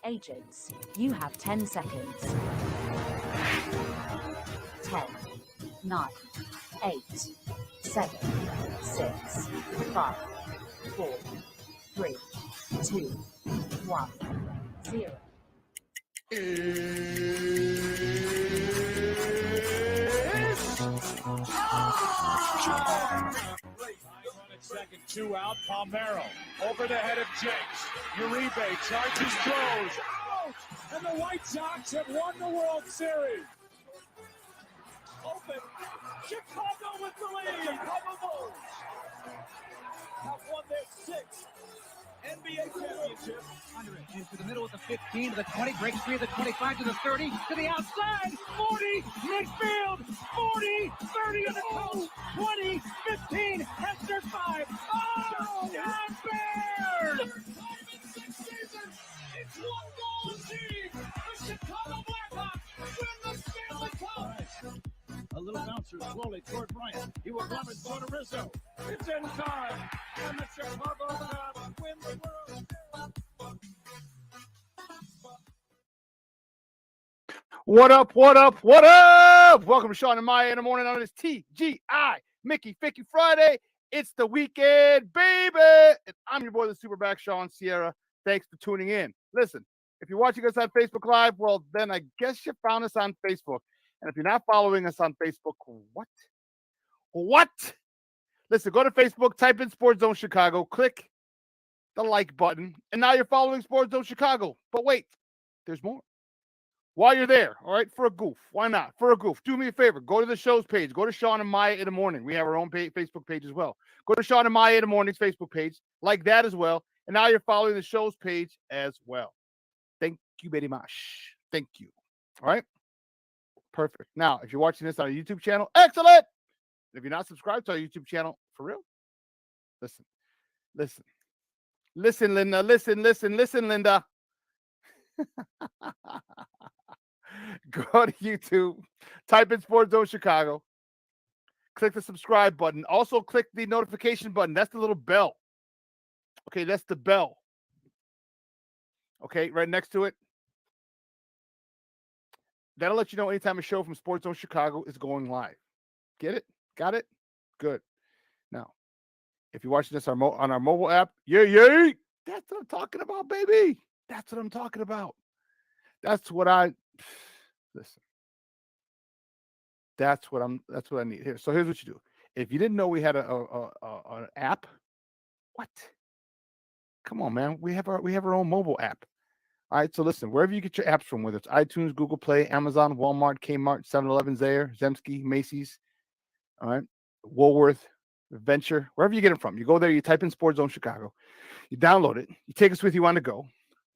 Agents, you have 10 seconds. 10, 9, 8, 7, 6, 5, 4, 3, 2, 1, 0. Second, 2 out. Palmero over the head of Jenks. Uribe charges, throws. Out! And the White Sox have won the World Series. Open. Chicago with the lead. Chicago Bulls have won their 6th NBA championship. Into the middle of the 15 to the 20, breaks free of the 25 to the 30, to the outside, 40, midfield, 40, 30 in the coast, 20, 15, Hester 5. Oh, down Bears! Time in 6 seasons, it's one goal achieved. The Chicago Blackhawks win the Stanley Cup. A little bouncer slowly toward Bryant. He will run it to Rizzo. It's in time. And the Chicago Cubs win the World. What up, what up, what up? Welcome to Shawn and Maya in the morning on this TGI Mickey Ficky Friday. It's the weekend, baby. And I'm your boy, the Superback Shawn Sierra. Thanks for tuning in. Listen, if you're watching us on Facebook Live, well, then I guess you found us on Facebook. And if you're not following us on Facebook, what? Listen, go to Facebook, type in Sports Zone Chicago, click the like button, and now you're following Sports Zone Chicago. But wait, there's more. While you're there, all right, for a goof. Why not? For a goof. Do me a favor. Go to the show's page. Go to Shawn and Maya in the morning. We have our own Facebook page as well. Go to Shawn and Maya in the morning's Facebook page. Like that as well. And now you're following the show's page as well. Thank you very much. Thank you. All right? Perfect. Now, if you're watching this on a YouTube channel, excellent. If you're not subscribed to our YouTube channel, for real, listen. Listen, Linda. Listen, Linda. Go to YouTube, type in Sports Zone Chicago, click the subscribe button. Also, click the notification button. That's the little bell. Okay, that's the bell. Okay, right next to it. That'll let you know anytime a show from Sports Zone Chicago is going live. Get it? Got it? Good. Now, if you're watching this on our mobile app, yay! That's what I'm talking about, baby. That's what I'm talking about. That's what I need here. So here's what you do. If you didn't know we had an app, what? Come on, man. We have our own mobile app. All right. So listen, wherever you get your apps from, whether it's iTunes, Google Play, Amazon, Walmart, Kmart, 7-Eleven, Zayre, Zemsky, Macy's, all right, Woolworth, Venture, wherever you get them from, you go there, you type in Sports Zone Chicago, you download it, you take us with you on the go.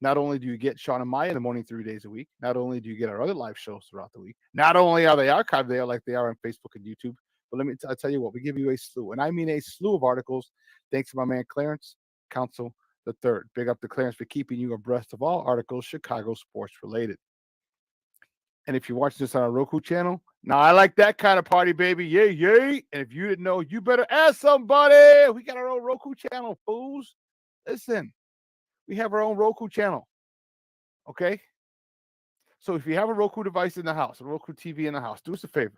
Not only do you get Shawn and Maya in the morning 3 days a week, not only do you get our other live shows throughout the week, not only are they archived there like they are on Facebook and YouTube, but I'll tell you what, we give you a slew, and I mean a slew of articles, thanks to my man Clarence Council III. Big up to Clarence for keeping you abreast of all articles Chicago sports related. And if you're watching this on our Roku channel, now I like that kind of party, baby. Yay. And if you didn't know, you better ask somebody. We got our own Roku channel, fools. Listen. We have our own Roku channel, okay? So if you have a Roku device in the house, a Roku TV in the house, do us a favor,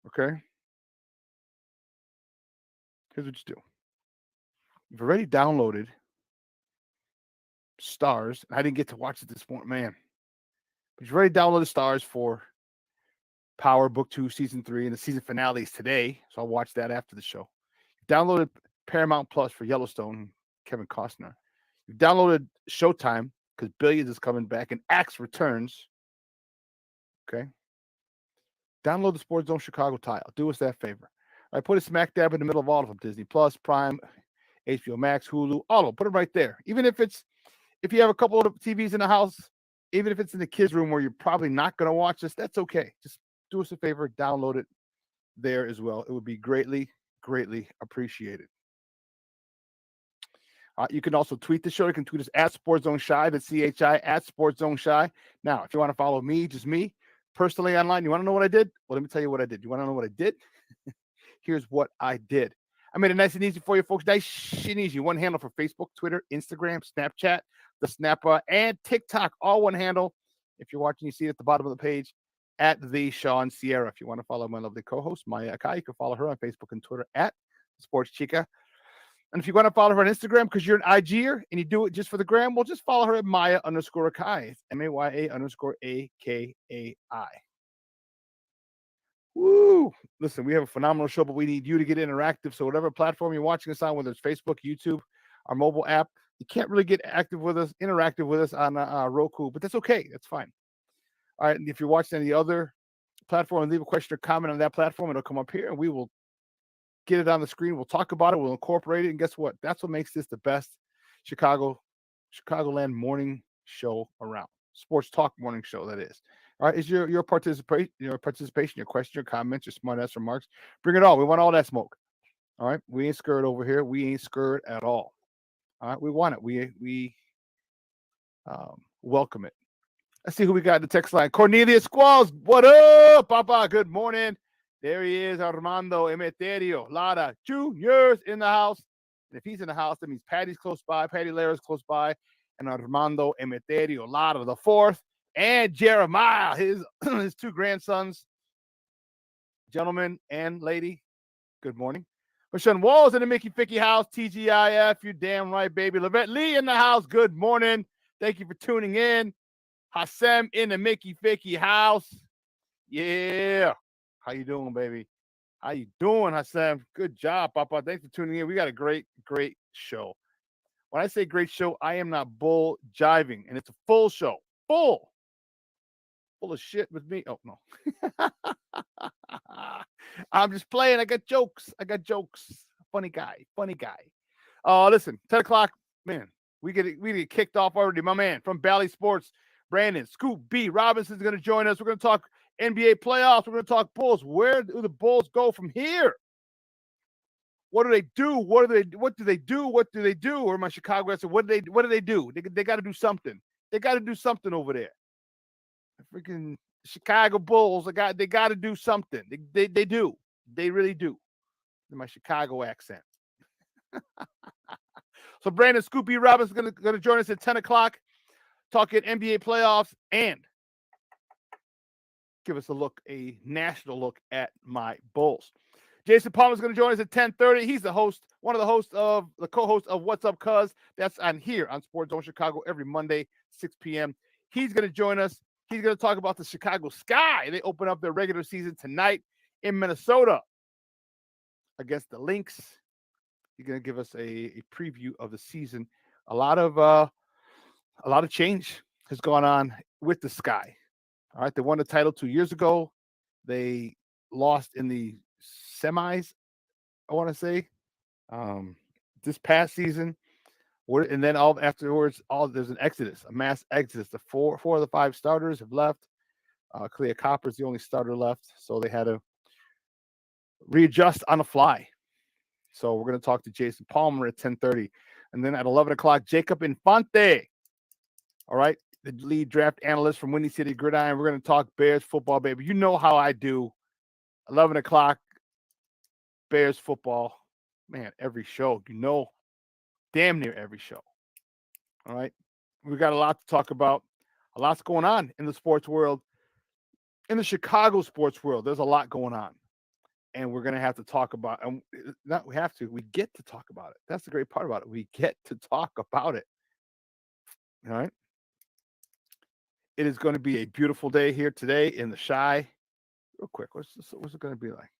okay? Here's what you do. You've already downloaded Stars. I didn't get to watch it this morning, man. But you've already downloaded Stars for Power Book 2 Season 3, and the season finale is today, so I'll watch that after the show. You downloaded Paramount Plus for Yellowstone, Kevin Costner. You downloaded Showtime because Billions is coming back and Axe returns. Okay. Download the Sports Zone Chicago tile. Do us that favor. All right, put it smack dab in the middle of all of them. Disney Plus, Prime, HBO Max, Hulu, all of them. Put it right there. Even if you have a couple of TVs in the house, even if it's in the kids' room where you're probably not going to watch this, that's okay. Just do us a favor. Download it there as well. It would be greatly, greatly appreciated. You can also tweet the show. You can tweet us at Sports Zone Shy, that's CHI, at Sports Zone Shy. Now, if you want to follow me, just me, personally online, you want to know what I did? Well, let me tell you what I did. You want to know what I did? Here's what I did. I made it nice and easy for you folks. Nice and easy. One handle for Facebook, Twitter, Instagram, Snapchat, the Snapper, and TikTok. All one handle. If you're watching, you see it at the bottom of the page at the Shawn Sierra. If you want to follow my lovely co-host, Maya Akai, you can follow her on Facebook and Twitter at Sports Chica. And if you want to follow her on Instagram because you're an IGer and you do it just for the gram, well, just follow her at Maya_Akai. It's MAYA_AKAI. Woo! Listen, we have a phenomenal show, but we need you to get interactive. So whatever platform you're watching us on, whether it's Facebook, YouTube, our mobile app, you can't really get interactive with us on Roku, but that's okay. That's fine. All right. And if you're watching any other platform, leave a question or comment on that platform. It'll come up here and we will get it on the screen. We'll talk about it. We'll incorporate it. And guess what? That's what makes this the best Chicagoland morning show around. Sports talk morning show, that is. All right. Is your participation, your question, your comments, your smart ass remarks? Bring it on. We want all that smoke. All right. We ain't scared over here. We ain't scared at all. All right. We want it. We welcome it. Let's see who we got in the text line. Cornelius Squalls. What up, Papa? Good morning. There he is, Armando Emeterio. Lara Jr.'s in the house. And if he's in the house, that means Patty's close by, Patty Lara's close by, and Armando Emeterio, Lara the fourth, and Jeremiah, his two grandsons. Gentlemen and lady, good morning. Rashawn Walls in the Mickey Ficky house, TGIF, you damn right, baby. Lavette Lee in the house, good morning. Thank you for tuning in. Hassem in the Mickey Ficky house. Yeah. How you doing, baby? How you doing, Hassem? Good job, Papa. Thanks for tuning in. We got a great show. When I say great show, I am not bull jiving, and it's a full show. Full of shit with me. Oh, no. I'm just playing. I got jokes. Funny guy. Listen, 10 o'clock, man. We get kicked off already. My man from Bally Sports, Brandon Scoop B. Robinson's going to join us. We're going to talk NBA playoffs. We're going to talk Bulls. Where do the Bulls go from here? What do they do? What do they do? Or my Chicago said, what do they do? They got to do something. They got to do something over there. The freaking Chicago Bulls, they got to do something. They do. They really do. In my Chicago accent. So Brandon Scoopy Robbins is going to join us at 10 o'clock, talking NBA playoffs and give us a national look at my Bulls. Jason Palmer is going to join us at 10:30. He's the host, one of the co-hosts of What's Up, Cuz. That's on Sports Zone Chicago every Monday, 6 p.m. He's going to join us. He's going to talk about the Chicago Sky. They open up their regular season tonight in Minnesota against the Lynx. He's going to give us a preview of the season. A lot of change has gone on with the Sky. All right, they won the title 2 years ago. They lost in the semis, I want to say, this past season. And then afterwards, there's an exodus, a mass exodus. The four of the five starters have left. Clea Copper's the only starter left, so they had to readjust on the fly. So we're going to talk to Jason Palmer at 10:30. And then at 11 o'clock, Jacob Infante. All right, the lead draft analyst from Windy City Gridiron. We're going to talk Bears football, baby. You know how I do. 11 o'clock, Bears football. Man, every show, damn near every show. All right, we got a lot to talk about. A lot's going on in the sports world. In the Chicago sports world, there's a lot going on. And we're going to have to talk about it. We get to talk about it. That's the great part about it. We get to talk about it. All right. It is going to be a beautiful day here today in the Chi. Real quick, what's it going to be like?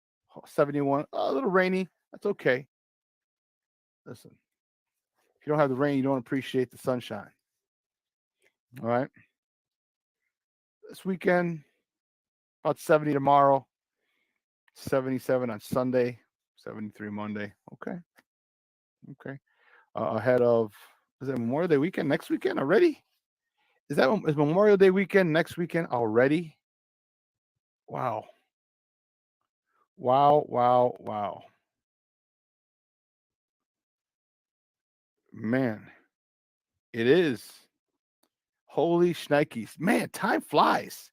71, a little rainy. That's okay. Listen, if you don't have the rain, you don't appreciate the sunshine. All right. This weekend, about 70 tomorrow. 77 on Sunday, 73 Monday. Okay. Ahead of, is it Memorial Day weekend next weekend already? Is Memorial Day weekend next weekend already? Wow. Man, it is. Holy shnikes. Man, time flies.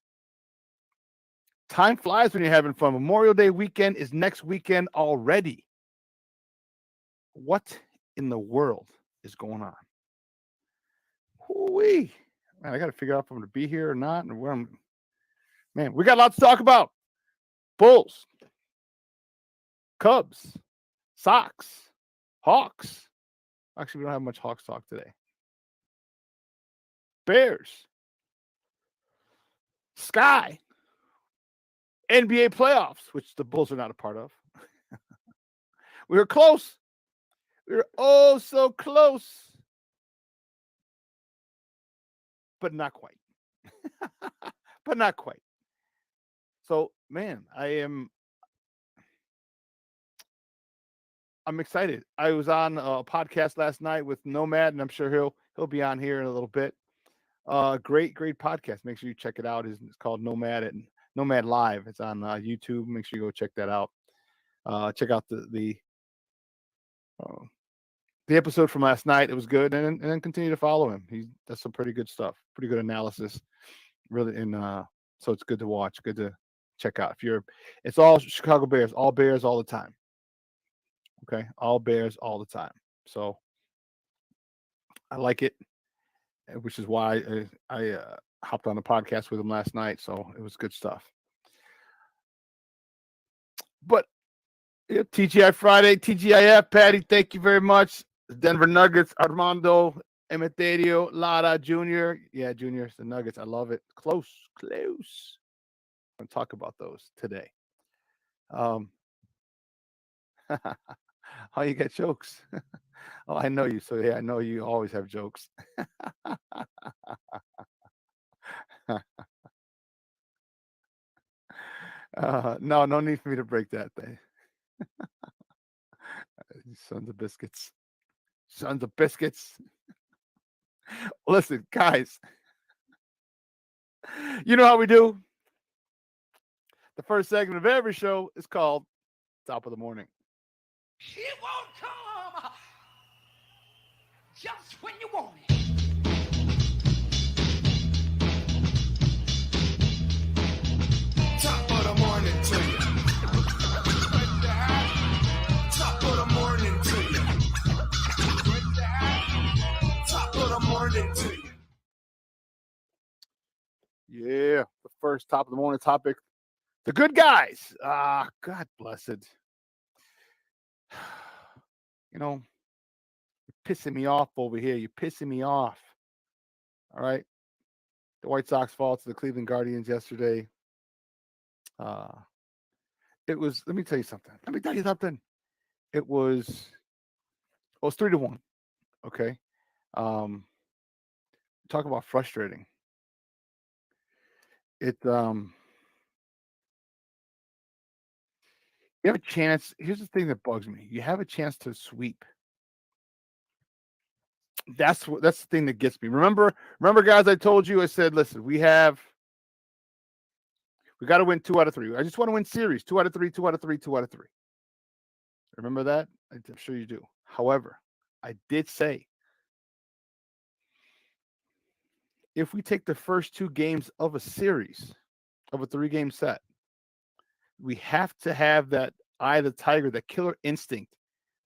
Time flies when you're having fun. Memorial Day weekend is next weekend already. What in the world is going on? Hoo-wee. Man, I got to figure out if I'm going to be here or not, and where I'm. Man, we got a lot to talk about. Bulls, Cubs, Sox, Hawks. Actually, we don't have much Hawks talk today. Bears, Sky, NBA playoffs, which the Bulls are not a part of. We were close. We were oh so close, but not quite. But not quite. So, man, I'm excited. I was on a podcast last night with Nomad, and I'm sure he'll be on here in a little bit. Great podcast. Make sure you check it out. It's called Nomad Live. It's on YouTube. Make sure you go check that out. Check out the episode from last night. It was good, and then continue to follow him. He does some pretty good stuff, pretty good analysis. Really, so it's good to watch, good to check out. It's all Chicago Bears, all the time. Okay, all Bears all the time. So I like it, which is why I hopped on the podcast with him last night. So it was good stuff. But TGI Friday, TGIF, Patty, thank you very much. The Denver Nuggets, Armando Emeterio, Lara Jr. Yeah, Junior, the Nuggets. I love it. Close. I'm going to talk about those today. Oh, you got jokes. Oh, I know you. So, yeah, I know you always have jokes. No need for me to break that thing. Sons of biscuits. Sons of biscuits. Listen, guys. You know how we do. The first segment of every show is called Top of the Morning. It won't come just when you want it. Top of the morning to you. Top of the morning to you. Top of the morning to you. Yeah, the first top of the morning topic. The good guys. God blessed. You know, you're pissing me off over here. You're pissing me off. All right. The White Sox fall to the Cleveland Guardians yesterday. It was, let me tell you something. It was 3-1. Okay. Talk about frustrating. You have a chance. Here's the thing that bugs me. You have a chance to sweep. That's the thing that gets me. Remember, guys, I told you, I said, listen, we got to win 2 out of 3. I just want to win series. 2 out of 3, 2 out of 3, 2 out of 3. Remember that? I'm sure you do. However, I did say, if we take the first 2 games of a series, of a 3-game set, we have to have that eye of the tiger, that killer instinct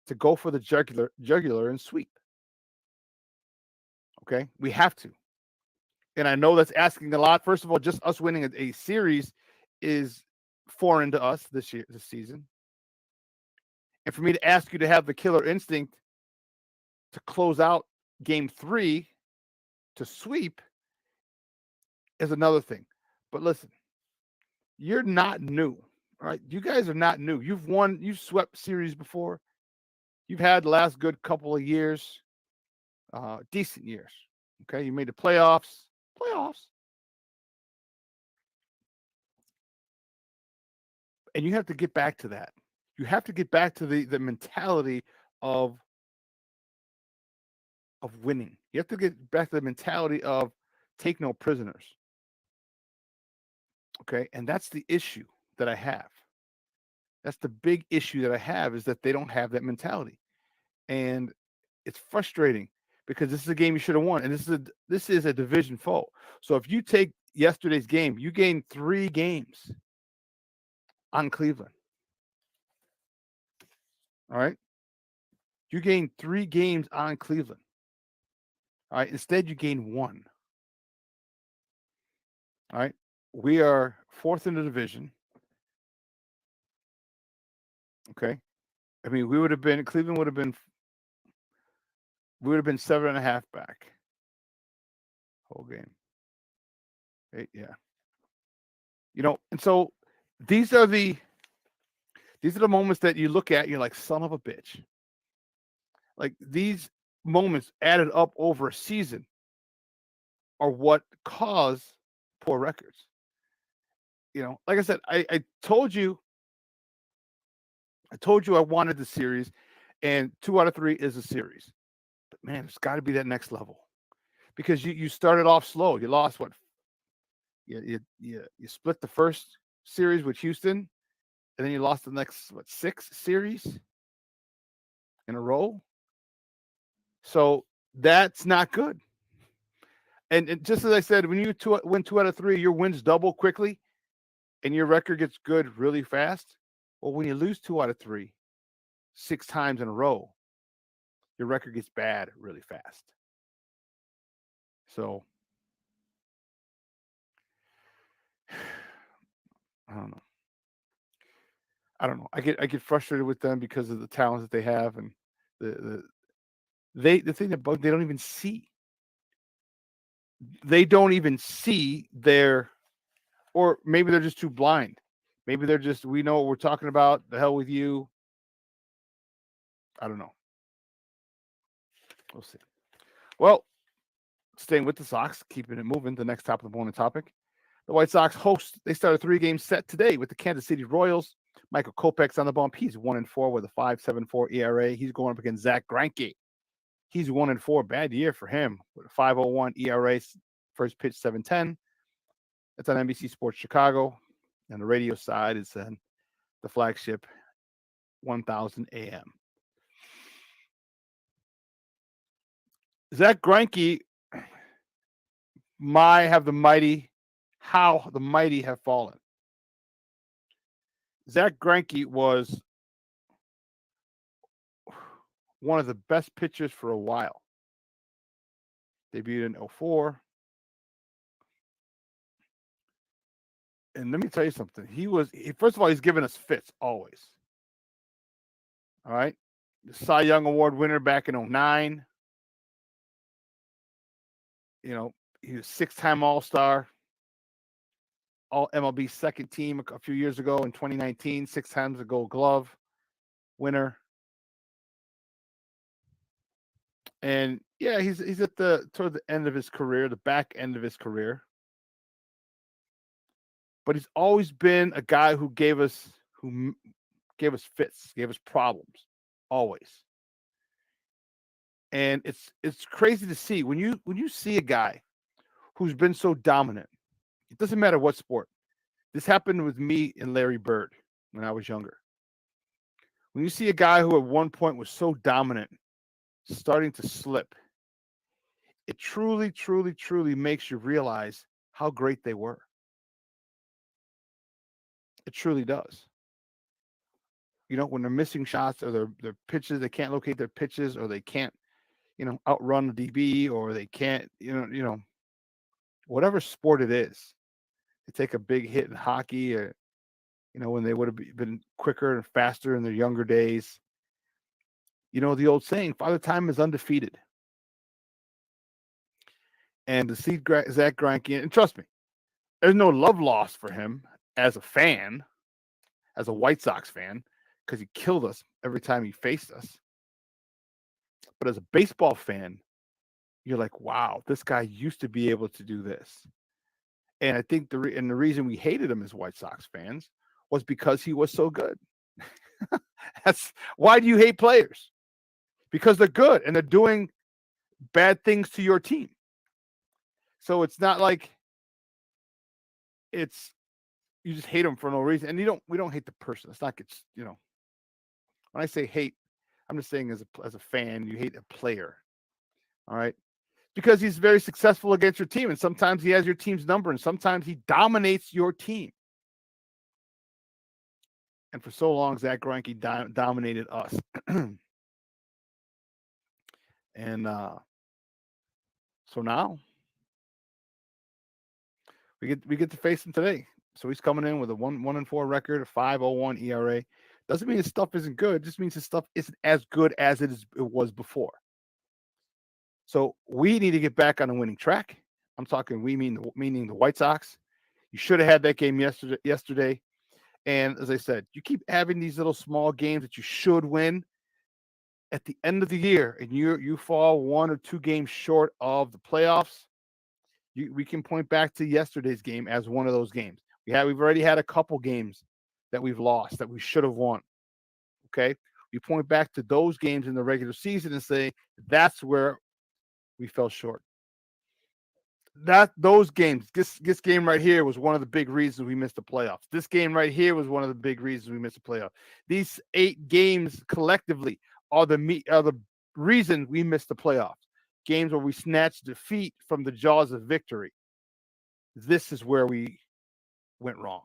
to go for the jugular and sweep. Okay? We have to. And I know that's asking a lot. First of all, just us winning a series is foreign to us this season. And for me to ask you to have the killer instinct to close out game 3 to sweep is another thing. But listen, you're not new. All right, you guys are not new. You've swept series before. You've had the last good couple of years, decent years. Okay, you made the playoffs. And you have to get back to that. You have to get back to the mentality of winning. You have to get back to the mentality of take no prisoners. Okay, and that's the issue that I have. That's the big issue that I have, is that they don't have that mentality. And it's frustrating because this is a game you should have won. And this is a division foe. So if you take yesterday's game, you gain 3 games on Cleveland. All right. You gained 3 games on Cleveland. All right. Instead, you gained 1. All right. We are 4th in the division. Okay. I mean, Cleveland would have been, we would have been 7.5 back whole game. 8, yeah. And so these are the moments that you look at, you're like, son of a bitch. Like, these moments added up over a season are what cause poor records. Like I said, I told you I wanted the series, and 2 out of 3 is a series. But man, it's got to be that next level, because you started off slow. You lost what? You split the first series with Houston, and then you lost the next 6 series in a row. So that's not good. And just as I said, when you win 2 out of 3, your wins double quickly, and your record gets good really fast. Well, when you lose 2 out of 3, 6 times in a row, your record gets bad really fast. So I don't know. I get frustrated with them because of the talent that they have, and the thing that they don't even see. They don't even see or maybe they're just too blind. Maybe they're just, we know what we're talking about. The hell with you. I don't know. We'll see. Well, staying with the Sox, keeping it moving. The next top of the morning topic. The White Sox they start a 3-game set today with the Kansas City Royals. Michael Kopech's on the bump. He's 1-4 with a 5.74 ERA. He's going up against Zach Greinke. He's 1-4. Bad year for him with a 5.01 ERA. First pitch 7.10. It's on NBC Sports Chicago. And the radio side is the flagship 1000 AM. Zach Greinke how the mighty have fallen. Zach Greinke was one of the best pitchers for a while. Debuted in 2004. And let me tell you something. First of all, he's given us fits always. All right. The Cy Young Award winner back in 2009. He was 6-time All-Star. All MLB second team a few years ago in 2019. 6 times a Gold Glove winner. And yeah, he's at toward the end of his career, the back end of his career. But he's always been a guy who gave us fits, gave us problems, always. And it's crazy to see when you see a guy who's been so dominant. It doesn't matter what sport. This happened with me and Larry Bird when I was younger. When you see a guy who at one point was so dominant, starting to slip, it truly, truly, truly makes you realize how great they were. It truly does. When they're missing shots or their pitches, they can't locate their pitches, or they can't, outrun the DB, or they can't, whatever sport it is. They take a big hit in hockey, or, when they would have been quicker and faster in their younger days. The old saying, Father Time is undefeated. And to see Zach Greinke, and trust me, there's no love lost for him as a fan, as a White Sox fan, because he killed us every time he faced us. But as a baseball fan, you're like, wow, this guy used to be able to do this. And I think the reason we hated him as White Sox fans was because he was so good. That's why do you hate players? Because they're good and they're doing bad things to your team. So it's not like you just hate them for no reason. And we don't hate the person. It's not when I say hate, I'm just saying as a fan, you hate a player. All right. Because he's very successful against your team, and sometimes he has your team's number, and sometimes he dominates your team. And for so long, Zach Greinke dominated us. And so now we get to face him today. So he's coming in with a 1-4 record, a 5.01 ERA. Doesn't mean his stuff isn't good. It just means his stuff isn't as good as it was before. So we need to get back on a winning track. I'm talking meaning the White Sox. You should have had that game yesterday. And as I said, you keep having these little small games that you should win at the end of the year, and you fall 1 or 2 games short of the playoffs. We can point back to yesterday's game as one of those games. We've already had a couple games that we've lost that we should have won. Okay, we point back to those games in the regular season and say that's where we fell short. Those games, this game right here was one of the big reasons we missed the playoffs. This game right here was one of the big reasons we missed the playoffs. These 8 games collectively are the reason we missed the playoffs. Games where we snatched defeat from the jaws of victory. This is where we went wrong.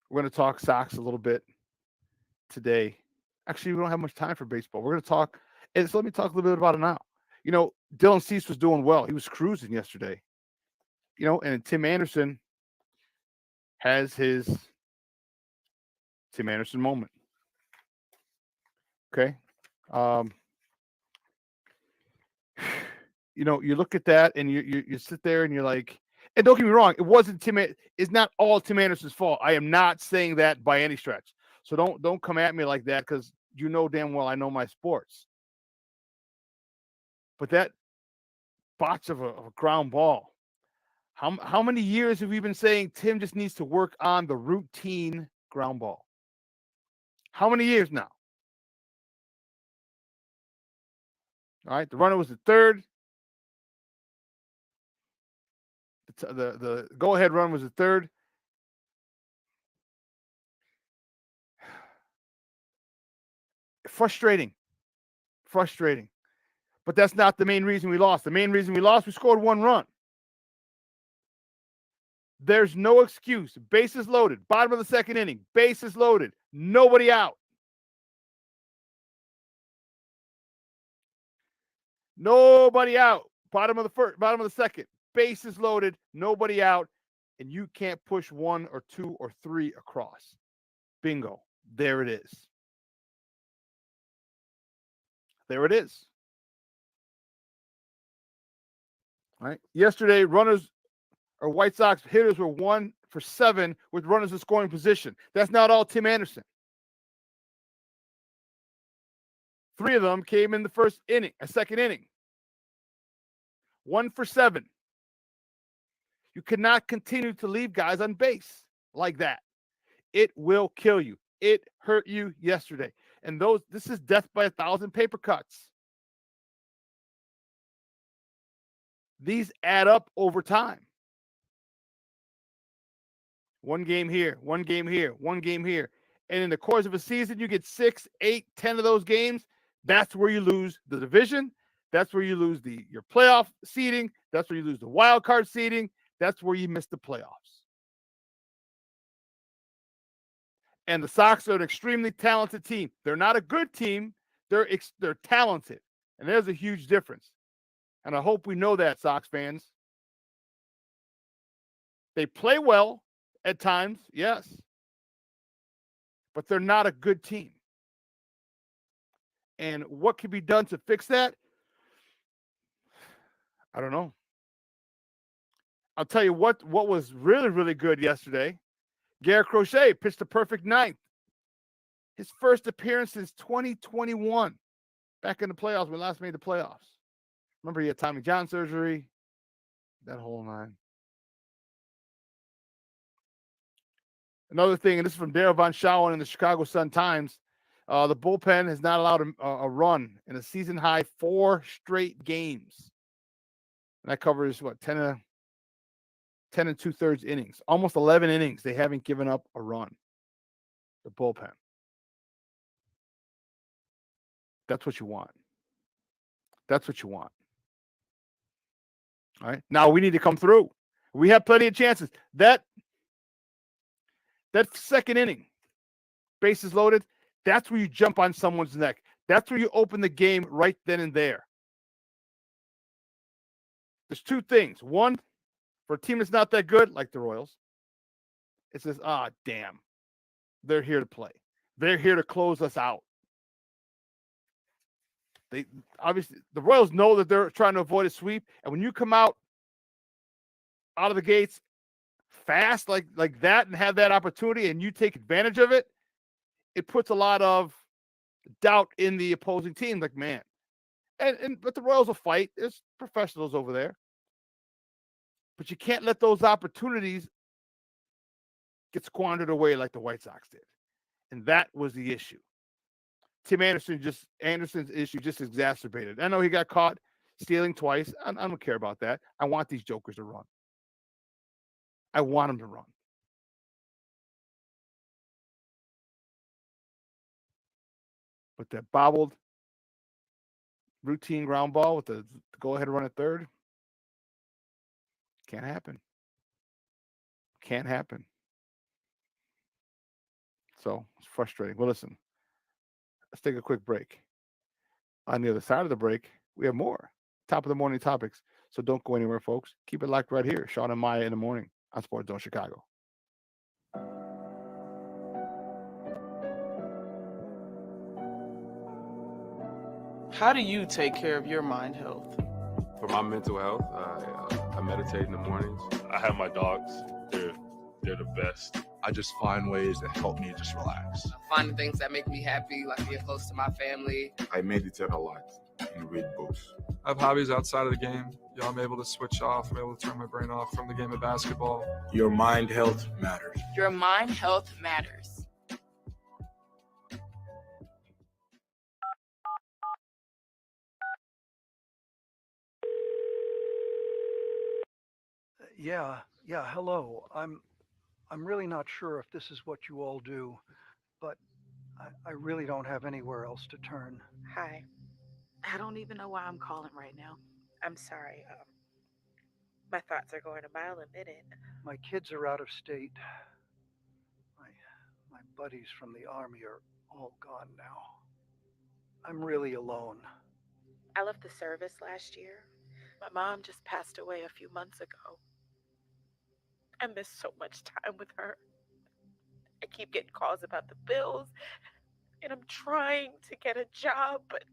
We're going to talk Sox a little bit today. Actually, we don't have much time for baseball. We're going to talk, and so let me talk a little bit about it now. You know, Dylan Cease was doing well. He was cruising yesterday. You know, and Tim Anderson has his Tim Anderson moment. Okay. You know, you look at that and you sit there and you're like, and don't get me wrong, it's not all Tim Anderson's fault. I am not saying that by any stretch. So don't come at me like that, because you know damn well I know my sports. But that botch of a ground ball. How many years have we been saying Tim just needs to work on the routine ground ball? How many years now? All right, the runner was at third. The go-ahead run was at third. Frustrating. But that's not the main reason we lost. The main reason we lost, we scored 1 run. There's no excuse. Bases loaded. Bottom of the 2nd inning. Bases loaded. Nobody out. Nobody out. Bottom of the 2nd. Bases loaded. Nobody out. And you can't push 1 or 2 or 3 across. Bingo. There it is. There it is. All right. Yesterday, White Sox hitters were 1 for 7 with runners in scoring position. That's not all Tim Anderson. 3 of them came in the 2nd inning. 1 for 7. You cannot continue to leave guys on base like that. It will kill you. It hurt you yesterday. And this is death by 1,000 paper cuts. These add up over time. 1 game here, 1 game here, 1 game here. And in the course of a season, you get 6, 8, 10 of those games. That's where you lose the division. That's where you lose your playoff seeding. That's where you lose the wild card seeding. That's where you miss the playoffs. And the Sox are an extremely talented team. They're not a good team. They're talented. And there's a huge difference. And I hope we know that, Sox fans. They play well at times, yes. But they're not a good team. And what can be done to fix that? I don't know. I'll tell you what was really, really good yesterday. Garrett Crochet pitched a perfect 9th. His first appearance since 2021. Back in the playoffs, when we last made the playoffs. Remember, he had Tommy John surgery. That whole 9. Another thing, and this is from Darryl Von Schoen in the Chicago Sun-Times. The bullpen has not allowed a run in a season-high 4 straight games. And that covers, 10 and 2/3 innings. Almost 11 innings. They haven't given up a run. The bullpen. That's what you want. That's what you want. All right. Now we need to come through. We have plenty of chances. That 2nd inning, bases loaded, that's where you jump on someone's neck. That's where you open the game right then and there. There's two things. One, for a team that's not that good, like the Royals, it says, damn, they're here to play. They're here to close us out. They obviously, the Royals know that they're trying to avoid a sweep, and when you come out of the gates fast like that and have that opportunity and you take advantage of it, it puts a lot of doubt in the opposing team. Like, man, but the Royals will fight. There's professionals over there. But you can't let those opportunities get squandered away like the White Sox did. And that was the issue. Tim Anderson's issue just exacerbated. I know he got caught stealing twice. I don't care about that. I want these jokers to run. I want them to run. But that bobbled routine ground ball with the go-ahead run at third, can't happen. Can't happen. So it's frustrating. Well, listen, let's take a quick break. On the other side of the break, we have more top of the morning topics. So don't go anywhere, folks. Keep it locked right here. Shawn and Maya in the morning on Sports Zone Chicago. How do you take care of your mind health? For my mental health, I meditate in the mornings. I have my dogs. They're the best. I just find ways that help me just relax. Finding things that make me happy, like being close to my family. I meditate a lot and read books. I have hobbies outside of the game. I'm able to switch off. I'm able to turn my brain off from the game of basketball. Your mind health matters. Your mind health matters. Yeah, hello. I'm really not sure if this is what you all do, but I really don't have anywhere else to turn. Hi. I don't even know why I'm calling right now. I'm sorry. My thoughts are going a mile a minute. My kids are out of state. My buddies from the army are all gone now. I'm really alone. I left the service last year. My mom just passed away a few months ago. I miss so much time with her. I keep getting calls about the bills, and I'm trying to get a job, but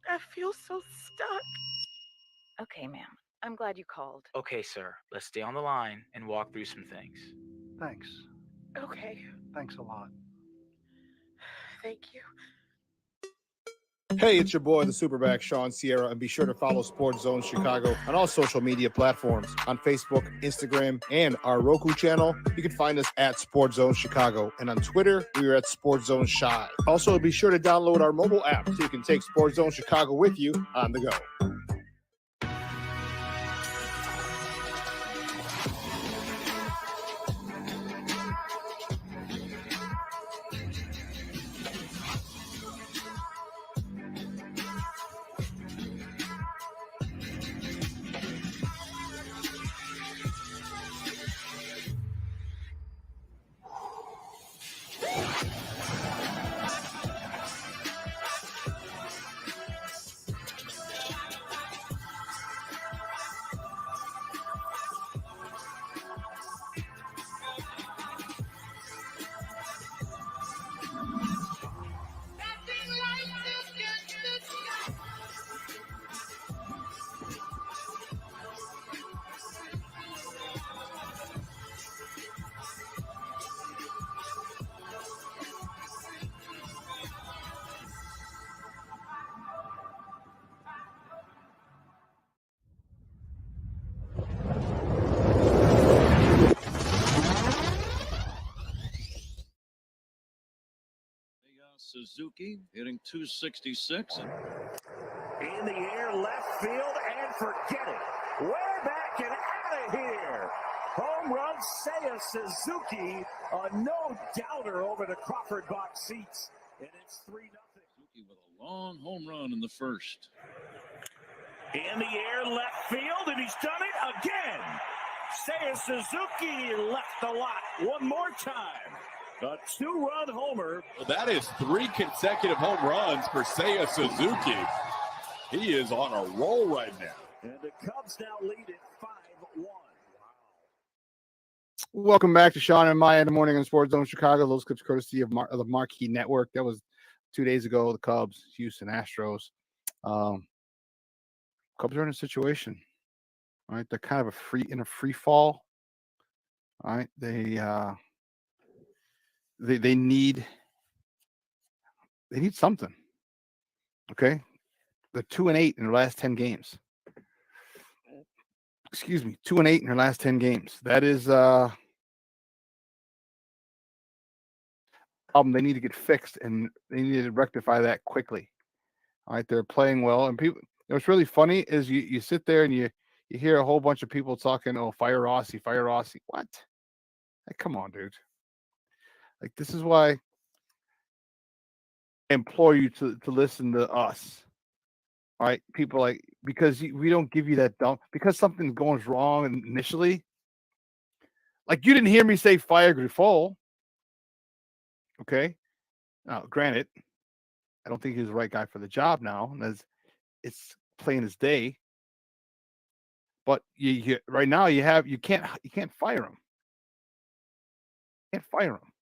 I feel so stuck. Okay, ma'am. I'm glad you called. Okay, sir. Let's stay on the line and walk through some things. Thanks. Okay. Thanks a lot. Thank you. Hey, it's your boy, the Superback, Shawn Sierra, and be sure to follow Sports Zone Chicago on all social media platforms on Facebook, Instagram, and our Roku channel. You can find us at Sports Zone Chicago, and on Twitter, we are at Sports Zone Shy. Also, be sure to download our mobile app so you can take Sports Zone Chicago with you on the go. Suzuki hitting 266. In the air, left field, and forget it. Way back and out of here. Home run, Seiya Suzuki. A no-doubter over the Crawford box seats. And it's 3-0. Suzuki with a long home run in the first. In the air, left field, and he's done it again. Seiya Suzuki left the lot one more time. A two-run homer. That is 3 consecutive home runs for Seiya Suzuki. He is on a roll right now. And the Cubs now lead it 5-1. Welcome back to Shawn and Maya in the morning on Sports Zone Chicago. Those clips courtesy of the Marquee Network. That was 2 days ago. The Cubs, Houston Astros. Cubs are in a situation. All right, they're kind of in a free fall. All right, they need something. Okay, they're 2-8 in their last 10 games. Excuse me, 2-8 in their last 10 games. That is they need to get fixed, and they need to rectify that quickly. All right, they're playing well, and people. What's really funny is you sit there and you hear a whole bunch of people talking, "Oh, fire Rossi, fire Rossi." What? Like, come on, dude. Like, this is why I implore you to listen to us. All right, people, like, because we don't give you that dump because something goes wrong initially. Like, you didn't hear me say fire Grifol. Okay. Now, granted, I don't think he's the right guy for the job now, as it's plain as day. But right now you can't fire him. You can't fire him.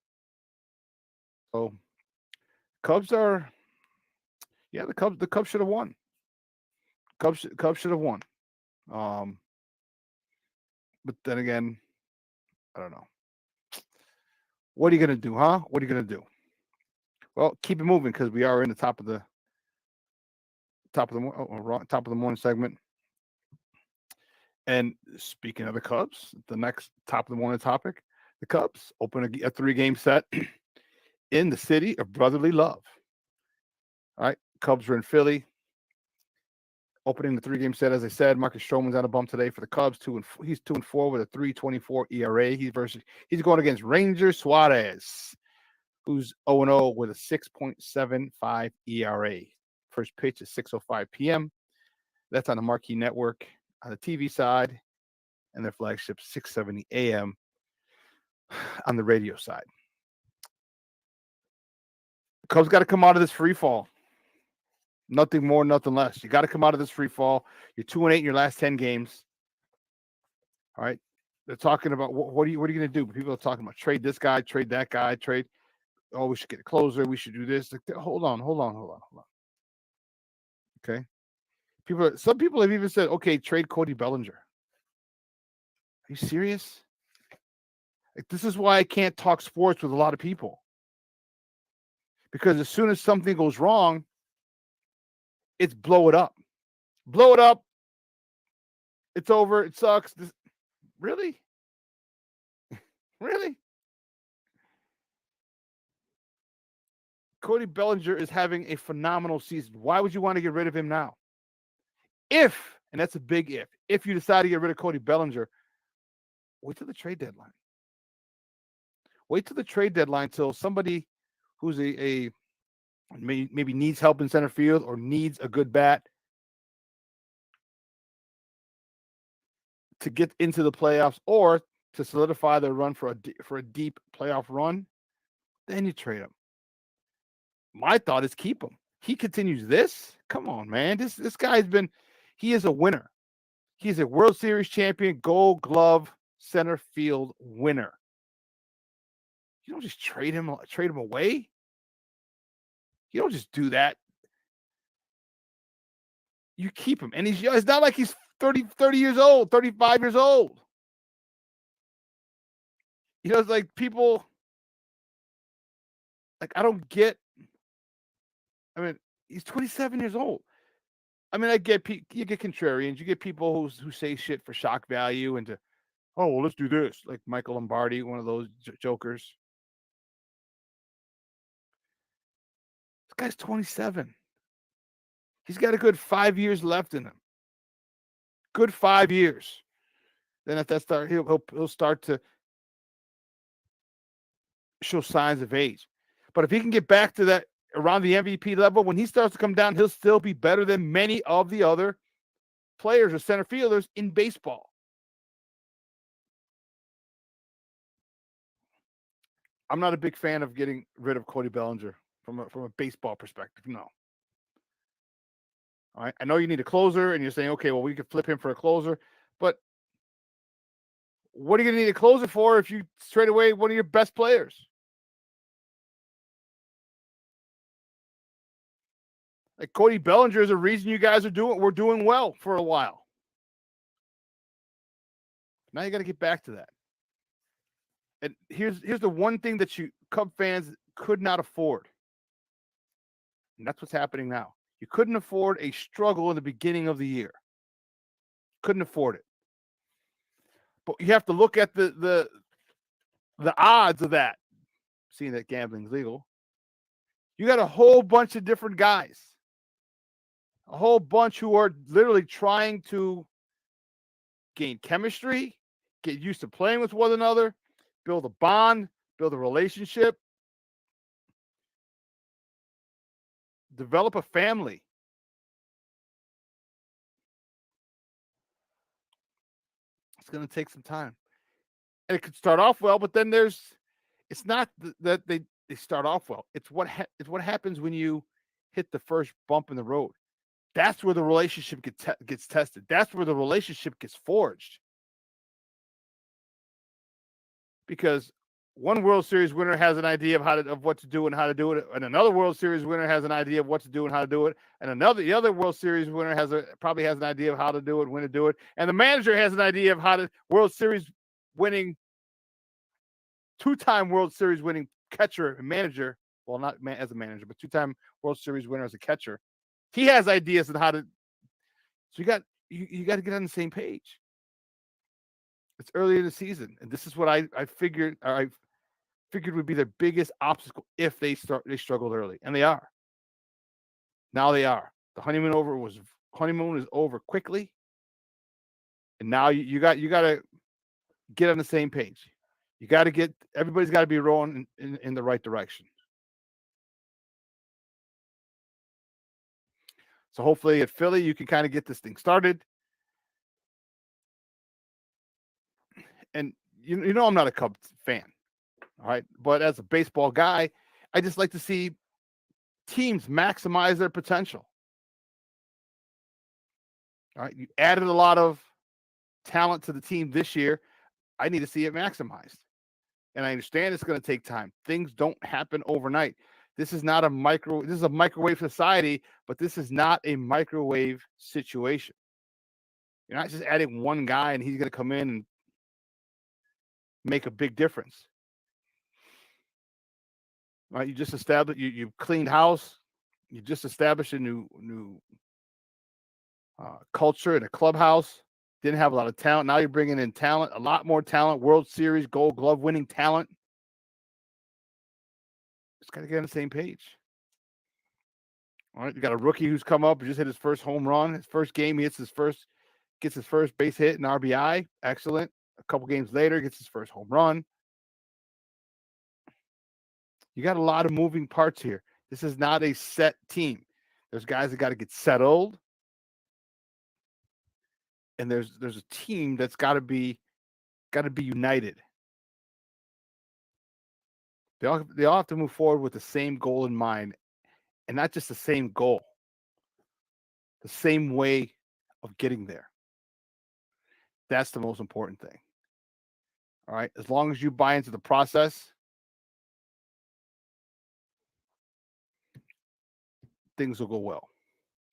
So Cubs are, the Cubs should have won. Cubs should have won. But then again, I don't know. What are you gonna do, huh? What are you gonna do? Well, keep it moving because we are in the top of the morning segment. And speaking of the Cubs, the next top of the morning topic, the Cubs open a 3-game set in the city of brotherly love. All right, Cubs are in Philly. Opening the 3-game set, as I said, Marcus Stroman's on a bump today for the Cubs. He's 2-4 with a 3.24 ERA. He's going against Ranger Suarez, who's 0-0 with a 6.75 ERA. First pitch is 6:05 p.m. That's on the Marquee Network on the TV side, and their flagship 6:70 a.m. on the radio side. The Cubs got to come out of this free fall. Nothing more, nothing less. You got to come out of this free fall. You're 2-8 in your last 10 games. All right. They're talking about what are you going to do? People are talking about trade this guy, trade that guy, trade. Oh, we should get a closer. We should do this. Hold on. Okay. Some people have even said, okay, trade Cody Bellinger. Are you serious? Like, this is why I can't talk sports with a lot of people. Because as soon as something goes wrong, it's blow it up. Blow it up. It's over. It sucks. Really? Really? Cody Bellinger is having a phenomenal season. Why would you want to get rid of him now? If, and that's a big if you decide to get rid of Cody Bellinger, wait till the trade deadline. Wait till the trade deadline till somebody who's maybe needs help in center field or needs a good bat to get into the playoffs or to solidify their run for a deep playoff run, then you trade him. My thought is keep him. He continues this. Come on, man. This guy's he is a winner. He's a World Series champion, Gold Glove center field winner. You don't just trade him away. You don't just do that. You keep him. And it's not like he's 30 years old, 35 years old. It's like people, like, I don't get, I mean, he's 27 years old. I mean, you get contrarians, you get people who say shit for shock value and well, let's do this. Like Michael Lombardi, one of those jokers. This guy's 27. He's got a good 5 years left in him. Good 5 years. Then at that start, he'll start to show signs of age. But if he can get back to that around the MVP level, when he starts to come down, he'll still be better than many of the other players or center fielders in baseball. I'm not a big fan of getting rid of Cody Bellinger from a baseball perspective. No. All right. I know you need a closer, and you're saying, okay, well, we could flip him for a closer, but what are you going to need a closer for if you trade away one of your best players? Like Cody Bellinger is a reason you guys we're doing well for a while. Now you got to get back to that. And here's the one thing that you Cub fans could not afford. And that's what's happening now. You couldn't afford a struggle in the beginning of the year. Couldn't afford it. But you have to look at the odds of that. Seeing that gambling's legal. You got a whole bunch of different guys. A whole bunch who are literally trying to gain chemistry, get used to playing with one another, build a bond, build a relationship, develop a family. It's going to take some time. And it could start off well, but then it's not that they start off well. It's what happens when you hit the first bump in the road. That's where the relationship gets tested. That's where the relationship gets forged. Because one World Series winner has an idea of what to do and how to do it, and another World Series winner has an idea of what to do and how to do it, and the other World Series winner probably has an idea of how to do it, when to do it, and the manager has an idea of how to World Series winning, two-time World Series winning catcher and manager. Well, not as a manager, but two-time World Series winner as a catcher. He has ideas on how to. So you got to get on the same page. It's early in the season, and this is what I figured would be their biggest obstacle if they struggled early, and they are. Now they are. The honeymoon is over quickly, and now you got to get on the same page. You got to everybody's got to be rowing in the right direction. So hopefully at Philly, you can kind of get this thing started. And you know I'm not a Cubs fan, all right? But as a baseball guy, I just like to see teams maximize their potential. All right, you added a lot of talent to the team this year. I need to see it maximized. And I understand it's going to take time. Things don't happen overnight. This is not this is a microwave society, but this is not a microwave situation. You're not just adding one guy and he's going to come in and make a big difference. Right? You just established, you cleaned house. You just established a new culture in a clubhouse. Didn't have a lot of talent. Now you're bringing in talent, a lot more talent, World Series, Gold Glove winning talent. Just got to get on the same page. All right, you got a rookie who's come up and just hit his first home run. His first game, he gets his first base hit and RBI. Excellent. A couple games later, gets his first home run. You got a lot of moving parts here. This is not a set team. There's guys that got to get settled. And there's a team that's got to be united. They all have to move forward with the same goal in mind, and not just the same goal, the same way of getting there. That's the most important thing. All right, as long as you buy into the process, things will go well.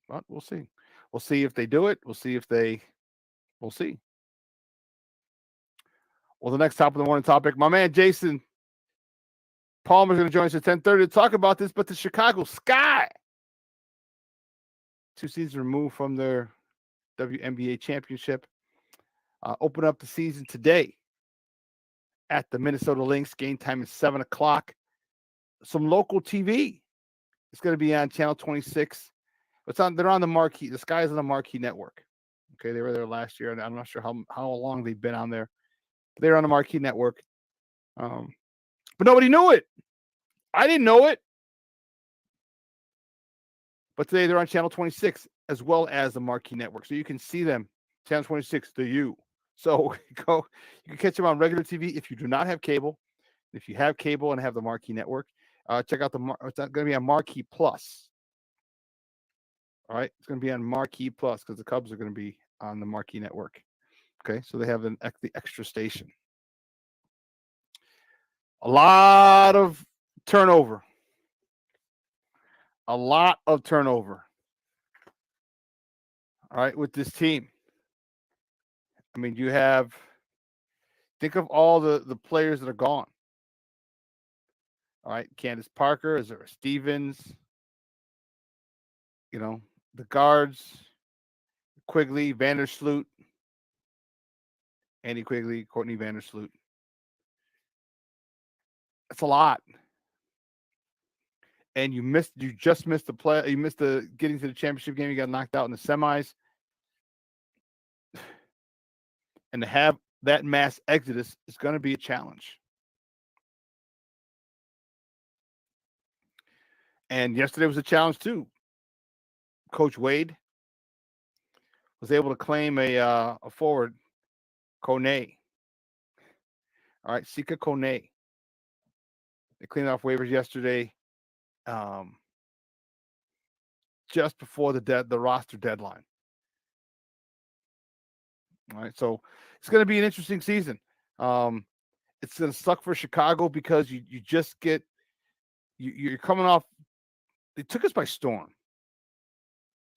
But we'll see. We'll see if they do it. We'll see. Well, the next top of the morning topic, my man Jason Palmer's going to join us at 10:30 to talk about this, but the Chicago Sky, 2 seasons removed from their WNBA championship, open up the season today at the Minnesota Lynx. Game time is 7 o'clock. Some local TV. It's going to be on Channel 26. They're on the Marquee. The Sky is on the Marquee Network. Okay, they were there last year, and I'm not sure how long they've been on there. They're on the Marquee Network. But nobody knew it. I didn't know it. But today they're on Channel 26 as well as the Marquee Network. So you can see them. Channel 26, the U. So you can catch them on regular TV if you do not have cable. If you have cable and have the Marquee Network, check out it's going to be on Marquee Plus. All right, it's going to be on Marquee Plus because the Cubs are going to be on the Marquee Network. Okay, so they have the extra station. A lot of turnover. A lot of turnover. All right, with this team. I mean, think of all the players that are gone. All right, Candace Parker, Azura Stevens, the guards, Quigley, Vandersloot, Andy Quigley, Courtney Vandersloot. That's a lot. And you just missed the play. You missed the getting to the championship game. You got knocked out in the semis. And to have that mass exodus is going to be a challenge. And yesterday was a challenge too. Coach Wade was able to claim a forward, Kone. All right, Sika Kone. They cleaned off waivers yesterday, just before the roster deadline. All right, so it's going to be an interesting season. It's going to suck for Chicago because you just get you're coming off. They took us by storm.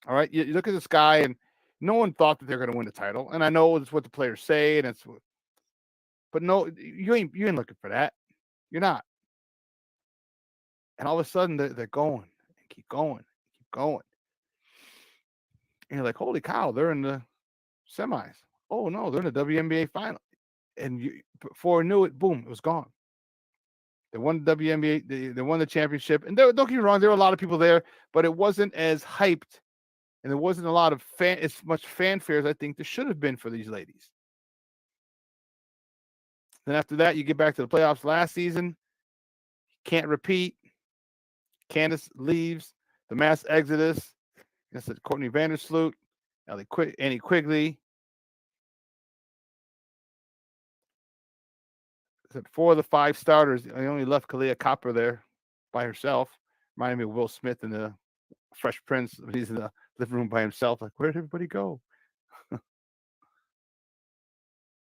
All right, you look at this guy, and no one thought that they're going to win the title. And I know it's what the players say, but no, you ain't looking for that. You're not. And all of a sudden, they're going and keep going, keep going. And you're like, holy cow, they're in the semis. Oh no, they're in the WNBA final. And before I knew it, boom, it was gone. They won the WNBA. They won the championship. And don't get me wrong, there were a lot of people there, but it wasn't as hyped, and there wasn't a lot of as much fanfare as I think there should have been for these ladies. Then after that, you get back to the playoffs last season. Can't repeat. Candace leaves. The mass exodus. That's Courtney Vandersloot, Annie Quigley. Four of the five starters. I only left Kalia Copper there by herself. Reminded me of Will Smith in the Fresh Prince. He's in the living room by himself. Like, where did everybody go?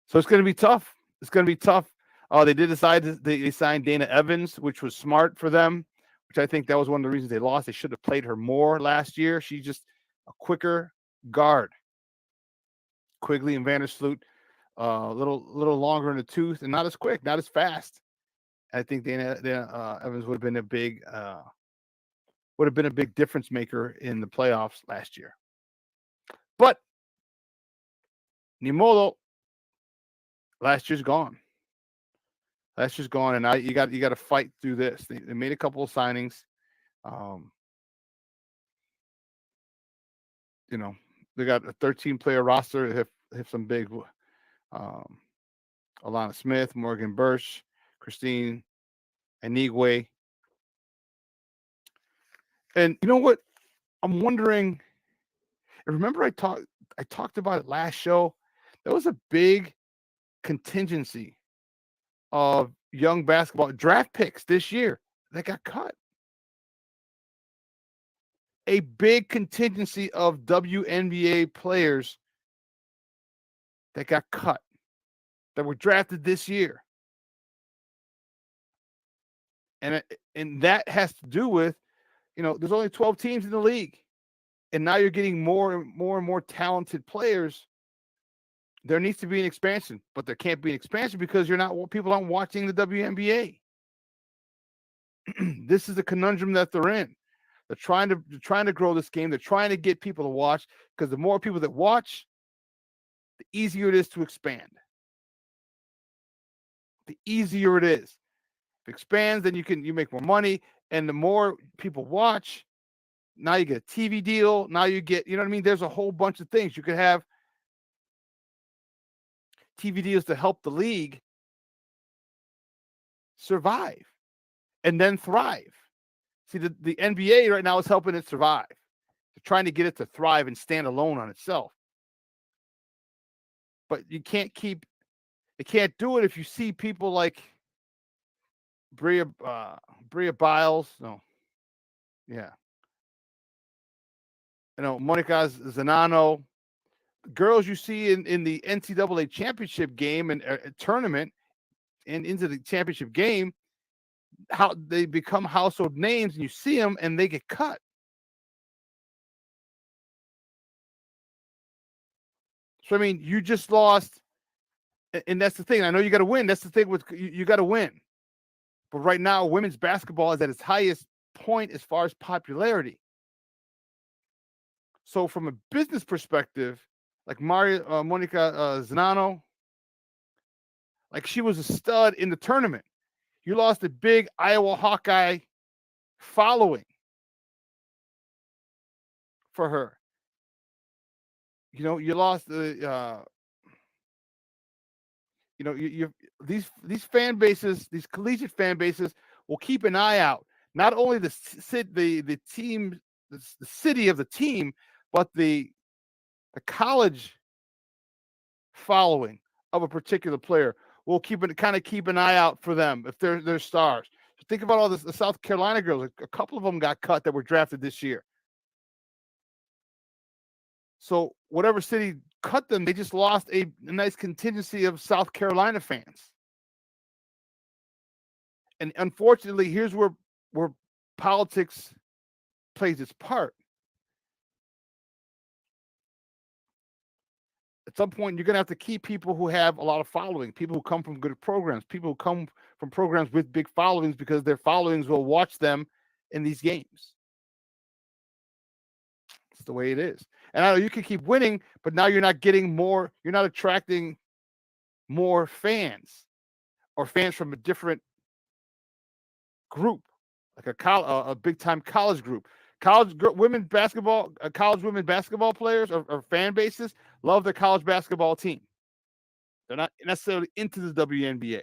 So it's going to be tough. It's going to be tough. They did decide they signed Dana Evans, which was smart for them, which I think that was one of the reasons they lost. They should have played her more last year. She's just a quicker guard. Quigley and Vandersloot, a little longer in the tooth and not as quick, not as fast. I think Dana Evans would have been a big difference maker in the playoffs last year. But Nimolo, last year's gone. Last year's gone, and now you got to fight through this. They made a couple of signings. They got a 13-player roster. They have some big Alana Smith, Morgan Birch, Christine Anigwe. And you know what? I'm wondering. Remember, I talked about it last show. There was a big contingency of young basketball draft picks this year that got cut. A big contingency of WNBA players that got cut, that were drafted this year. And that has to do with, there's only 12 teams in the league. And now you're getting more and more talented players. There needs to be an expansion, but there can't be an expansion because people aren't watching the WNBA. This is the conundrum that they're in. They're trying to grow this game. They're trying to get people to watch, because the more people that watch, the easier it is to expand. The easier it is. If it expands, then you make more money, and the more people watch, now you get a TV deal. Now you get, you know what I mean? There's a whole bunch of things. You could have TV deals to help the league survive and then thrive. See, the NBA right now is helping it survive. They're trying to get it to thrive and stand alone on itself. But you can't do it if you see people like Bria Biles. No, yeah, Monica Zanano. Girls you see in the NCAA championship game and tournament and into the championship game, how they become household names, and you see them and they get cut. So I mean, you just lost, and that's the thing. I know you got to win. That's the thing with you got to win. But right now, women's basketball is at its highest point as far as popularity. So from a business perspective, like Monica Zanano, like she was a stud in the tournament. You lost a big Iowa Hawkeye following for her. You lost the you these fan bases, these collegiate fan bases will keep an eye out. Not only the team, the city of the team, but the college following of a particular player will keep an eye out for them if they're stars. So think about all this. The South Carolina girls, a couple of them got cut that were drafted this year. So whatever city cut them, they just lost a nice contingency of South Carolina fans. And unfortunately, here's where politics plays its part. At some point, you're going to have to keep people who have a lot of following, people who come from good programs, people who come from programs with big followings, because their followings will watch them in these games. It's the way it is. And I know you can keep winning, but now you're not getting more, you're not attracting more fans or fans from a different group, like a big time college group. College women basketball, college women basketball players or fan bases love their college basketball team. They're not necessarily into the WNBA.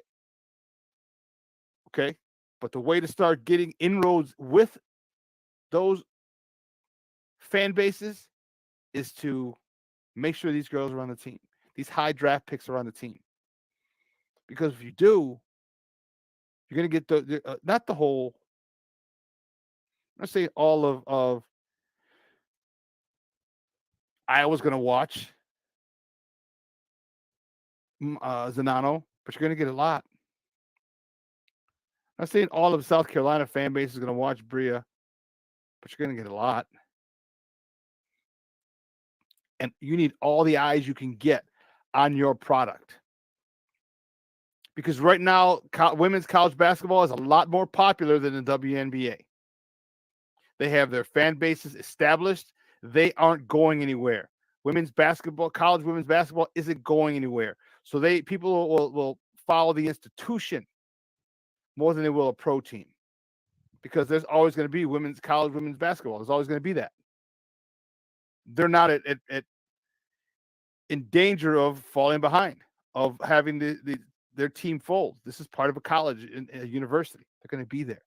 Okay, but the way to start getting inroads with those fan bases is to make sure these girls are on the team. These high draft picks are on the team. Because if you do, you're going to get not the whole, let's say all of Iowa's going to watch Zanano, but you're going to get a lot. I'm not saying all of South Carolina fan base is going to watch Bria, but you're going to get a lot. And you need all the eyes you can get on your product. Because right now, women's college basketball is a lot more popular than the WNBA. They have their fan bases established. They aren't going anywhere. Women's basketball, college women's basketball isn't going anywhere. So people will follow the institution more than they will a pro team. Because there's always going to be college women's basketball. There's always going to be that. They're not in danger of falling behind, of having their team fold. This is part of a college and a university. They're going to be there.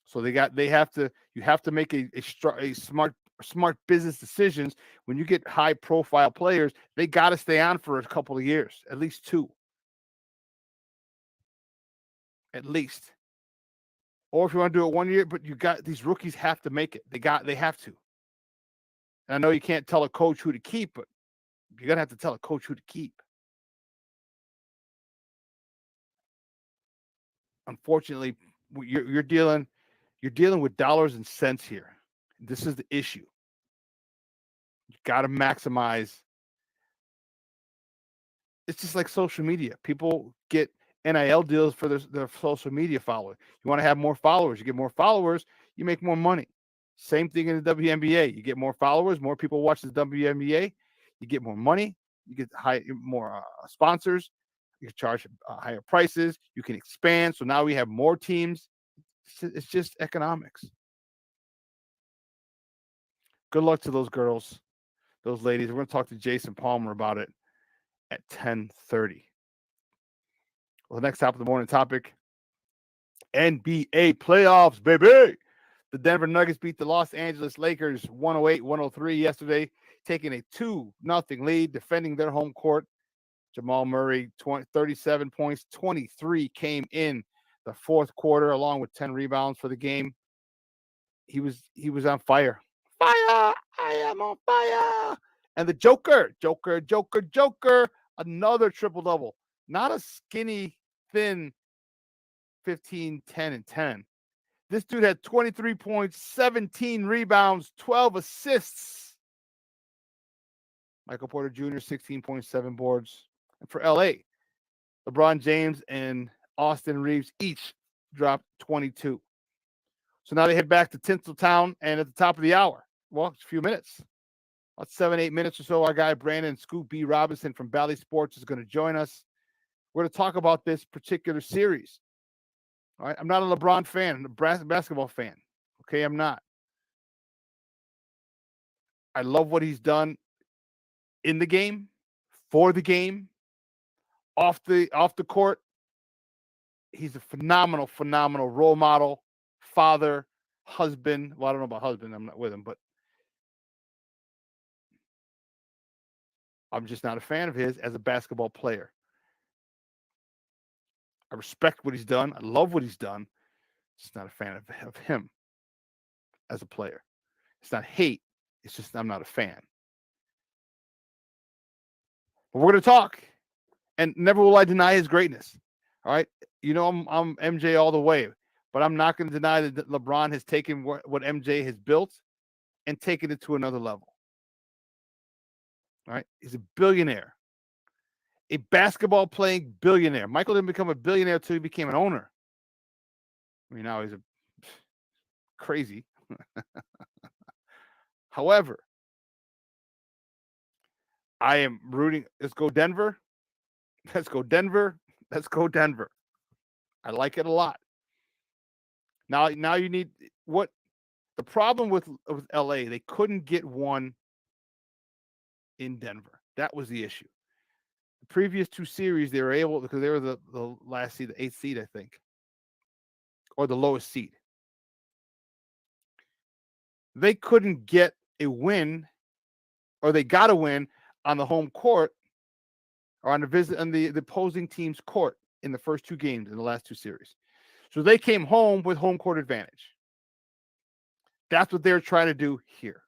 So you have to make a smart business decisions. When you get high profile players, they got to stay on for a couple of years, at least 2. At least. Or if you want to do it 1 year, but these rookies have to make it. They have to. And I know you can't tell a coach who to keep, but you're going to have to tell a coach who to keep. Unfortunately, you're dealing with dollars and cents here. This is the issue. You got to maximize. It's just like social media. People get NIL deals for their social media following. You want to have more followers. You get more followers, you make more money. Same thing in the WNBA. You get more followers, more people watch the WNBA. You get more money. You get more sponsors. You can charge higher prices. You can expand. So now we have more teams. It's just economics. Good luck to those girls, those ladies. We're going to talk to Jason Palmer about it at 10:30. Well, the next top of the morning topic, NBA playoffs, baby. The Denver Nuggets beat the Los Angeles Lakers 108-103 yesterday, taking a 2-0 lead, defending their home court Jamal Murray, 37 points, 23 came in the fourth quarter, along with 10 rebounds for the game. He was on fire. Fire! I am on fire! And the Joker, another triple-double. Not a skinny, thin 15, 10, and 10. This dude had 23 points, 17 rebounds, 12 assists. Michael Porter Jr., 16.7 boards. And for LA, LeBron James and Austin Reeves each dropped 22. So now they head back to Tinseltown, and at the top of the hour, well, it's a few minutes, about 7-8 minutes or so, our guy Brandon Scoop B. Robinson from Bally Sports is going to join us. We're going to talk about this particular series. All right, I'm not a LeBron fan, I'm a basketball fan. Okay, I'm not. I love what he's done in the game, for the game, off the court. He's a phenomenal role model, father, husband. Well, I don't know about husband. I'm not with him, but I'm just not a fan of his as a basketball player. I respect what he's done. I love what he's done. Just not a fan of him as a player. It's not hate. It's just I'm not a fan. But we're going to talk, and never will I deny his greatness. All right, you know I'm MJ all the way, but I'm not going to deny that LeBron has taken what MJ has built and taken it to another level. All right, he's a billionaire, a basketball playing billionaire. Michael didn't become a billionaire until he became an owner. I mean, now he's a crazy. However, I am rooting. Let's go Denver. Let's go Denver. Let's go Denver. I like it a lot. Now you need what the problem with LA, they couldn't get one in Denver. That was the issue. The previous two series, they were able, because they were the last seed, the 8th seed, I think, or the lowest seed. They couldn't get a win, or they got a win on the home court or on the opposing team's court in the first two games in the last two series. So they came home with home court advantage. That's what they're trying to do here.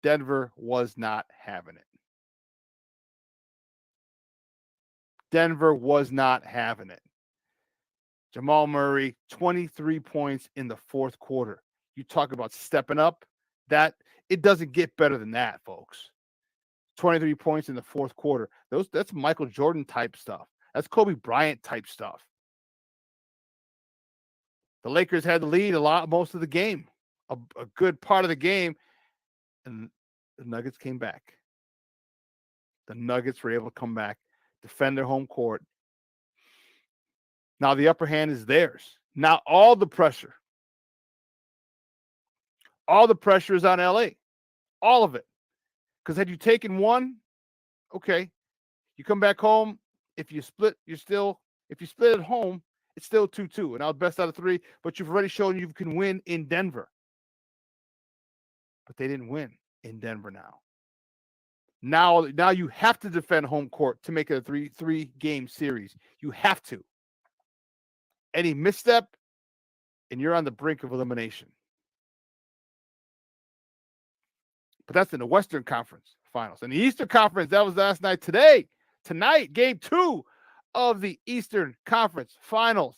Denver was not having it. Denver was not having it. Jamal Murray, 23 points in the fourth quarter. You talk about stepping up. That it doesn't get better than that, folks. 23 points in the fourth quarter. That's Michael Jordan type stuff. That's Kobe Bryant type stuff. The Lakers had the lead most of the game, a good part of the game, and the Nuggets came back. The Nuggets were able to come back, defend their home court. Now the upper hand is theirs. Now all the pressure is on LA. All of it. Because had you taken one, okay, you come back home. If you split, if you split at home, it's still 2-2. And now best out of three, but you've already shown you can win in Denver. But they didn't win in Denver now. Now you have to defend home court to make it a three-game series. You have to. Any misstep, and you're on the brink of elimination. But that's in the Western Conference Finals. In the Eastern Conference, that was last night. Tonight, game 2 of the Eastern Conference Finals.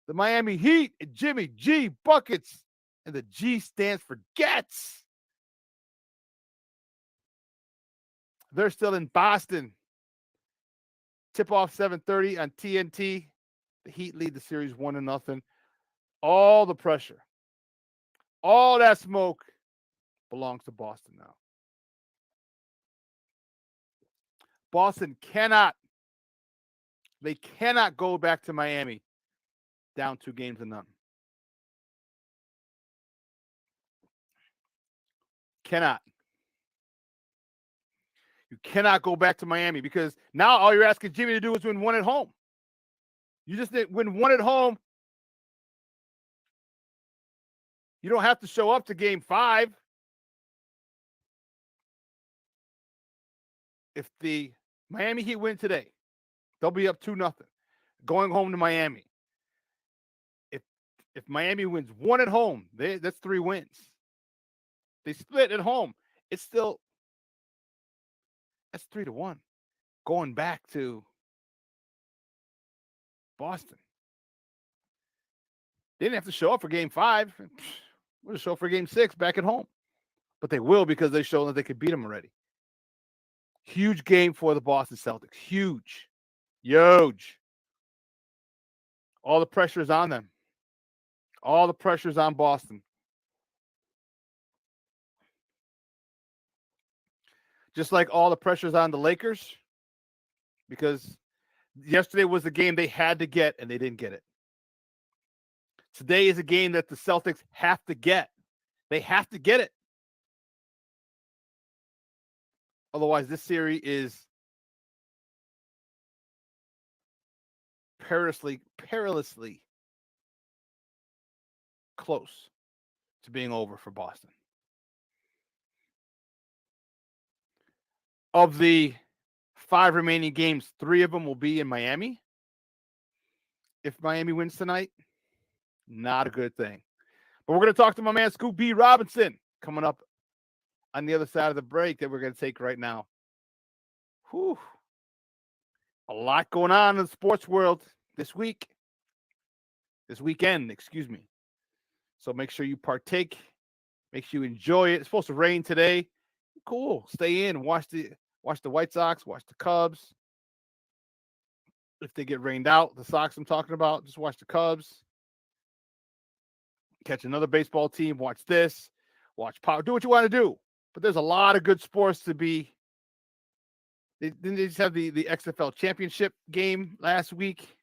The Miami Heat and Jimmy G buckets. And the G stands for gets. They're still in Boston. Tip-off 7:30 on TNT. The Heat lead the series 1-0. All the pressure, all that smoke belongs to Boston now. Boston cannot go back to Miami down 2-0. Cannot. You cannot go back to Miami because now all you're asking Jimmy to do is win one at home. You just didn't win one at home. You don't have to show up to game 5. If the Miami Heat win today. They'll be up 2-0. Going home to Miami. If Miami wins one at home, that's 3 wins. They split at home. It's still that's 3-1. Going back to Boston. They didn't have to show up for game 5. We'll just show up for game 6 back at home. But they will because they showed that they could beat them already. Huge game for the Boston Celtics. Huge. All the pressure is on them. All the pressure is on Boston. Just like all the pressure is on the Lakers, because yesterday was the game they had to get and they didn't get it. Today is a game that the Celtics have to get. They have to get it. Otherwise, this series is perilously close to being over for Boston. Of the 5 remaining games, 3 of them will be in Miami. If Miami wins tonight, not a good thing. But we're going to talk to my man, Scoop B. Robinson, coming up on the other side of the break that we're going to take right now. Whew. A lot going on in the sports world this weekend, excuse me. So make sure you partake. Make sure you enjoy it. It's supposed to rain today. Cool. Stay in and watch the White Sox, watch the Cubs. If they get rained out, the Sox I'm talking about, just watch the Cubs. Catch another baseball team, watch this. Watch power. Do what you want to do. But there's a lot of good sports to be. They just have the XFL championship game last week.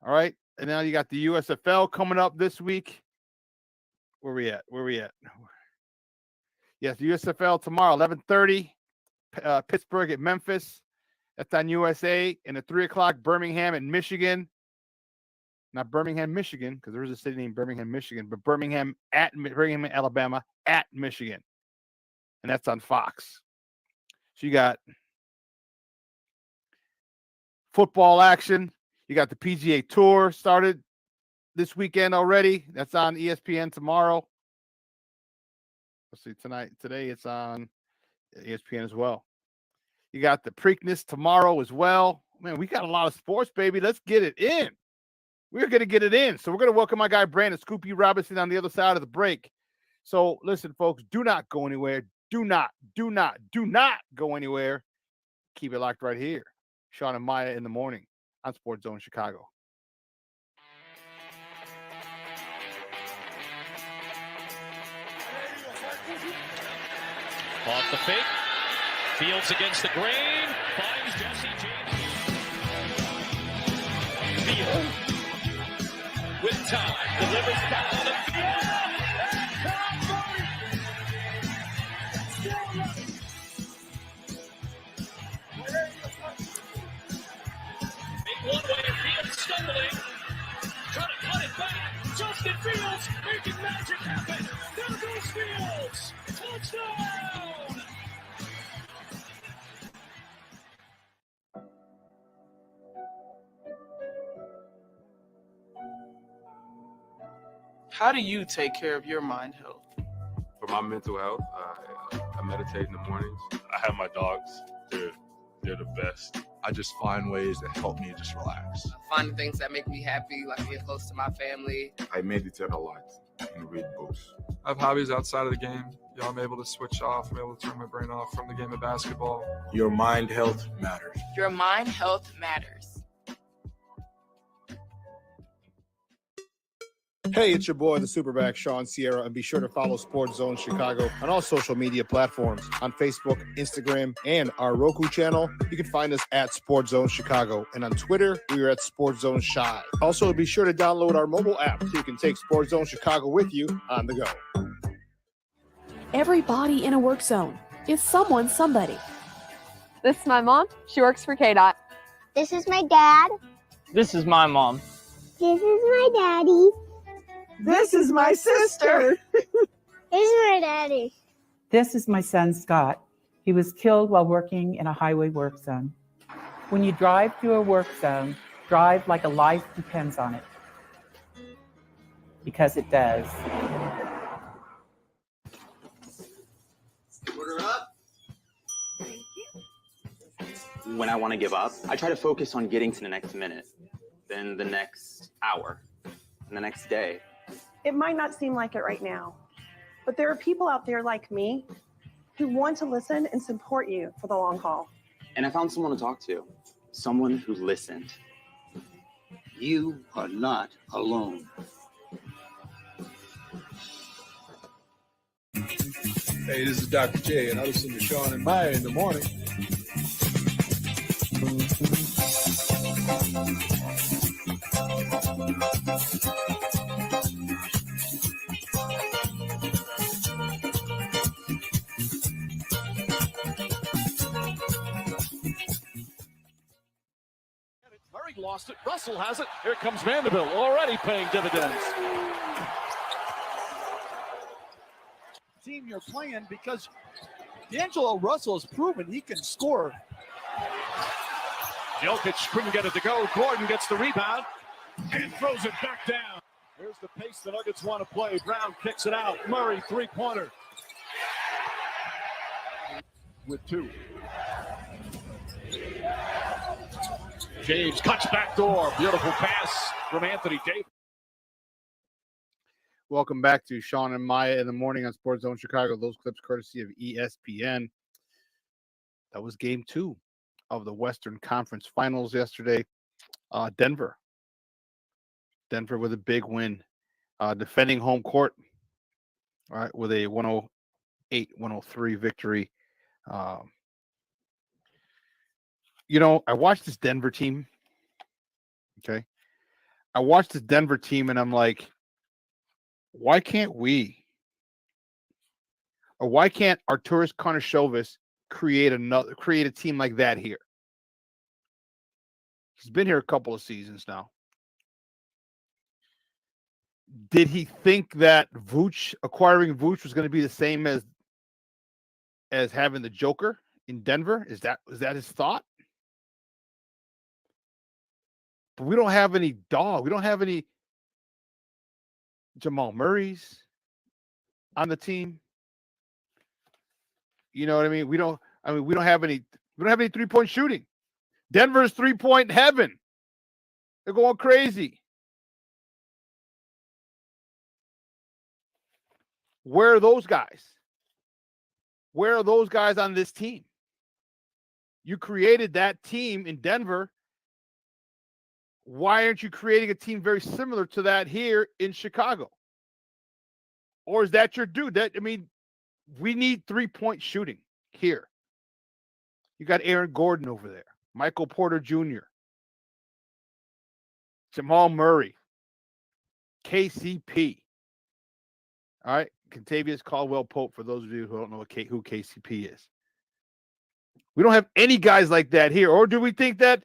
All right. And now you got the USFL coming up this week. Where we at? Yes, the USFL tomorrow, 11:30. Pittsburgh at Memphis. That's on USA. And at 3 o'clock, Birmingham and Michigan. Not Birmingham, Michigan, because there is a city named Birmingham, Michigan, but Birmingham, Alabama, at Michigan. And that's on Fox. So you got football action. You got the PGA Tour started this weekend already. That's on ESPN tomorrow. Let's see, today it's on ESPN as well. You got the Preakness tomorrow as well. Man, we got a lot of sports, baby. Let's get it in. We're going to get it in. So we're going to welcome my guy, Brandon Scoopy Robinson, on the other side of the break. So listen, folks, do not go anywhere. Do not go anywhere. Keep it locked right here. Shawn and Maya in the morning on Sports Zone Chicago. Off the fake. Fields against the grain. Finds Jesse James. Field. With time. Delivers down the field. Make one way. Fields stumbling. Trying to cut it back. Justin Fields making magic happen. There goes Fields. Touchdown. How do you take care of your mind health? For my mental health, I meditate in the mornings. I have my dogs. They're the best. I just find ways that help me just relax. Finding things that make me happy, like being close to my family. I meditate a lot and read books. I have hobbies outside of the game. I'm able to switch off. I'm able to turn my brain off from the game of basketball. Your mind health matters. Your mind health matters. Hey, it's your boy, the Superback, Shawn Sierra, and be sure to follow Sports Zone Chicago on all social media platforms, on Facebook, Instagram, and our Roku channel. You can find us at Sports Zone Chicago, and on Twitter, we are at Sports Zone Shy. Also, be sure to download our mobile app so you can take Sports Zone Chicago with you on the go. Everybody in a work zone is someone somebody. This is my mom. She works for KDOT. This is my dad. This is my mom. This is my daddy. This is my sister. This is my daddy. This is my son, Scott. He was killed while working in a highway work zone. When you drive through a work zone, drive like a life depends on it. Because it does. Order up. When I want to give up, I try to focus on getting to the next minute, then the next hour, and the next day. It might not seem like it right now, but there are people out there like me who want to listen and support you for the long haul. And I found someone to talk to, someone who listened. You are not alone. Hey, this is Dr. J, and I listen to Shawn and Maya in the morning. Murray lost it. Russell has it. Here comes Vanderbilt, already paying dividends. Team you're playing, because D'Angelo Russell has proven he can score. Jokic couldn't get it to go. Gordon gets the rebound and throws it back down. Here's the pace the Nuggets want to play. Brown kicks it out. Murray, three-pointer. With two. James cuts back door. Beautiful pass from Anthony Davis. Welcome back to Shawn and Maya in the morning on Sports Zone Chicago. Those clips courtesy of ESPN. That was game 2 of the Western Conference Finals yesterday. Denver with a big win, defending home court, all right, with a 108-103 victory. I watched this Denver team. Okay. I watched this Denver team and I'm like, why can't we? Or why can't Arturas Karnisovas create a team like that here? He's been here a couple of seasons now. Did he think that acquiring Vooch was going to be the same as having the Joker in Denver? Was that his thought? But we don't have any dog. We don't have any Jamal Murray's on the team. You know what I mean? We don't have any 3-point shooting. Denver's 3-point heaven. They're going crazy. Where are those guys? Where are those guys on this team? You created that team in Denver. Why aren't you creating a team very similar to that here in Chicago? Or is that your dude? We need 3-point shooting here. You got Aaron Gordon over there, Michael Porter Jr., Jamal Murray, KCP. All right, Contavious Caldwell-Pope, for those of you who don't know who KCP is. We don't have any guys like that here. Or do we think that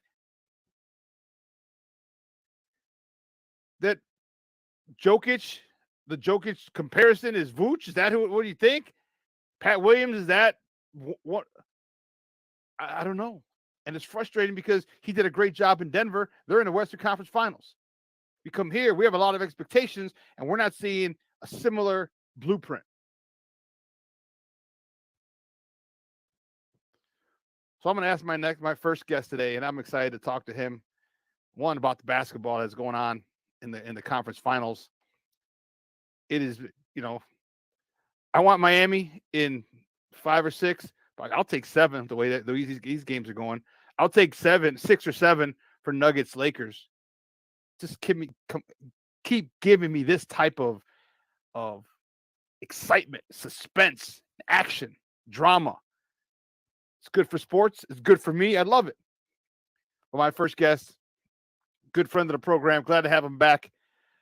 the Jokic comparison is Vooch? Is that what do you think? Pat Williams, is that what? I don't know. And it's frustrating because he did a great job in Denver. They're in the Western Conference Finals. We come here, we have a lot of expectations, and we're not seeing a similar blueprint. So I'm going to ask my first guest today, and I'm excited to talk to him. One, about the basketball that's going on in the conference finals. It is, I want Miami in 5 or 6, but I'll take 7 the way that these games are going. I'll take 6 or 7 for Nuggets Lakers. Just keep giving me this type of excitement, suspense, action, drama. It's good for sports. It's good for me. I love it. Well, my first guest, good friend of the program. Glad to have him back.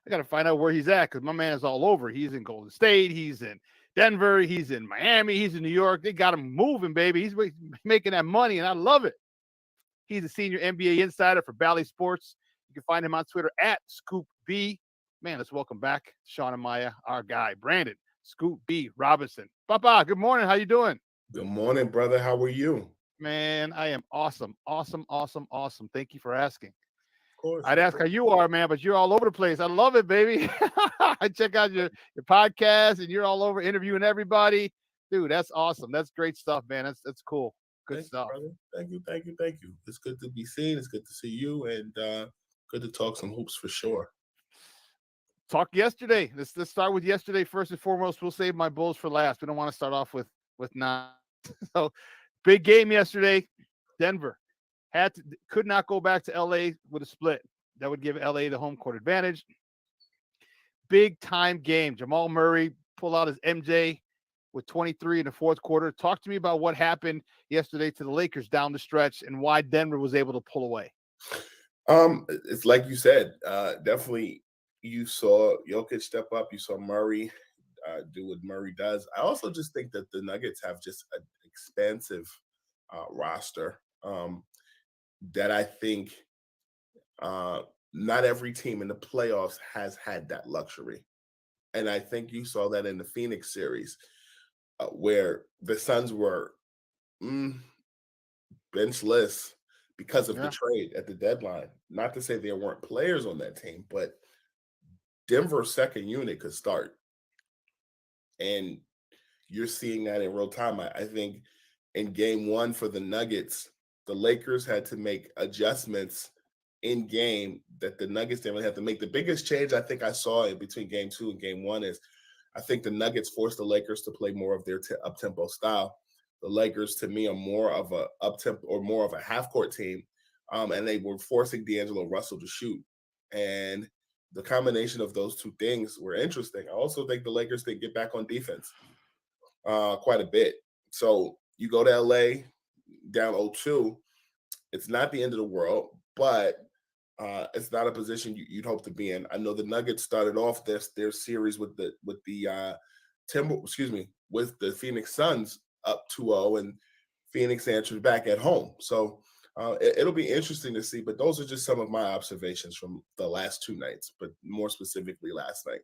I got to find out where he's at because my man is all over. He's in Golden State. He's in Denver. He's in Miami. He's in New York. They got him moving, baby. He's making that money, and I love it. He's a senior NBA insider for Bally Sports. You can find him on Twitter at ScoopB. Man, let's welcome back Shawn and Maya, our guy, Brandon Scoop B. Robinson. Papa, good morning. How you doing? Good morning, brother. How are you? Man, I am awesome. Awesome, awesome, awesome. Thank you for asking. Of course. I'd ask how you are, man, but you're all over the place. I love it, baby. I check out your podcast and you're all over interviewing everybody. Dude, that's awesome. That's great stuff, man. That's cool. Good Thank stuff. you, brother. Thank you, thank you, thank you. It's good to be seen. It's good to see you, and good to talk some hoops for sure. Talk yesterday. Let's start with yesterday first and foremost. We'll save my Bulls for last. We don't want to start off with nine. So big game yesterday. Denver could not go back to LA with a split. That would give LA the home court advantage. Big time game. Jamal Murray pulled out his MJ with 23 in the fourth quarter. Talk to me about what happened yesterday to the Lakers down the stretch and why Denver was able to pull away. It's like you said, definitely you saw Jokic step up. You saw Murray do what Murray does. I also just think that the Nuggets have just an expansive roster that I think not every team in the playoffs has had that luxury. And I think you saw that in the Phoenix series where the Suns were benchless because of the trade at the deadline. Not to say there weren't players on that team, but Denver's second unit could start. And you're seeing that in real time. I think in game one for the Nuggets, the Lakers had to make adjustments in game that the Nuggets didn't really have to make. The biggest change I think I saw in between game two and game one is I think the Nuggets forced the Lakers to play more of their up-tempo style. The Lakers, to me, are more of a up-tempo or more of a half-court team, and they were forcing D'Angelo Russell to shoot. And the combination of those two things were interesting. I also think the Lakers did get back on defense quite a bit. So you go to LA down 0-2. It's not the end of the world, but it's not a position you'd hope to be in. I know the Nuggets started off their series with the Phoenix Suns up 2-0, and Phoenix answered back at home. So it'll be interesting to see. But those are just some of my observations from the last two nights, but more specifically last night.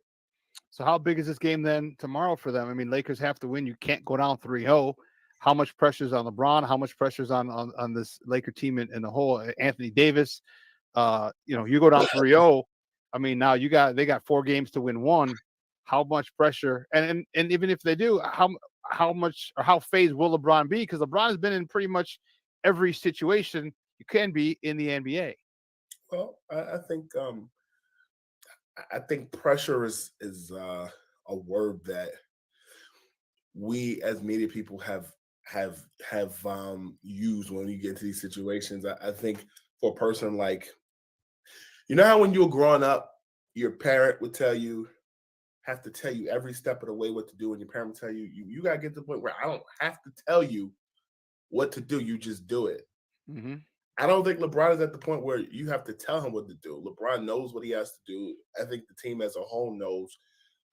So how big is this game then tomorrow for them? I mean, Lakers have to win. You can't go down 3-0. How much pressure is on LeBron? How much pressure is on this Laker team in the whole? Anthony Davis. You go down 3-0. I mean, now they got 4 games to win one. How much pressure? And even if they do, how much or how phased will LeBron be? Because LeBron has been in pretty much every situation you can be in the NBA. Well, I think pressure is a word that we as media people have used when we get to these situations. I think for a person like, how when you were growing up, your parent would have to tell you every step of the way what to do, and your parent would tell you, you got to get to the point where I don't have to tell you what to do, you just do it. Mm-hmm. I don't think LeBron is at the point where you have to tell him what to do. LeBron knows what he has to do. I think the team as a whole knows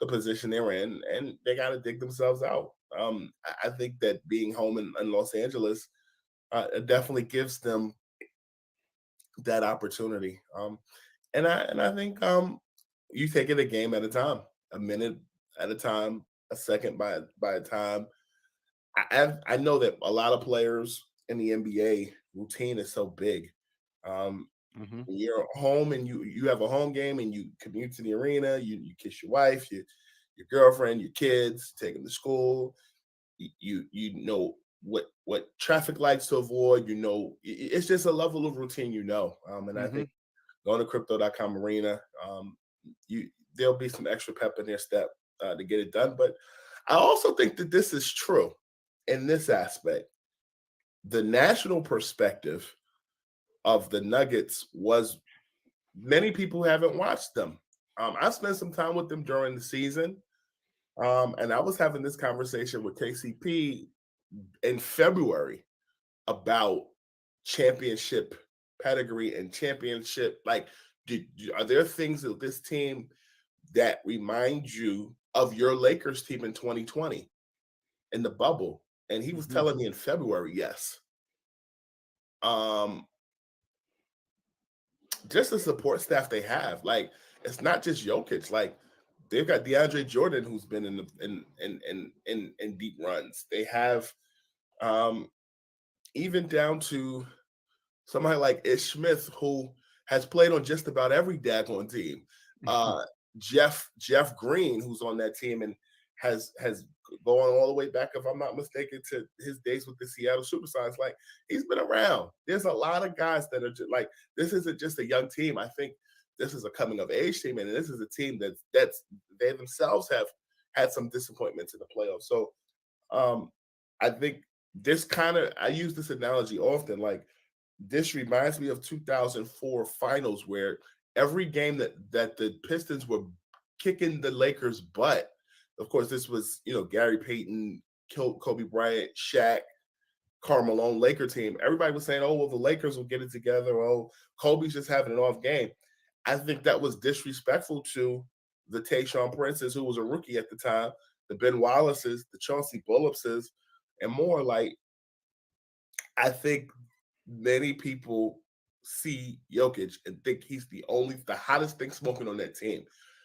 the position they're in, and they got to dig themselves out. I think that being home in Los Angeles definitely gives them that opportunity. And I think you take it a game at a time, a minute at a time, a second by a time. I know that a lot of players in the NBA routine is so big. When you're home and you have a home game and you commute to the arena, you kiss your wife, your girlfriend, your kids, take them to school. You know what traffic lights to avoid. It's just a level of routine, and I think going to crypto.com arena, there'll be some extra pep in their step to get it done. But I also think that this is true in this aspect. The national perspective of the Nuggets was many people haven't watched them. I spent some time with them during the season, and I was having this conversation with KCP in February about championship pedigree and championship. Like, are there things of this team that remind you of your Lakers team in 2020 in the bubble? And he was telling me in February, yes. Just the support staff they have, like, it's not just Jokic. Like, they've got DeAndre Jordan, who's been in deep runs. They have even down to somebody like Ish Smith, who has played on just about every daggone team. Jeff Green, who's on that team and has gone all the way back, if I'm not mistaken, to his days with the Seattle Supersonics. Like, he's been around. There's a lot of guys that are just, like, this isn't just a young team. I think this is a coming of age team, and this is a team that's they themselves have had some disappointments in the playoffs. So I think I use this analogy often. Like, this reminds me of 2004 finals, where every game that the Pistons were kicking the Lakers' butt. Of course, this was, Gary Payton, Kobe Bryant, Shaq, Karl Malone Laker team. Everybody was saying, oh, well, the Lakers will get it together. Oh, Kobe's just having an off game. I think that was disrespectful to the Tayshaun Princes, who was a rookie at the time, the Ben Wallaces, the Chauncey Billupses, and more. Like, I think many people see Jokic and think he's the hottest thing smoking on that team.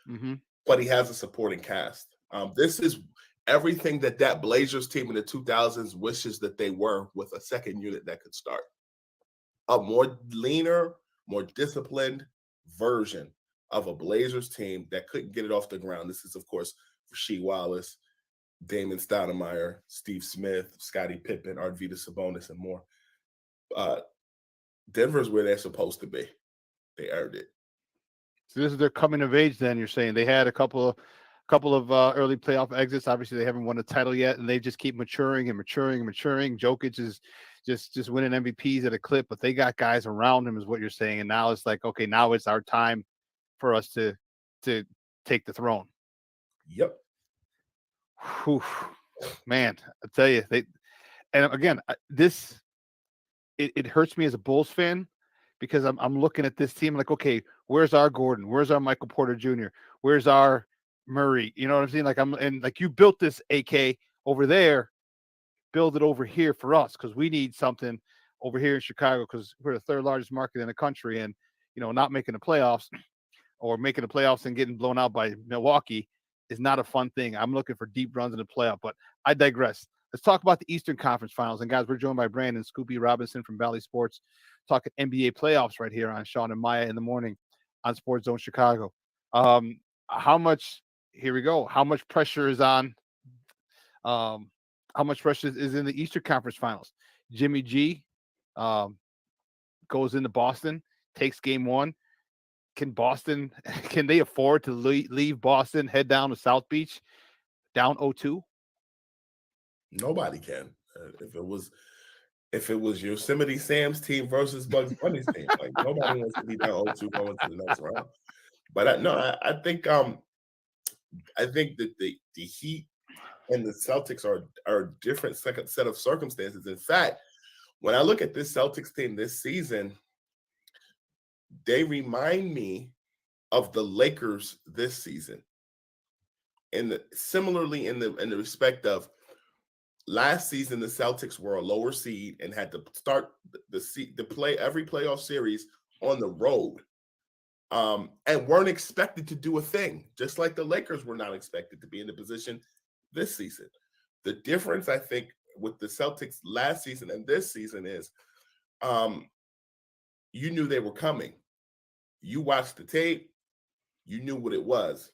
Mm-hmm. But he has a supporting cast. This is everything that Blazers team in the 2000s wishes that they were, with a second unit that could start. A more leaner, more disciplined version of a Blazers team that couldn't get it off the ground. This is, of course, Rasheed Wallace, Damon Stoudemire, Steve Smith, Scottie Pippen, Arvydas Sabonis, and more. Denver's where they're supposed to be. They earned it. So this is their coming of age. Then you're saying they had a couple of early playoff exits. Obviously, they haven't won a title yet, and they just keep maturing and maturing and maturing. Jokic is just winning MVPs at a clip, but they got guys around him, is what you're saying. And now it's like, okay, now it's our time for us to take the throne. Yep. Whew. Man, I tell you, and again, it hurts me as a Bulls fan, because I'm looking at this team like, okay, where's our Gordon? Where's our Michael Porter Jr.? Where's our Murray? You know what I'm saying? Like, you built this AK over there, build it over here for us, because we need something over here in Chicago, because we're the third largest market in the country, and not making the playoffs or making the playoffs and getting blown out by Milwaukee is not a fun thing. I'm looking for deep runs in the playoff, but I digress. Let's talk about the Eastern Conference Finals. And guys, we're joined by Brandon Scoopy Robinson from Valley Sports, talking NBA playoffs right here on Shawn and Maya in the morning on Sports Zone Chicago. How much pressure is on? How much pressure is in the Eastern Conference Finals? Jimmy G goes into Boston, takes game one. Can they afford to leave Boston, head down to South Beach, down 0-2? Nobody can. If it was Yosemite Sam's team versus Bugs Bunny's team, like, nobody wants to be down 0-2 going to the next round. But I think that the Heat and the Celtics are a different second set of circumstances. In fact, when I look at this Celtics team this season, they remind me of the Lakers this season. Similarly in the respect of, last season, the Celtics were a lower seed and had to start the play every playoff series on the road, and weren't expected to do a thing, just like the Lakers were not expected to be in the position this season. The difference, I think, with the Celtics last season and this season is, you knew they were coming. You watched the tape. You knew what it was.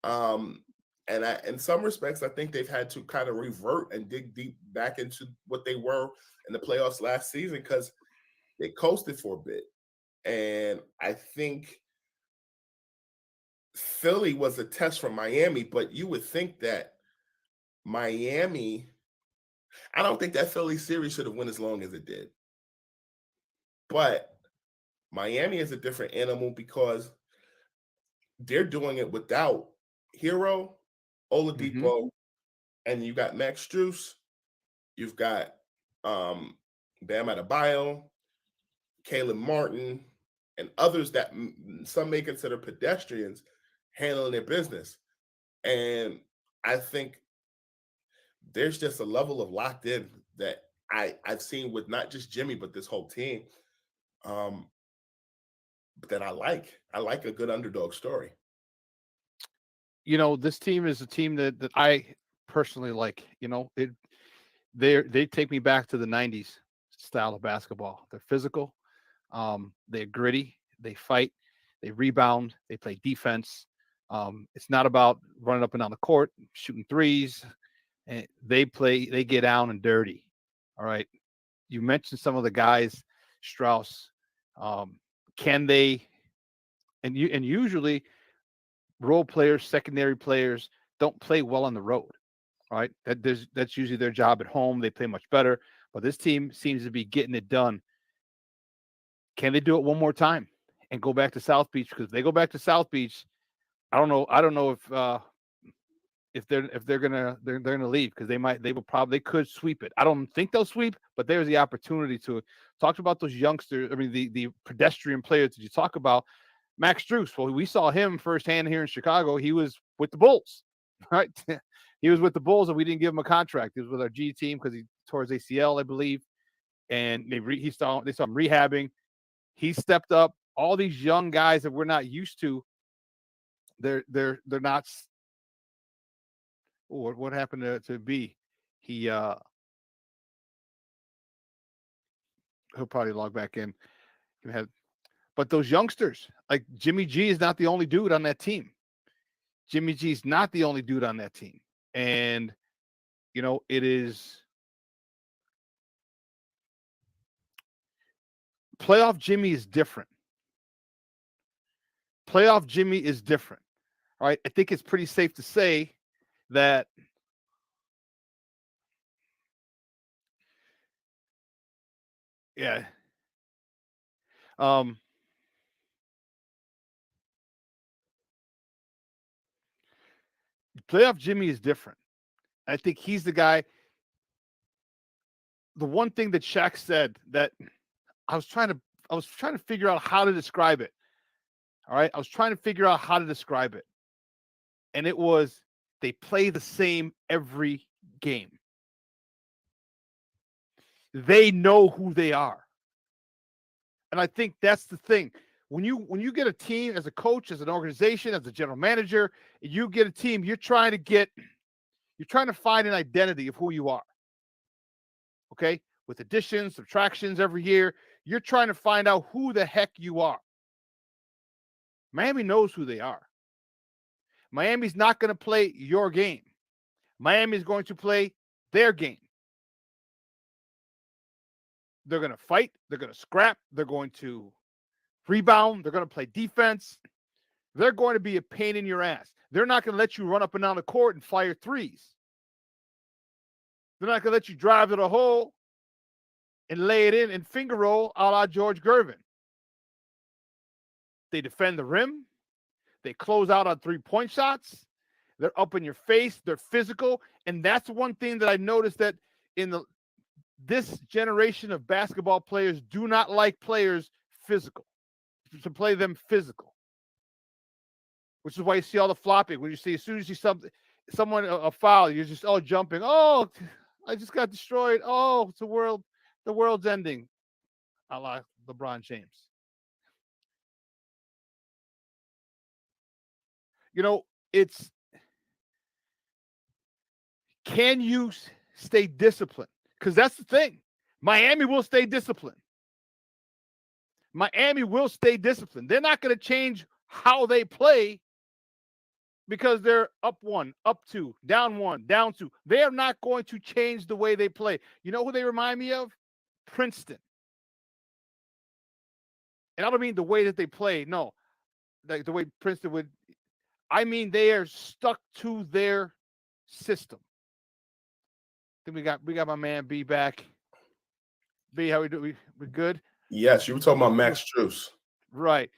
And in some respects, I think they've had to kind of revert and dig deep back into what they were in the playoffs last season, because they coasted for a bit. And I think Philly was a test from Miami, but you would think that Miami, I don't think that Philly series should have went as long as it did. But Miami is a different animal, because they're doing it without Hero, Oladipo, and you got Max Strus, you've got Bam Adebayo, Caleb Martin, and others that some may consider pedestrians handling their business. And I think there's just a level of locked in that I've seen with not just Jimmy, but this whole team, that I like. I like a good underdog story. This team is a team that I personally like. They take me back to the 90s style of basketball. They're physical. They're gritty. They fight. They rebound. They play defense. It's not about running up and down the court, shooting threes. And they get down and dirty. All right. You mentioned some of the guys, Strauss. Can they? And usually role players, secondary players don't play well on the road. Right. That's usually their job at home. They play much better. But this team seems to be getting it done. Can they do it one more time and go back to South Beach? Because if they go back to South Beach, I don't know if they're gonna leave, because they could sweep it. I don't think they'll sweep, but there's the opportunity to. Talk about those youngsters. I mean, the pedestrian players that you talk about. Max Strus. Well, we saw him firsthand here in Chicago. He was with the Bulls, right? He was with the Bulls, and we didn't give him a contract. He was with our G team because he tore his ACL, I believe, and they saw him rehabbing. He stepped up. All these young guys that we're not used to. They're not. What happened to B? He'll probably log back in. But those youngsters, like Jimmy G, is not the only dude on that team. Jimmy G is not the only dude on that team, and it is playoff. Jimmy is different. Playoff Jimmy is different. All right, I think it's pretty safe to say that playoff Jimmy is different. I think he's the guy. The one thing that Shaq said that I was trying to figure out how to describe it. All right, I was trying to figure out how to describe it, and it was they play the same every game. They know who they are. And I think that's the thing. When you get a team as a coach, as an organization, as a general manager, you get a team, you're trying to find an identity of who you are. Okay? With additions, subtractions every year, you're trying to find out who the heck you are. Miami knows who they are. Miami's not going to play your game. Miami is going to play their game. They're going to fight. They're going to scrap. They're going to rebound. They're going to play defense. They're going to be a pain in your ass. They're not going to let you run up and down the court and fire threes. They're not going to let you drive to the hole and lay it in and finger roll a la George Gervin. They defend the rim. They close out on three-point shots. They're up in your face. They're physical. And that's one thing that I noticed, that in this generation of basketball players do not like players physical, to play them physical, which is why you see all the flopping. When you see, as soon as you see someone a foul, you're just jumping. Oh, I just got destroyed. Oh, it's the world's ending, a la LeBron James. It's, can you stay disciplined? Because that's the thing. Miami will stay disciplined. Miami will stay disciplined. They're not going to change how they play because they're up 1, up 2, down 1, down 2. They are not going to change the way they play. You know who they remind me of? Princeton. And I don't mean the way that they play. No, like the way Princeton would. I mean, they are stuck to their system. I think we got my man B back. B, how we do? We good? Yes, you were talking about Max Strus. Right.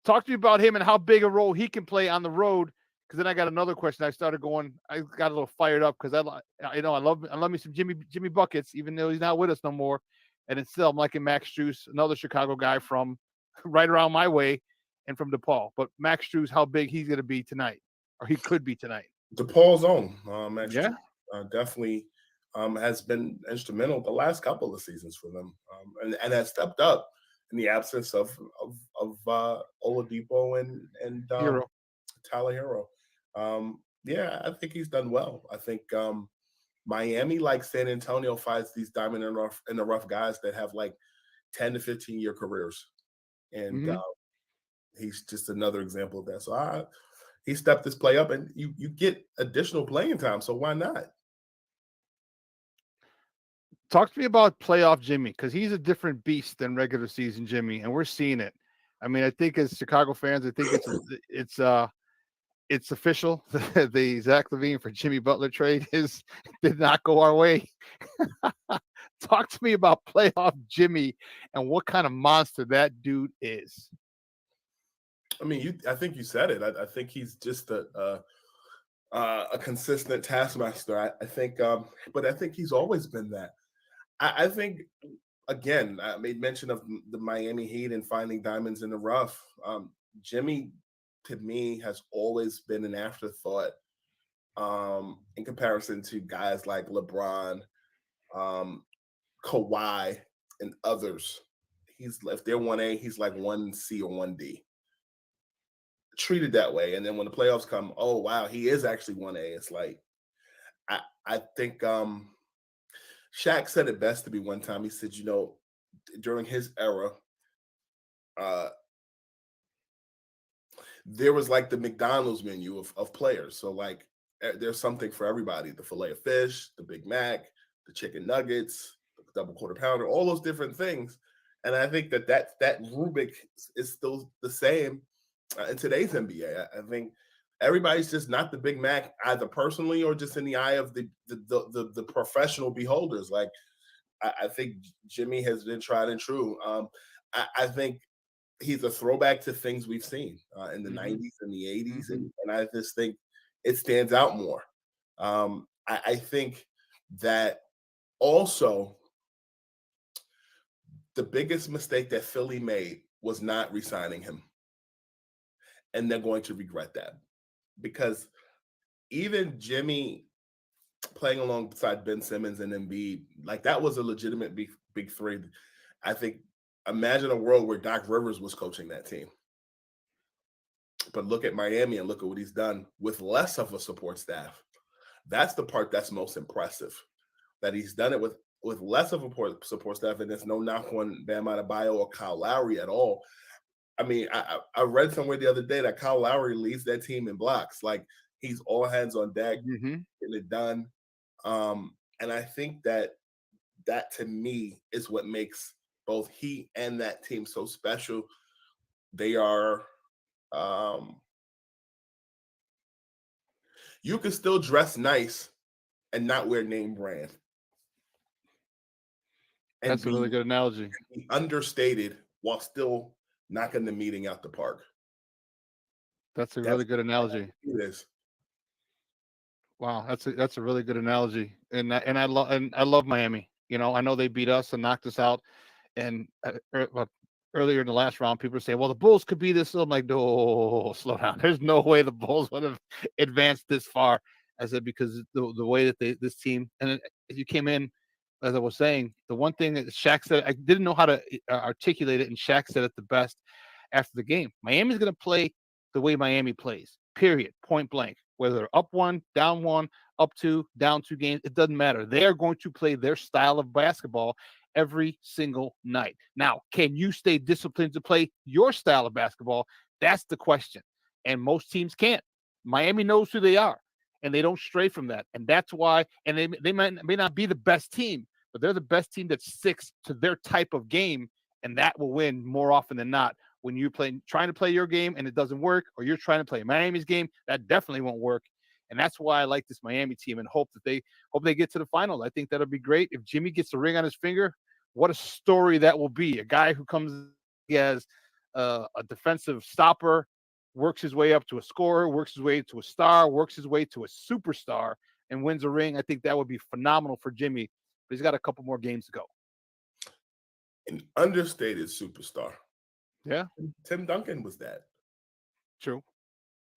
Talk to me about him and how big a role he can play on the road. Because then I got another question. I got a little fired up because I love me some Jimmy buckets, even though he's not with us no more. And then still I'm liking Max Strus, another Chicago guy from right around my way and from DePaul. But Max Strus, how big he's going to be tonight, or he could be tonight. DePaul's own Max Strus definitely has been instrumental the last couple of seasons for them, and has stepped up in the absence of Oladipo and Tyler Hero. I think he's done well. I think Miami, like San Antonio, finds these diamond in the rough guys that have like 10 to 15-year careers. And he's just another example of that. So he stepped this play up, and you get additional playing time. So why not? Talk to me about playoff Jimmy, because he's a different beast than regular season Jimmy, and we're seeing it. I mean, I think as Chicago fans, I think it's official. The Zach LaVine for Jimmy Butler trade did not go our way. Talk to me about playoff Jimmy and what kind of monster that dude is. I mean, I think you said it. I think he's just a consistent taskmaster. I think, but I think he's always been that. I think, again, I made mention of the Miami Heat and finding diamonds in the rough. Jimmy, to me, has always been an afterthought in comparison to guys like LeBron, Kawhi, and others. If they're 1A, he's like 1C or 1D. Treated that way. And then when the playoffs come, oh, wow, he is actually 1A. It's like, I think Shaq said it best to me one time. He said, during his era, there was like the McDonald's menu of players. So like there's something for everybody: the filet of fish, the Big Mac, the chicken nuggets, the double quarter pounder, all those different things. And I think that rubric is still the same in today's NBA. I think everybody's just not the Big Mac, either personally or just in the eye of the professional beholders. Like I think Jimmy has been tried and true. I think he's a throwback to things we've seen in the 90s and the 80s. And I just think it stands out more. I think that also the biggest mistake that Philly made was not re-signing him. And they're going to regret that, because even Jimmy playing alongside Ben Simmons and Embiid, like that was a legitimate big three. I think, imagine a world where Doc Rivers was coaching that team. But look at Miami and look at what he's done with less of a support staff. That's the part that's most impressive, that he's done it with less of a support staff. And there's no knock on Bam Adebayo or Kyle Lowry at all. I mean, I read somewhere the other day that Kyle Lowry leads that team in blocks. Like, he's all hands on deck, getting it done. And I think that to me is what makes both he and that team so special. They are, you can still dress nice and not wear name brand. And that's a really good analogy. Be understated while still knocking the meeting out the park. That's a really good analogy. It is. Wow, that's a really good analogy. And I love Miami. I know they beat us and knocked us out. And earlier in the last round, people say, well, the Bulls could be this. I'm like, no, slow down. There's no way the Bulls would have advanced this far. I said, because the way that this team, and you came in, as I was saying, the one thing that Shaq said, I didn't know how to articulate it, and Shaq said it the best after the game. Miami's going to play the way Miami plays, period, point blank. Whether they're up 1, down 1, up 2, down 2 games, it doesn't matter. They are going to play their style of basketball every single night. Now, can you stay disciplined to play your style of basketball? That's the question. And most teams can't. Miami knows who they are, and they don't stray from that. And that's why, and they may not be the best team, but they're the best team that sticks to their type of game, and that will win more often than not. When you're trying to play your game and it doesn't work, or you're trying to play Miami's game, that definitely won't work. And that's why I like this Miami team and hope they get to the finals. I think that'll be great. If Jimmy gets the ring on his finger, what a story that will be. A guy who comes as a defensive stopper, works his way up to a scorer, works his way to a star, works his way to a superstar, and wins a ring. I think that would be phenomenal for Jimmy. But he's got a couple more games to go. An understated superstar. Yeah. Tim Duncan was that. True.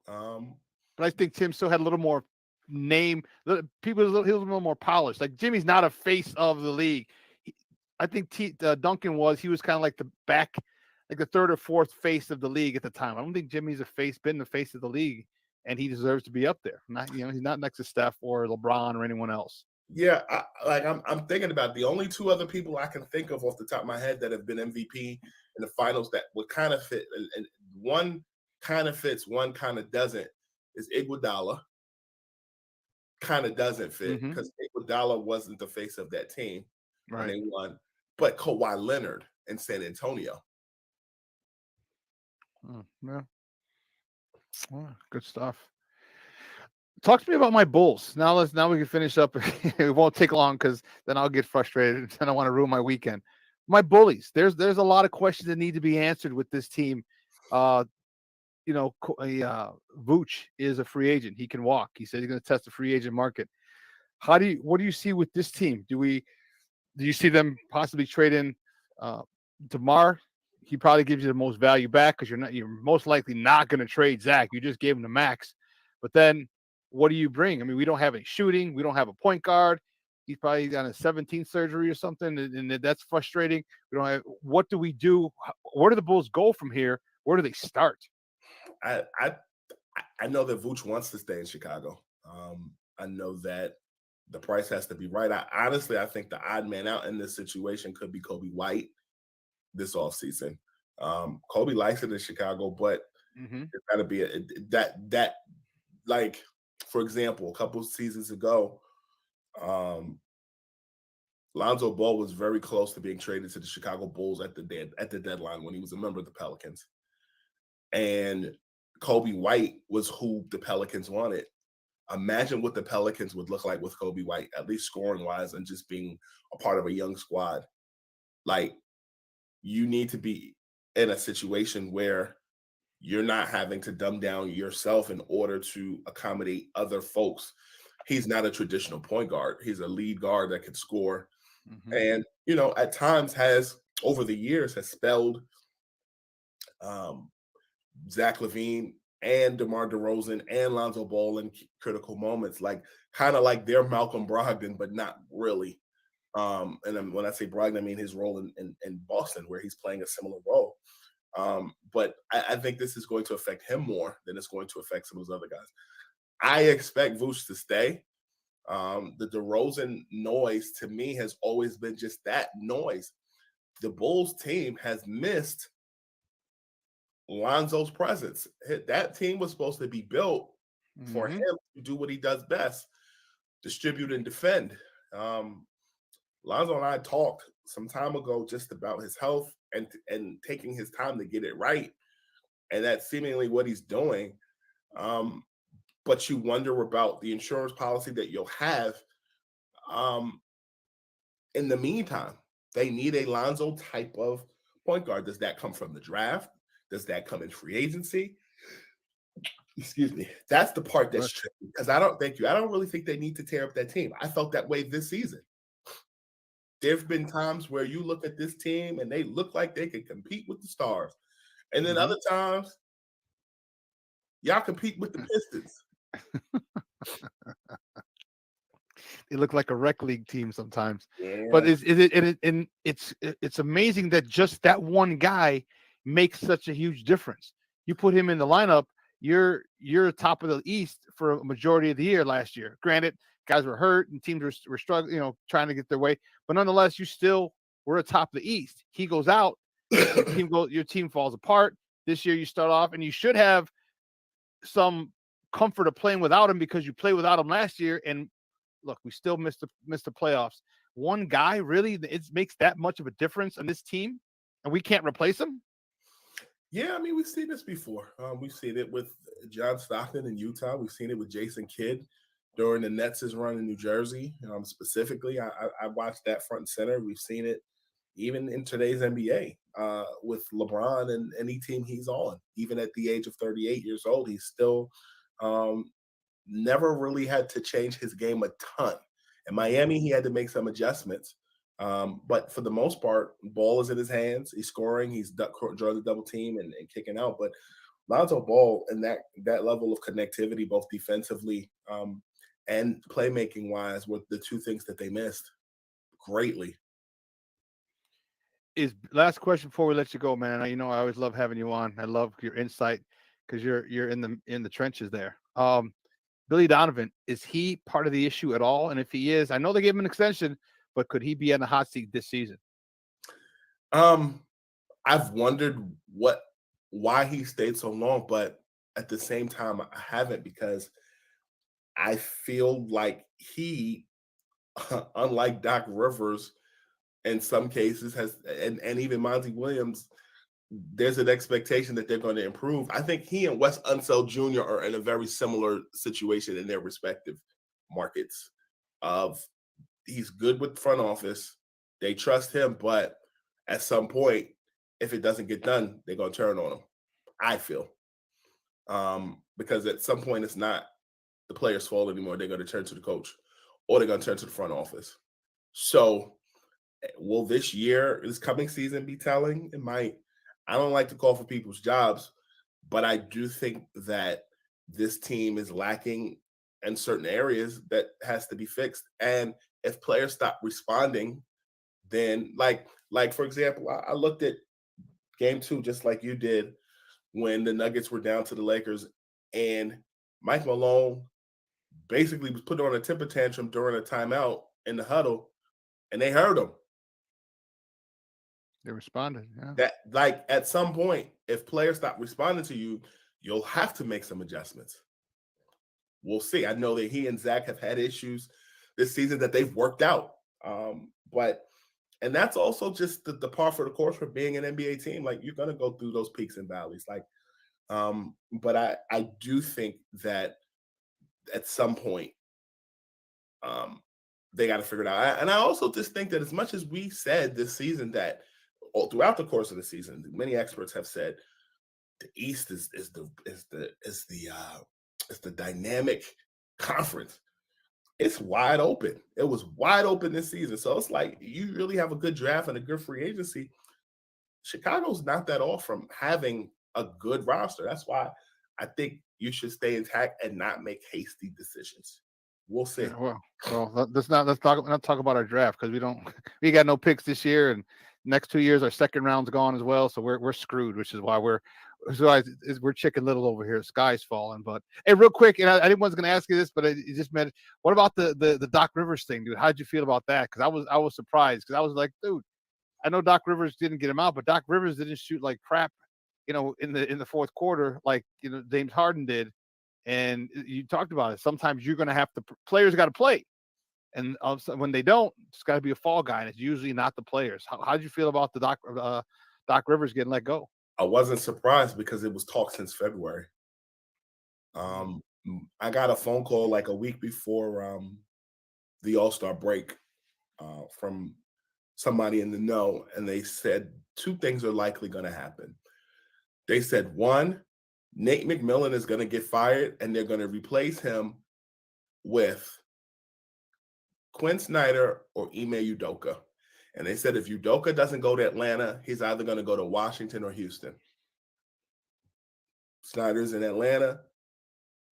But I think Tim still had a little more name. He was a little more polished. Like, Jimmy's not a face of the league. I think Duncan was. He was kind of like the third or fourth face of the league at the time. I don't think Jimmy's been the face of the league, and he deserves to be up there. He's not next to Steph or LeBron or anyone else. Yeah, I'm thinking about the only two other people I can think of off the top of my head that have been MVP in the finals that would kind of fit, and one kind of fits, one kind of doesn't. Is Iguodala kind of doesn't fit Mhm. because Iguodala wasn't the face of that team when Right. they won, but Kawhi Leonard in San Antonio. Yeah. Good stuff. Talk to me about my Bulls. Now we can finish up. It won't take long because then I'll get frustrated and I want to ruin my weekend. My bullies. There's a lot of questions that need to be answered with this team. Vooch is a free agent. He can walk. He said he's going to test the free agent market. What do you see with this team? Do you see them possibly trading DeMar? He probably gives you the most value back because you're most likely not going to trade Zach. You just gave him the max. But then what do you bring? I mean, we don't have any shooting. We don't have a point guard. He's probably on a 17th surgery or something, and that's frustrating. We don't have. What do we do? Where do the Bulls go from here? Where do they start? I know that Vooch wants to stay in Chicago. I know that the price has to be right. I think the odd man out in this situation could be Kobe White this offseason. Kobe likes it in Chicago, but it's got to be that like, for example, a couple of seasons ago, Lonzo Ball was very close to being traded to the Chicago Bulls at the deadline when he was a member of the Pelicans. And Kobe White was who the Pelicans wanted. Imagine what the Pelicans would look like with Kobe White, at least scoring wise, and just being a part of a young squad. Like, you need to be in a situation where you're not having to dumb down yourself in order to accommodate other folks. He's not a traditional point guard. He's a lead guard that can score. And, at times has, over the years, has spelled Zach LaVine and DeMar DeRozan and Lonzo Ball in critical moments, kind of like they're Malcolm Brogdon, but not really. And then when I say Brogdon, I mean his role in Boston, where he's playing a similar role. But I think this is going to affect him more than it's going to affect some of those other guys. I expect Vooch to stay. The DeRozan noise to me has always been just that noise. The Bulls team has missed Lonzo's presence. That team was supposed to be built for him to do what he does best, distribute and defend. Lonzo and I talked some time ago just about his health and taking his time to get it right. And that's seemingly what he's doing. But you wonder about the insurance policy that you'll have. In the meantime, they need a Lonzo type of point guard. Does that come from the draft? Does that come in free agency? Excuse me. That's the part that's tricky because I don't really think they need to tear up that team. I felt that way this season. There have been times where you look at this team and they look like they can compete with the Stars. And then other times, y'all compete with the Pistons. They look like a rec league team sometimes. Yeah. But it's amazing that just that one guy makes such a huge difference. You put him in the lineup, you're top of the East for a majority of the year last year. Granted, guys were hurt and teams were struggling, trying to get their way. But nonetheless, you still were atop the East. He goes out, your team falls apart. This year you start off, and you should have some comfort of playing without him because you played without him last year. And look, we still missed the playoffs. One guy really it makes that much of a difference on this team, and we can't replace him. Yeah, I mean, we've seen this before. We've seen it with John Stockton in Utah. We've seen it with Jason Kidd during the Nets' run in New Jersey. Specifically, I watched that front and center. We've seen it even in today's NBA with LeBron and any team he's on. Even at the age of 38 years old, he's still never really had to change his game a ton. In Miami, he had to make some adjustments. But for the most part, ball is in his hands. He's scoring. He's drawing the double team and kicking out. But Lonzo Ball and that level of connectivity, both defensively and playmaking wise, were the two things that they missed greatly. Last question before we let you go, man. I always love having you on. I love your insight because you're in the trenches there. Billy Donovan, is he part of the issue at all? And if he is, I know they gave him an extension, but could he be on the hot seat this season? I've wondered why he stayed so long, but at the same time, I haven't, because I feel like he, unlike Doc Rivers, in some cases and even Monty Williams, there's an expectation that they're going to improve. I think he and Wes Unseld Jr. are in a very similar situation in their respective markets. He's good with front office. They trust him, but at some point, if it doesn't get done, they're going to turn on him, I feel. Because at some point, it's not the player's fault anymore. They're going to turn to the coach, or they're going to turn to the front office. So will this coming season be telling? It might. I don't like to call for people's jobs, but I do think that this team is lacking in certain areas that has to be fixed. And if players stop responding, then like for example, I looked at game 2 just like you did when the Nuggets were down to the Lakers, and Mike Malone basically was put on a temper tantrum during a timeout in the huddle, and they heard him. They responded. Yeah. That, like, at some point, if players stop responding to you, you'll have to make some adjustments. We'll see. I know that he and Zach have had issues this season that they've worked out. And that's also just the par for the course for being an NBA team. Like, you're going to go through those peaks and valleys. But I do think that at some point, they got to figure it out. And I also just think that as much as we said this season that throughout the course of the season, many experts have said the East is the dynamic conference. It's wide open. It was wide open this season. So it's like, you really have a good draft and a good free agency. Chicago's not that off from having a good roster. That's why I think you should stay intact and not make hasty decisions. We'll see. Yeah, well, let's not talk about our draft, because we got no picks this year, and next 2 years our second round's gone as well, so we're screwed, which is why we're Chicken Little over here. Sky's falling. But hey, real quick, and I didn't was going to ask you this, but you just meant, what about the Doc Rivers thing, dude? How'd you feel about that? Because I was surprised, because I was like, dude, I know Doc Rivers didn't get him out, but Doc Rivers didn't shoot like crap, in the fourth quarter, like James Harden did. And you talked about it. Sometimes you're going to have to, players got to play. And when they don't, it's got to be a fall guy, and it's usually not the players. How'd you feel about the Doc Rivers getting let go? I wasn't surprised, because it was talked since February. I got a phone call like a week before the All-Star break from somebody in the know, and they said 2 things are likely going to happen. They said, 1, Nate McMillan is going to get fired, and they're going to replace him with Quinn Snyder or Ime Udoka. And they said if Udoka doesn't go to Atlanta, he's either going to go to Washington or Houston. Snyder's in Atlanta.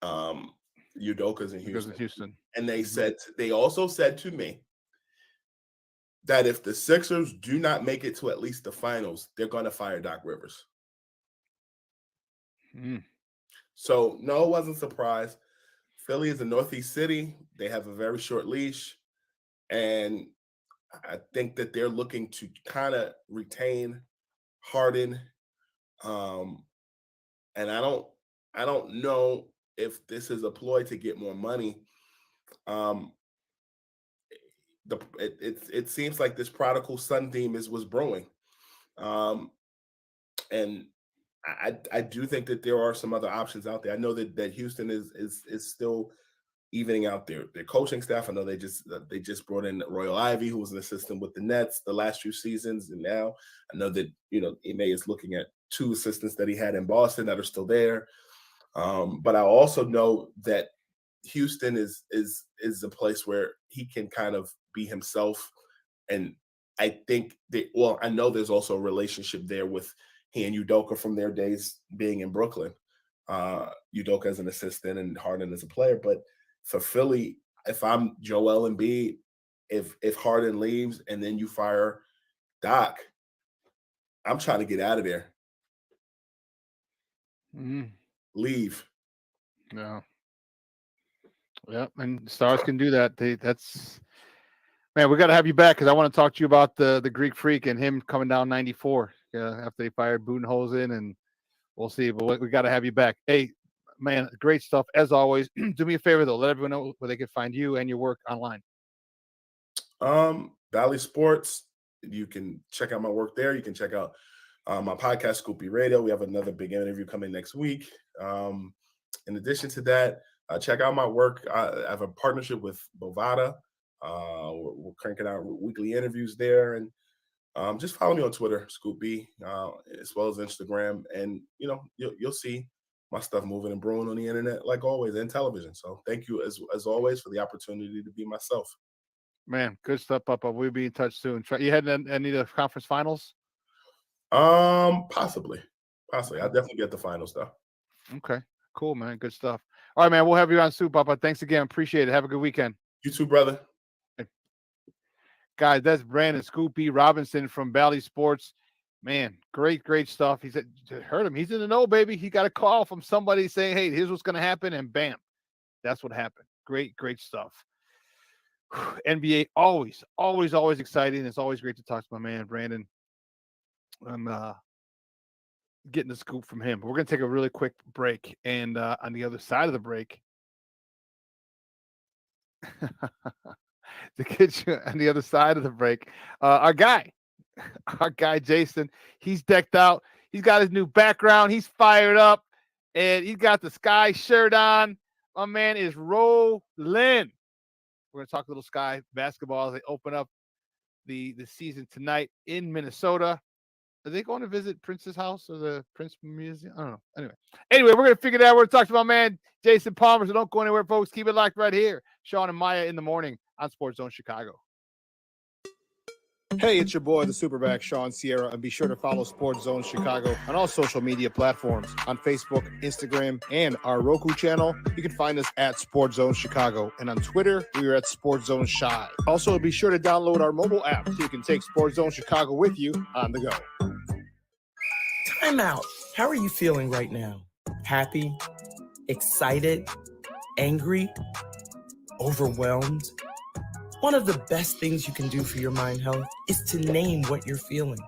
Udoka's in Houston. And they also said to me that if the Sixers do not make it to at least the finals, they're going to fire Doc Rivers. So no, I wasn't surprised. Philly is a Northeast city. They have a very short leash. And I think that they're looking to kind of retain Harden. And I don't know if this is a ploy to get more money. It seems like this prodigal son theme was brewing. And I do think that there are some other options out there. I know that Houston is still evening out their coaching staff. I know they just brought in Royal Ivey, who was an assistant with the Nets the last few seasons, and now I know that Ime is looking at 2 assistants that he had in Boston that are still there. But I also know that Houston is a place where he can kind of be himself, and I think I know there's also a relationship there with he and Udoka from their days being in Brooklyn. Udoka as an assistant and Harden as a player. But for Philly, if I'm Joel Embiid, if Harden leaves and then you fire Doc, I'm trying to get out of there. Leave. No. Yeah, and stars can do that. Man, we got to have you back because I want to talk to you about the Greek Freak and him coming down 94 after they fired Budenholzer, and we'll see. But we got to have you back. Hey, man, great stuff as always. Do me a favor though, let everyone know where they can find you and your work online. Valley Sports. You can check out my work there. You can check out my podcast, Scoopy Radio. We have another big interview coming next week. In addition to that, check out my work. I have a partnership with Bovada. We're cranking out weekly interviews there, and just follow me on Twitter, Scoopy, as well as Instagram, and you'll see my stuff moving and brewing on the internet like always, and television. So thank you as always for the opportunity to be myself. Man, good stuff, Papa. We'll be in touch soon. You heading to any of the conference finals? Possibly. I definitely get the finals though. Okay, cool, man. Good stuff. All right, man. We'll have you on soon, Papa. Thanks again. Appreciate it. Have a good weekend. You too, brother. Guys, that's Brandon Scoopy Robinson from Valley Sports. Man, great stuff. He said, heard him. He's in the know, baby. He got a call from somebody saying, hey, here's what's going to happen. And bam, that's what happened. Great stuff. NBA, always exciting. It's always great to talk to my man, Brandon. I'm getting the scoop from him. But we're going to take a really quick break. And on the other side of the break, to get you on the other side of the break, our guy Jason, he's decked out. He's got his new background. He's fired up, and he's got the Sky shirt on. My man is rolling. We're going to talk a little Sky basketball as they open up the season tonight in Minnesota. Are they going to visit Prince's house or the Prince Museum? I don't know. Anyway, we're going to figure it out. We're going to talk to my man, Jason Palmer. So don't go anywhere, folks. Keep it locked right here. Shawn and Maya in the morning on Sports Zone Chicago. Hey, it's your boy, the Superback, Shawn Sierra, and be sure to follow Sports Zone Chicago on all social media platforms, on Facebook, Instagram, and our Roku channel. You can find us at Sports Zone Chicago, and on Twitter, we are at Sports Zone Shy. Also, be sure to download our mobile app so you can take Sports Zone Chicago with you on the go. Time out. How are you feeling right now? Happy? Excited? Angry? Overwhelmed? One of the best things you can do for your mind health is to name what you're feeling.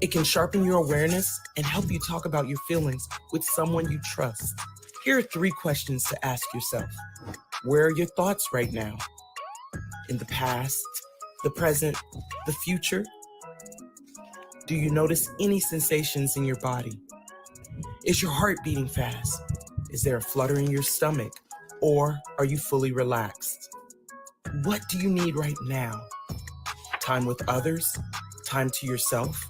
It can sharpen your awareness and help you talk about your feelings with someone you trust. Here are 3 questions to ask yourself. Where are your thoughts right now? In the past, the present, the future? Do you notice any sensations in your body? Is your heart beating fast? Is there a flutter in your stomach? Or are you fully relaxed? What do you need right now? Time with others? Time to yourself?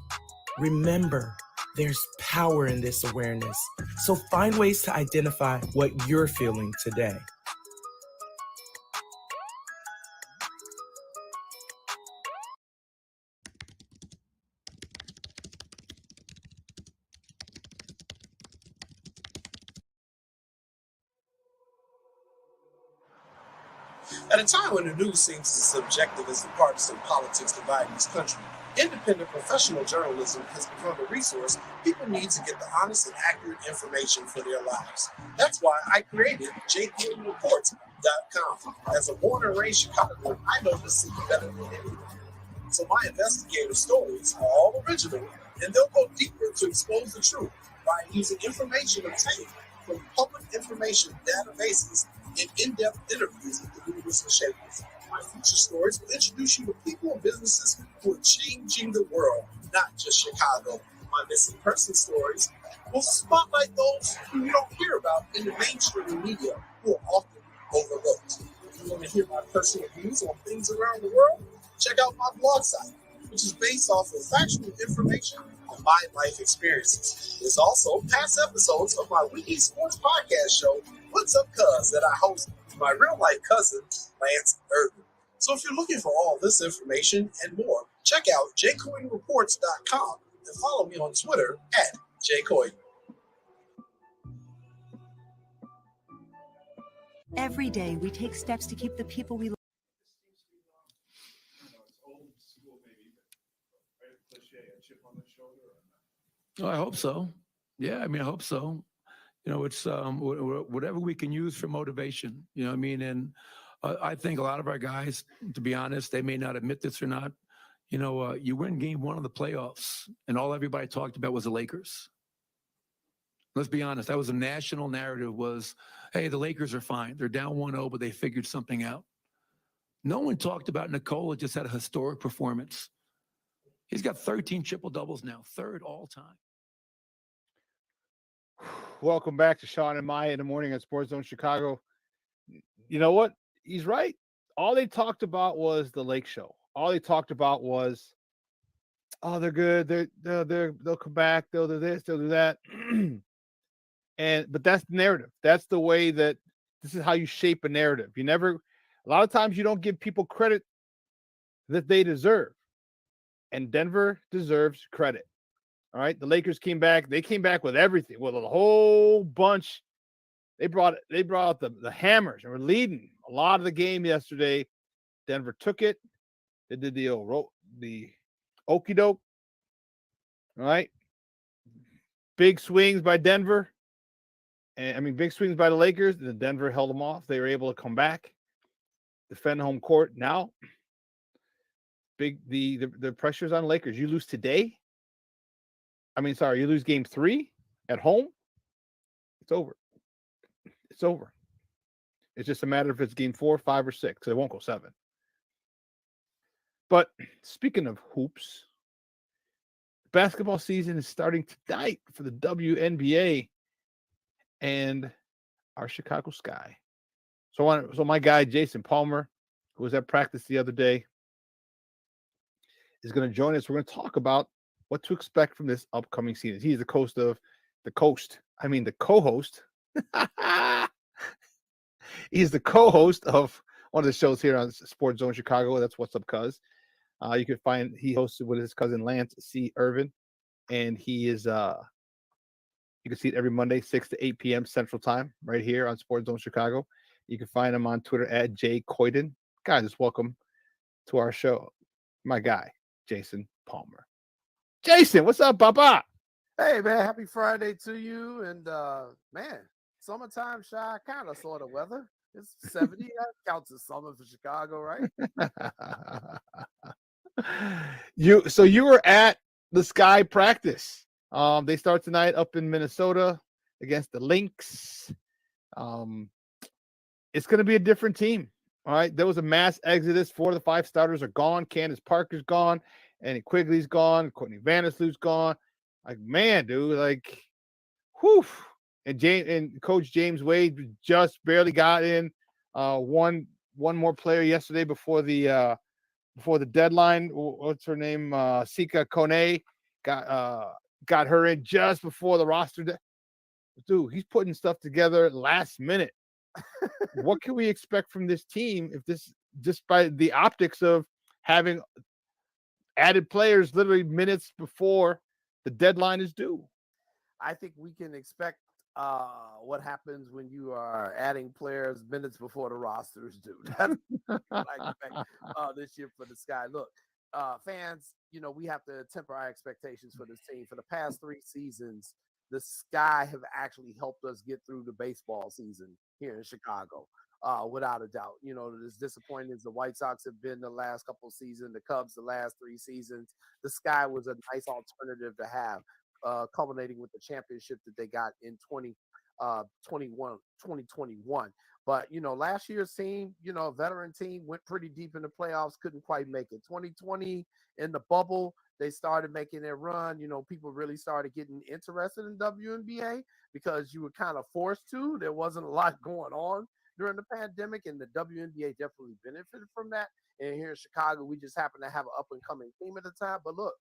Remember, there's power in this awareness. So find ways to identify what you're feeling today. At a time when the news seems as subjective as the partisan politics dividing this country, independent professional journalism has become a resource people need to get the honest and accurate information for their lives. That's why I created JQReports.com. As a born and raised Chicagoan, I know this city better than anyone. So my investigative stories are all original, and they'll go deeper to expose the truth by using information obtained from public information databases and in-depth interviews with the leaders and shapers. My feature stories will introduce you to people and businesses who are changing the world, not just Chicago. My missing person stories will spotlight those who you don't hear about in the mainstream media who are often overlooked. If you want to hear my personal views on things around the world, check out my blog site, which is based off of factual information on my life experiences. There's also past episodes of my weekly sports podcast show, What's Up Cuz, that I host with my real-life cousin, Lance Irvin. So if you're looking for all this information and more, check out jcoynereports.com and follow me on Twitter at jcoyne. Every day, we take steps to keep the people we love. Oh, I hope so. Yeah, I mean, I hope so. it's whatever we can use for motivation. You know what I mean? And I think a lot of our guys, to be honest, they may not admit this or not. You win game 1 of the playoffs, and all everybody talked about was the Lakers. Let's be honest. That was a national narrative was, hey, the Lakers are fine. They're down 1-0, but they figured something out. No one talked about Nikola just had a historic performance. He's got 13 triple-doubles now, 3rd all-time. Welcome back to Shawn and Maya in the morning on Sports Zone Chicago. You know what? He's right. All they talked about was the Lake Show. All they talked about was, oh, they're good. They'll come back. They'll do this. They'll do that. But that's the narrative. That's the way that this is how you shape a narrative. A lot of times you don't give people credit that they deserve. And Denver deserves credit. All right. The Lakers came back. They came back with everything, with a whole bunch. They brought out the hammers and were leading a lot of the game yesterday. Denver took it. They did the okey doke. All right. Big swings by Denver. Big swings by the Lakers. The Denver held them off. They were able to come back, defend home court. Now, the pressure's on Lakers. You lose today. You lose game 3 at home. It's over. It's over. It's just a matter if it's game 4, 5, or 6. So it won't go 7. But speaking of hoops, basketball season is starting tonight for the WNBA and our Chicago Sky. So my guy Jason Palmer, who was at practice the other day, is going to join us. We're going to talk about what to expect from this upcoming season. He's the co-host. He's the co-host of one of the shows here on Sports Zone Chicago. That's What's Up, Cuz. He hosted with his cousin Lance C. Irvin, and he is you can see it every Monday, 6 to 8 p.m. Central Time, right here on Sports Zone Chicago. You can find him on Twitter at @JCoyden. Guys, just welcome to our show. My guy, Jason Palmer. Jason, what's up, Papa? Hey, man, happy Friday to you. And, man, summertime, shy, kind of sort of weather. It's 70. That counts as summer for Chicago, right? You were at the Sky practice. They start tonight up in Minnesota against the Lynx. It's going to be a different team. All right. There was a mass exodus. 4 of the 5 starters are gone. Candace Parker's gone. Annie Quigley's gone. Courtney Vandersloot's gone. Like, man, dude, like, whew. And Coach James Wade just barely got in. One more player yesterday before the deadline. What's her name? Sika Kone got her in just before the roster. Dude, he's putting stuff together last minute. What can we expect from this team if this, just by the optics of having added players literally minutes before the deadline is due? I think we can expect what happens when you are adding players minutes before the roster is due. That's what I expect this year for the Sky. Look, fans, we have to temper our expectations for this team. For the past 3 seasons, the Sky have actually helped us get through the baseball season here in Chicago, without a doubt. As disappointing as the White Sox have been the last couple of seasons, the Cubs the last 3 seasons, the Sky was a nice alternative to have, culminating with the championship that they got in 2021. But, last year's team, veteran team, went pretty deep in the playoffs, couldn't quite make it. 2020 in the bubble, they started making their run. People really started getting interested in WNBA because you were kind of forced to. There wasn't a lot going on during the pandemic, and the WNBA definitely benefited from that. And here in Chicago, we just happen to have an up-and-coming team at the time. But look,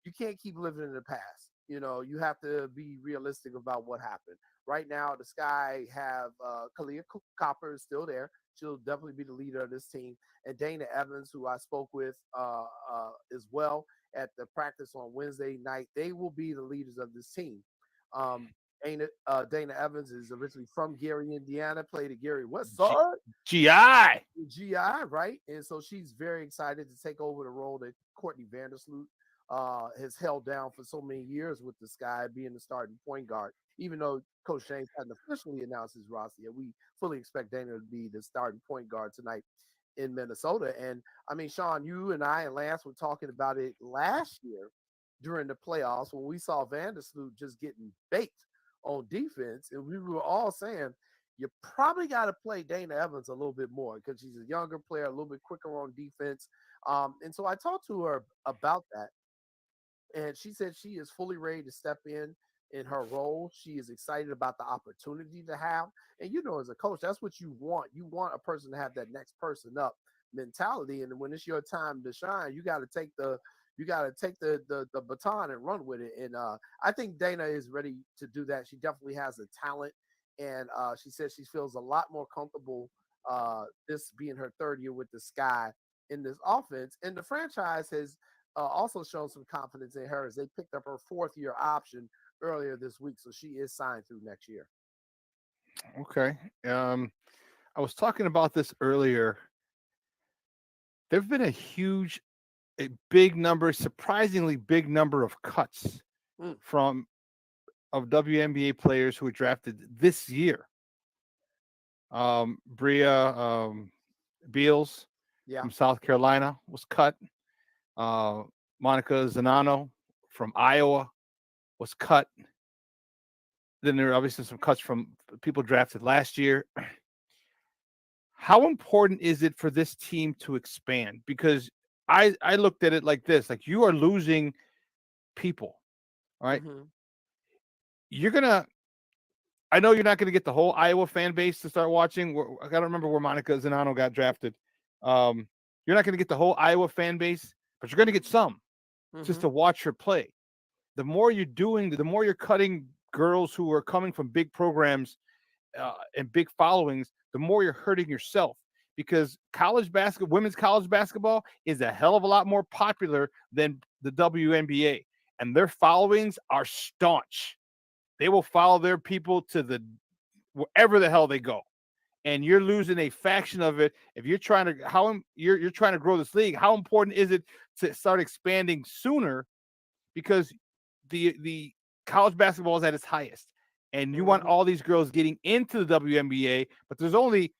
you can't keep living in the past. You have to be realistic about what happened. Right now, the Sky have Kalia Copper is still there. She'll definitely be the leader of this team. And Dana Evans, who I spoke with as well at the practice on Wednesday night, they will be the leaders of this team. Dana Evans is originally from Gary, Indiana, played at Gary Westside. GI, right? And so she's very excited to take over the role that Courtney Vandersloot has held down for so many years with the Sky, being the starting point guard. even though Coach James hadn't officially announced his roster yet, we fully expect Dana to be the starting point guard tonight in Minnesota. And I mean, Shawn, you and I and Lance were talking about it last year during the playoffs when we saw Vandersloot just getting baked on defense, and we were all saying you probably got to play Dana Evans a little bit more because he's a younger player, a little bit quicker on defense. And so I talked to her about that, and she said she is fully ready to step in her role. She is excited about the opportunity to have. And you know, as a coach, that's what you want. You want a person to have that next person up mentality. And when it's your time to shine, you got to take the baton and run with it. And I think Dana is ready to do that. She definitely has the talent. And she says she feels a lot more comfortable this being her third year with the Sky in this offense. And the franchise has also shown some confidence in her as they picked up her fourth year option earlier this week. So she is signed through next year. Okay. I was talking about this earlier. There've been a big number, surprisingly big number of cuts of WNBA players who were drafted this year. Bria Beals from South Carolina was cut. Monica Zanano from Iowa was cut. Then there are obviously some cuts from people drafted last year. How important is it for this team to expand? Because I looked at it like this, like you are losing people, all right? I know you're not going to get the whole Iowa fan base to start watching. I got to remember where Monica Zanano got drafted. You're not going to get the whole Iowa fan base, but you're going to get some just to watch her play. The more you're doing, the more you're cutting girls who are coming from big programs and big followings, the more you're hurting yourself, because women's college basketball is a hell of a lot more popular than the WNBA, and their followings are staunch. They will follow their people to wherever the hell they go, and you're losing a faction of it. If you're trying to you're trying to grow this league, how important is it to start expanding sooner? Because the college basketball is at its highest, and you want all these girls getting into the WNBA, but there's only,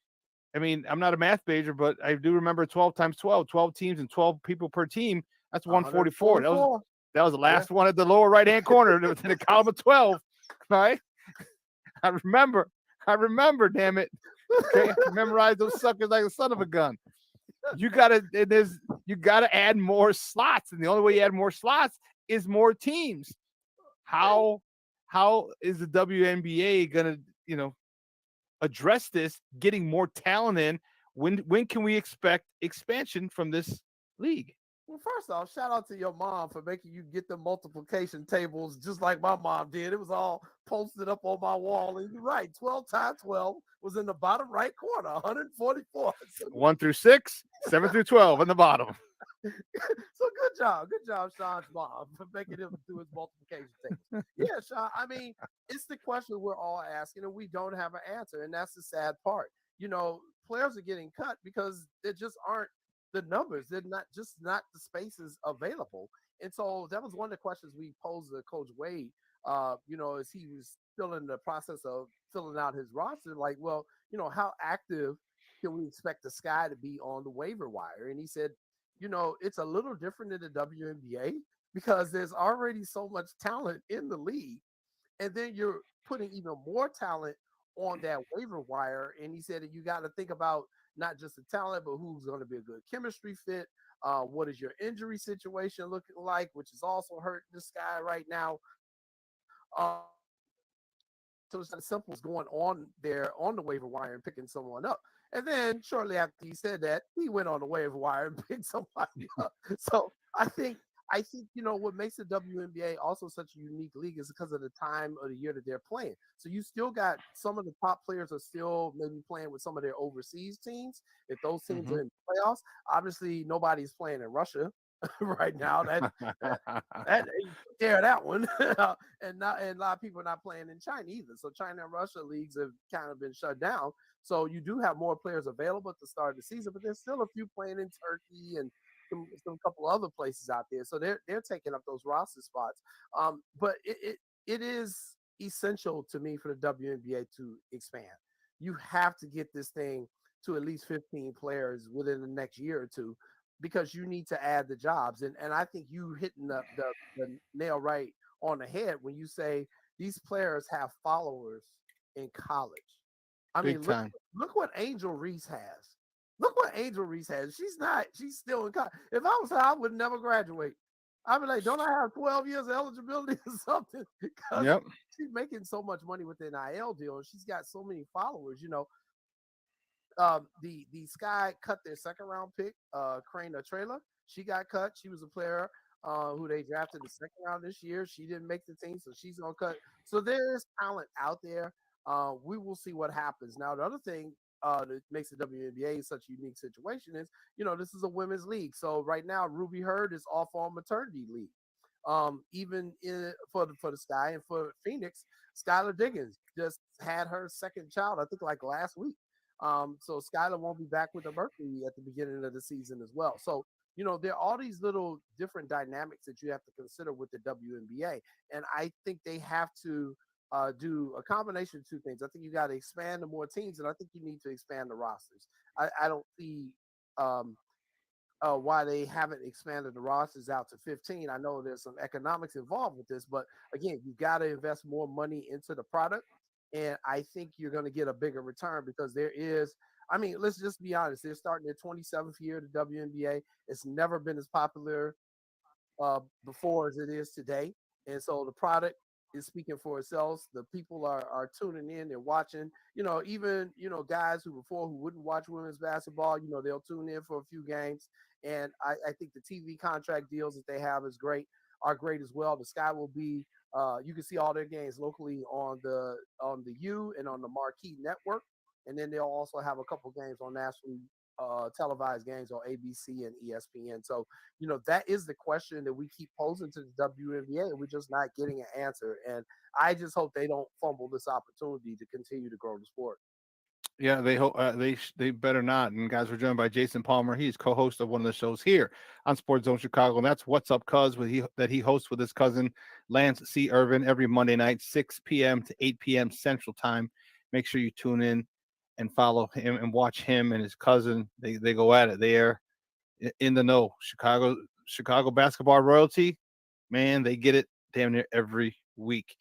I mean, I'm not a math major, but I do remember 12 times 12 teams and 12 people per team. That's 144. That was the last one at the lower right-hand corner in the column of 12. Right? I remember, damn it. Okay, I memorized those suckers like the son of a gun. You gotta add more slots, and the only way you add more slots is more teams. How is the WNBA gonna, address this, getting more talent in? When can we expect expansion from this league? Well, first off, shout out to your mom for making you get the multiplication tables just like my mom did. It was all posted up on my wall. And you're right, 12 times 12 was in the bottom right corner, 144. 1 through 6, 7 through 12 in the bottom. So good job, Shawn's mom, for making him do his multiplication table. Yeah, Shawn, I mean, it's the question we're all asking, and we don't have an answer, and that's the sad part. Players are getting cut because there just aren't the numbers. They're not the spaces available. And so that was one of the questions we posed to Coach Wade, as he was still in the process of filling out his roster. Like, well, how active can we expect the Sky to be on the waiver wire? And he said, it's a little different in the WNBA because there's already so much talent in the league. And then you're putting even more talent on that waiver wire. And he said that you got to think about not just the talent, but who's going to be a good chemistry fit. What is your injury situation looking like, which is also hurting the Sky right now. So it's not as simple as going on there on the waiver wire and picking someone up. And then shortly after he said that, he went on the waiver wire and picked somebody up. So I think what makes the WNBA also such a unique league is because of the time of the year that they're playing. So you still got some of the top players are still maybe playing with some of their overseas teams. If those teams are in the playoffs, obviously nobody's playing in Russia right now. That one. And a lot of people are not playing in China either. So China and Russia leagues have kind of been shut down. So you do have more players available at the start of the season, but there's still a few playing in Turkey and some couple other places out there. So they're taking up those roster spots. But it is, essential to me for the WNBA to expand. You have to get this thing to at least 15 players within the next year or two, because you need to add the jobs. And I think you hitting the nail right on the head when you say these players have followers in college. I Big mean, time. look what Angel Reese has. Look what Angel Reese has. She's still in college. If I was her, I would never graduate. I'd be like, don't I have 12 years of eligibility or something? Because Yep. she's making so much money with the NIL deal, and she's got so many followers. The Sky cut their second round pick, Crane Trailer. She got cut. She was a player who they drafted the second round this year. She didn't make the team, so she's gonna cut. So there's talent out there. We will see what happens. Now, the other thing that makes the WNBA such a unique situation is, this is a women's league. So right now, Ruby Hurd is off on maternity leave. Even for the Sky and for Phoenix, Skylar Diggins just had her second child, I think, like last week. So Skylar won't be back with the Mercury at the beginning of the season as well. So, there are all these little different dynamics that you have to consider with the WNBA. And I think they have to do a combination of two things. I think you got to expand to more teams, and I think you need to expand the rosters. I don't see why they haven't expanded the rosters out to 15. I know there's some economics involved with this, but again, you got to invest more money into the product. And I think you're going to get a bigger return because let's just be honest. They're starting their 27th year of the WNBA. It's never been as popular before as it is today. And so the product is speaking for itself. The people are tuning in and watching, even, guys who wouldn't watch women's basketball, they'll tune in for a few games. And I think the TV contract deals that they have are great as well. The Sky will be, you can see all their games locally on the U and on the Marquee Network. And then they'll also have a couple games on nationally televised games on ABC and ESPN. So, that is the question that we keep posing to the WNBA, and we're just not getting an answer. And I just hope they don't fumble this opportunity to continue to grow the sport. Yeah, they hope they better not. And guys, we're joined by Jason Palmer. He's co-host of one of the shows here on Sports Zone Chicago, and that's What's Up Cuz, that he hosts with his cousin Lance C. Irvin every Monday night, 6 p.m. to 8 p.m. Central Time. Make sure you tune in and follow him and watch him and his cousin. They go at it. They are in the know. Chicago basketball royalty, man. They get it damn near every week.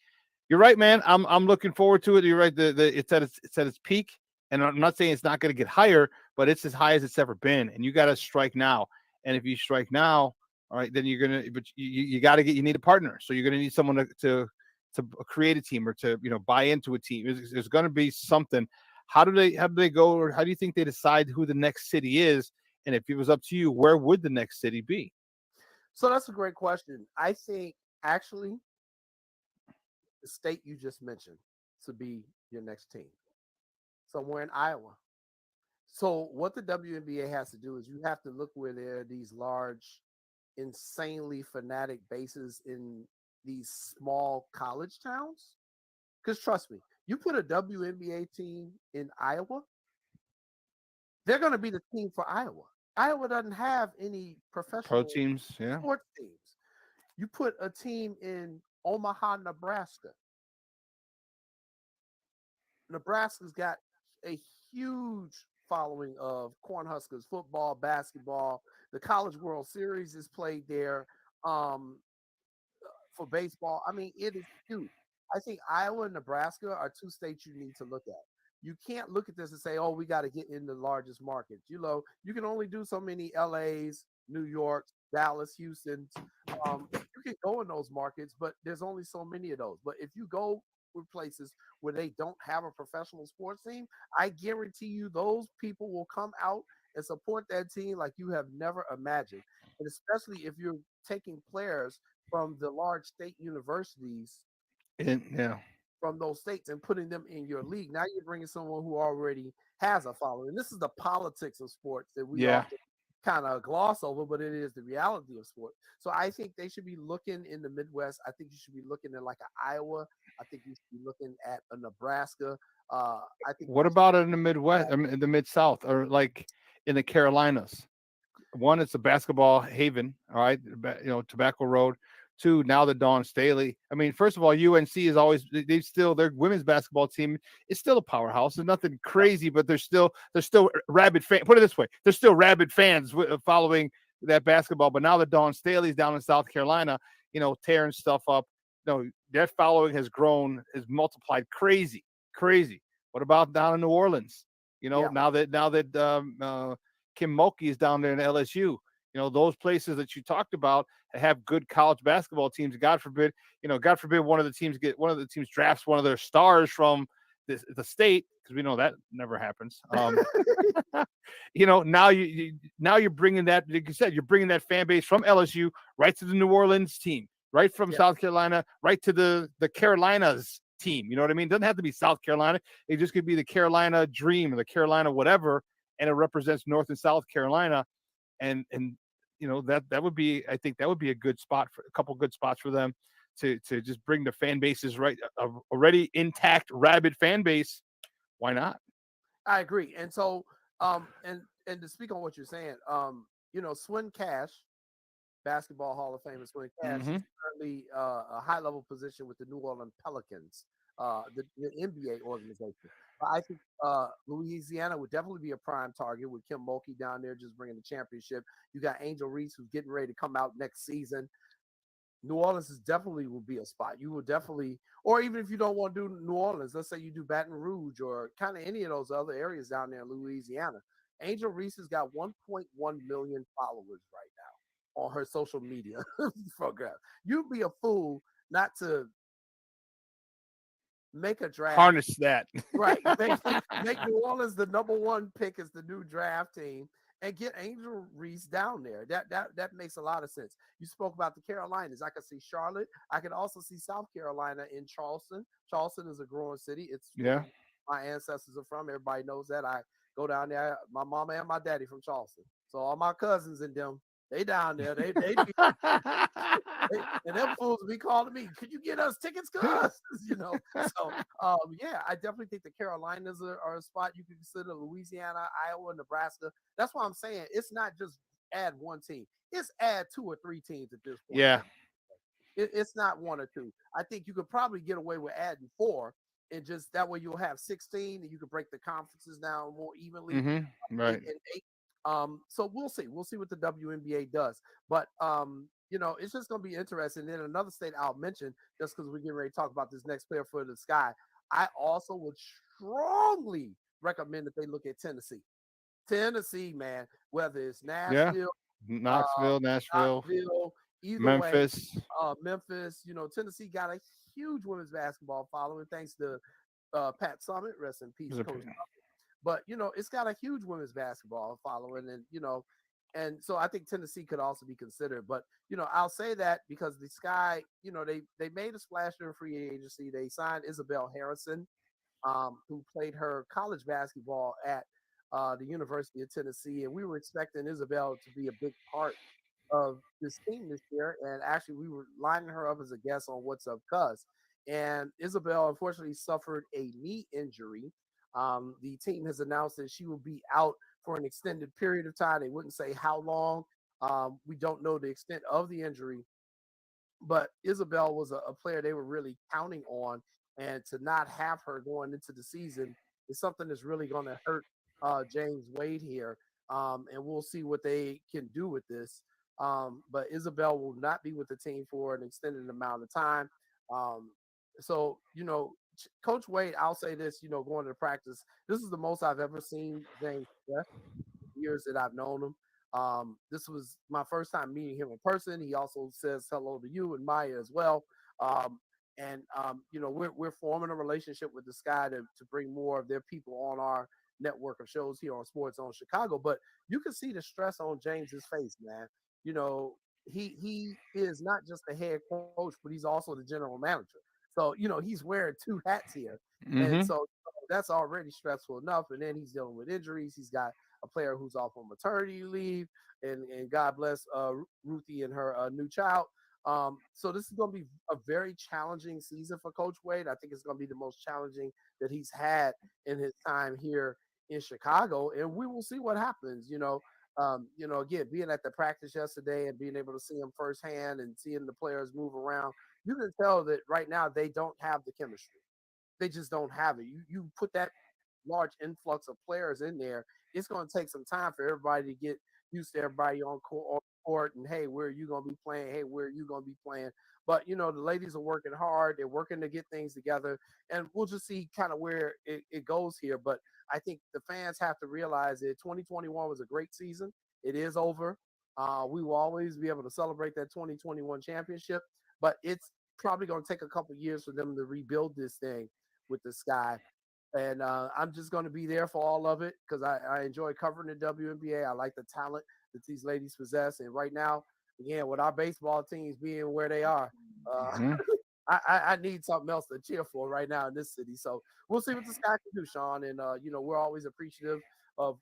You're right, man. I'm looking forward to it. You're right. It's at its peak. And I'm not saying it's not going to get higher, but it's as high as it's ever been. And you got to strike now. And if you strike now, all right, then you need a partner. So you're going to need someone to create a team or to, buy into a team. There's going to be something. How do they go, or how do you think they decide who the next city is? And if it was up to you, where would the next city be? So that's a great question. I think actually the state you just mentioned to be your next team. Somewhere in Iowa. So what the WNBA has to do is you have to look where there are these large, insanely fanatic bases in these small college towns. Because trust me, you put a WNBA team in Iowa, they're going to be the team for Iowa. Iowa doesn't have any professional teams, sports teams. You put a team in Omaha, Nebraska. Nebraska's got a huge following of Cornhuskers football, basketball. The College World Series is played there for baseball. I mean, it is huge. I think Iowa and Nebraska are two states you need to look at. You can't look at this and say, oh, we got to get in the largest markets. You can only do so many LAs, New York, Dallas, Houston. You can go in those markets, but there's only so many of those. But if you go with places where they don't have a professional sports team, I guarantee you those people will come out and support that team like you have never imagined. And especially if you're taking players from the large state universities from those states and putting them in your league. Now you're bringing someone who already has a following. This is the politics of sports that we often kind of gloss over, but it is the reality of sport. So I think they should be looking in the Midwest. I think you should be looking at like an Iowa. I think you should be looking at a Nebraska. I think. What about in the Midwest, in the Mid-South, or like in the Carolinas? One, it's a basketball haven. All right, Tobacco Road. Two, now the Dawn Staley. I mean, first of all, UNC is always they still their women's basketball team is still a powerhouse. There's nothing crazy, but they're still rabid fan. Put it this way, they're still rabid fans following that basketball. But now the Dawn Staley's down in South Carolina, tearing stuff up. That following has grown, has multiplied crazy. What about down in New Orleans? Now that Kim Mulkey is down there in LSU, those places that you talked about have good college basketball teams. God forbid one of the teams drafts one of their stars from the state, because we know that never happens. Now you're bringing that, like you said, you're bringing that fan base from LSU right to the New Orleans team, right from South Carolina, right to the Carolinas team. You know what I mean? It doesn't have to be South Carolina. It just could be the Carolina Dream or the Carolina whatever, and it represents North and South Carolina. And that would be, I think that would be a good spot for a couple good spots for them to just bring the fan bases right, already intact, rabid fan base. Why not? I agree. And so, and to speak on what you're saying, Swin Cash, Basketball Hall of Fame, Swin Cash is currently a high level position with the New Orleans Pelicans, the NBA organization. I think Louisiana would definitely be a prime target with Kim Mulkey down there just bringing the championship. You got Angel Reese, who's getting ready to come out next season. New Orleans definitely will be a spot. You will definitely, or even if you don't want to do New Orleans, let's say you do Baton Rouge or kind of any of those other areas down there in Louisiana. Angel Reese has got 1.1 million followers right now on her social media program. You'd be a fool not to make a draft. Harness that. Right. Make New Orleans the number one pick as the new draft team and get Angel Reese down there. That makes a lot of sense. You spoke about the Carolinas. I could see Charlotte. I could also see South Carolina in Charleston. Charleston is a growing city. It's my ancestors are from. Everybody knows that. I go down there. My mama and my daddy from Charleston. So all my cousins and them, they down there. They and them fools be calling me, could you get us tickets, cuz? So I definitely think the Carolinas are a spot you can consider. Louisiana, Iowa, Nebraska. That's why I'm saying it's not just add one team, it's add 2 or 3 teams at this point. Yeah, it's not 1 or 2. I think you could probably get away with adding 4, and just that way you'll have 16 and you can break the conferences down more evenly. Right. And 8. So we'll see what the WNBA does, but it's just going to be interesting. Then another state I'll mention, just because we're getting ready to talk about this next player for the Sky, I also would strongly recommend that they look at Tennessee, man, whether it's Nashville, Knoxville, either Memphis. way, Memphis, Tennessee got a huge women's basketball following thanks to Pat Summitt, rest in peace, Coach. But it's got a huge women's basketball following, and so I think Tennessee could also be considered. But I'll say that because the Sky, they made a splash in free agency. They signed Isabel Harrison, who played her college basketball at the University of Tennessee, and we were expecting Isabel to be a big part of this team this year. And actually, we were lining her up as a guest on What's Up, Cuz. And Isabel unfortunately suffered a knee injury. The team has announced that she will be out for an extended period of time. They wouldn't say how long. We don't know the extent of the injury, but Isabel was a player they were really counting on, and to not have her going into the season is something that's really going to hurt James Wade here. And we'll see what they can do with this. But Isabel will not be with the team for an extended amount of time. So, Coach Wade, I'll say this, going to practice, this is the most I've ever seen James West years that I've known him. This was my first time meeting him in person. He also says hello to you and Maya as well. We're forming a relationship with the Sky to bring more of their people on our network of shows here on Sports Zone Chicago. But you can see the stress on James's face, man. He is not just the head coach, but he's also the general manager. So, he's wearing 2 hats here. And so that's already stressful enough. And then he's dealing with injuries. He's got a player who's off on maternity leave. And God bless Ruthie and her new child. So this is going to be a very challenging season for Coach Wade. I think it's going to be the most challenging that he's had in his time here in Chicago. And we will see what happens. Again, being at the practice yesterday and being able to see them firsthand and seeing the players move around, you can tell that right now they don't have the chemistry. They just don't have it. You put that large influx of players in there, it's going to take some time for everybody to get used to everybody on court and, hey, where are you going to be playing? Hey, where are you going to be playing? But, the ladies are working hard. They're working to get things together, and we'll just see kind of where it goes here. But I think the fans have to realize that 2021 was a great season. It is over. We will always be able to celebrate that 2021 championship, but it's probably going to take a couple years for them to rebuild this thing with the Sky. And I'm just going to be there for all of it because I enjoy covering the WNBA. I like the talent that these ladies possess. And right now, again, with our baseball teams being where they are, I need something else to cheer for right now in this city. So we'll see what the Sky can do, Shawn. And, we're always appreciative of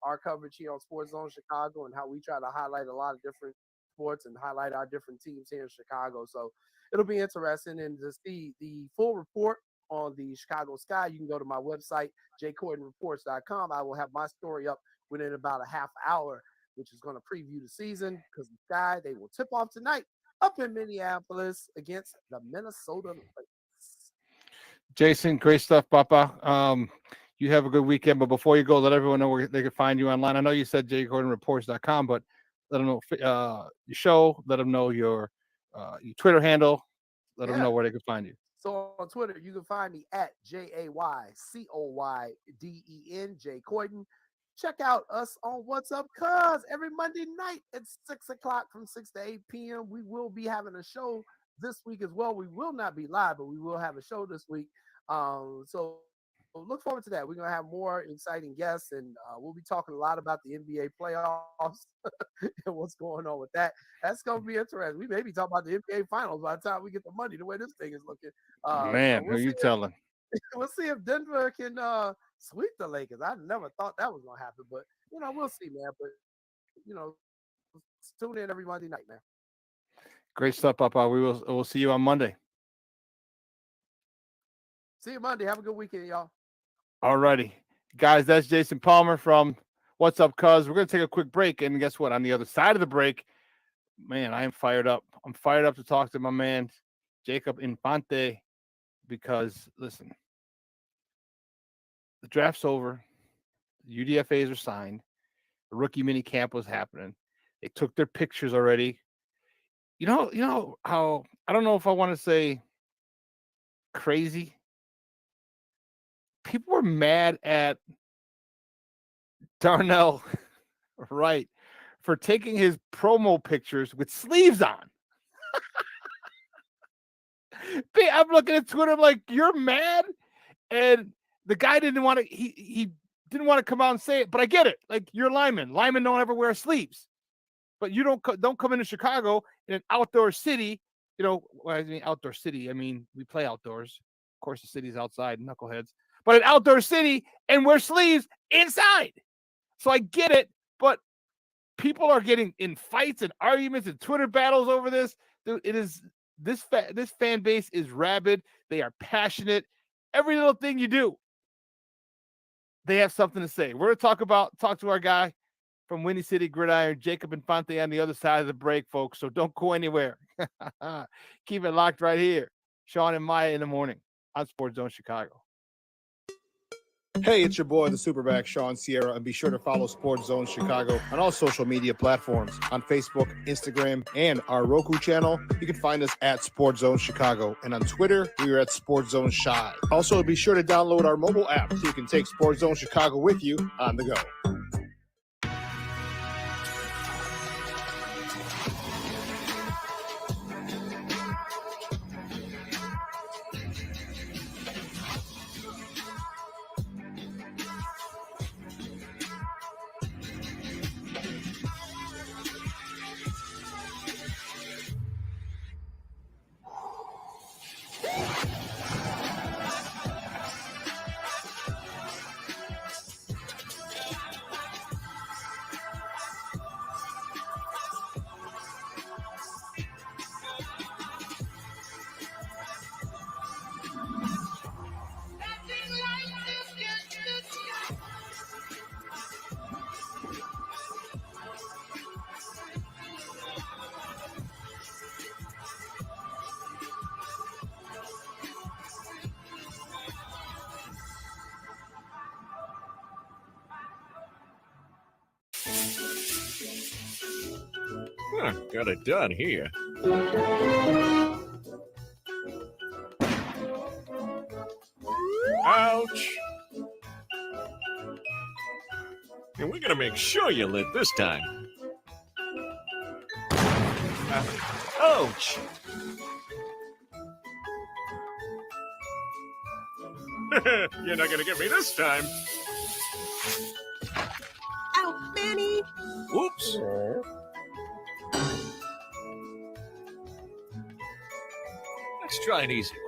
our coverage here on Sports Zone Chicago and how we try to highlight a lot of different sports and highlight our different teams here in Chicago. So it'll be interesting. And to see the full report on the Chicago Sky, you can go to my website, jcordenreports.com. I will have my story up within about a half hour, which is going to preview the season because the Sky, they will tip off tonight up in Minneapolis against the Minnesota Lynx. Jason, great stuff, Papa. You have a good weekend, but before you go, let everyone know where they can find you online. I know you said jcordenreports.com, but let them know your show, let them know your Twitter handle, let them know where they can find you. So on Twitter, you can find me at JayCoyden, Jay Coyden. Check out us on What's Up Cuz every Monday night at 6 o'clock from 6 to 8 p.m. We will be having a show this week as well. We will not be live, but we will have a show this week. So look forward to that. We're going to have more exciting guests, and we'll be talking a lot about the NBA playoffs and what's going on with that. That's going to be interesting. We may be talking about the NBA finals by the time we get the money, the way this thing is looking. Man, who are you telling? We'll see if Denver can sweep the Lakers. I never thought that was going to happen, but, we'll see, man. But, tune in every Monday night, man. Great stuff, Papa. We'll see you on Monday. See you Monday. Have a good weekend, y'all. All righty. Guys, that's Jason Palmer from What's Up, Cuz. We're going to take a quick break, and guess what? On the other side of the break, man, I am fired up. I'm fired up to talk to my man, Jacob Infante, because, listen, the draft's over. The UDFAs are signed. The rookie mini camp was happening. They took their pictures already. You know how, I don't know if I want to say crazy. People were mad at Darnell Wright for taking his promo pictures with sleeves on. I'm looking at Twitter, I'm like, you're mad? And the guy didn't want to, he didn't want to come out and say it, but I get it. Like, you're a lineman. Linemen don't ever wear sleeves. But you don't come into Chicago in an outdoor city. Outdoor city. I mean, we play outdoors. Of course, the city's outside, knuckleheads. But an outdoor city and wear sleeves inside. So I get it, but people are getting in fights and arguments and Twitter battles over this. Dude, it is this fan base is rabid. They are passionate. Every little thing you do, they have something to say. We're going to talk to our guy from Windy City Gridiron, Jacob Infante, on the other side of the break, folks. So don't go anywhere. Keep it locked right here. Shawn and Maya in the morning on Sports Zone Chicago. Hey, it's your boy, the Superback, Shawn Sierra, and be sure to follow Sports Zone Chicago on all social media platforms on Facebook, Instagram, and our Roku channel. You can find us at Sports Zone Chicago, and on Twitter, we are at Sports Zone Shy. Also, be sure to download our mobile app so you can take Sports Zone Chicago with you on the go. Got it done here. Ouch. And we're gonna make sure you live this time. Ouch. You're not gonna get me this time. Ow, Manny! Whoops. Let's try an easy one.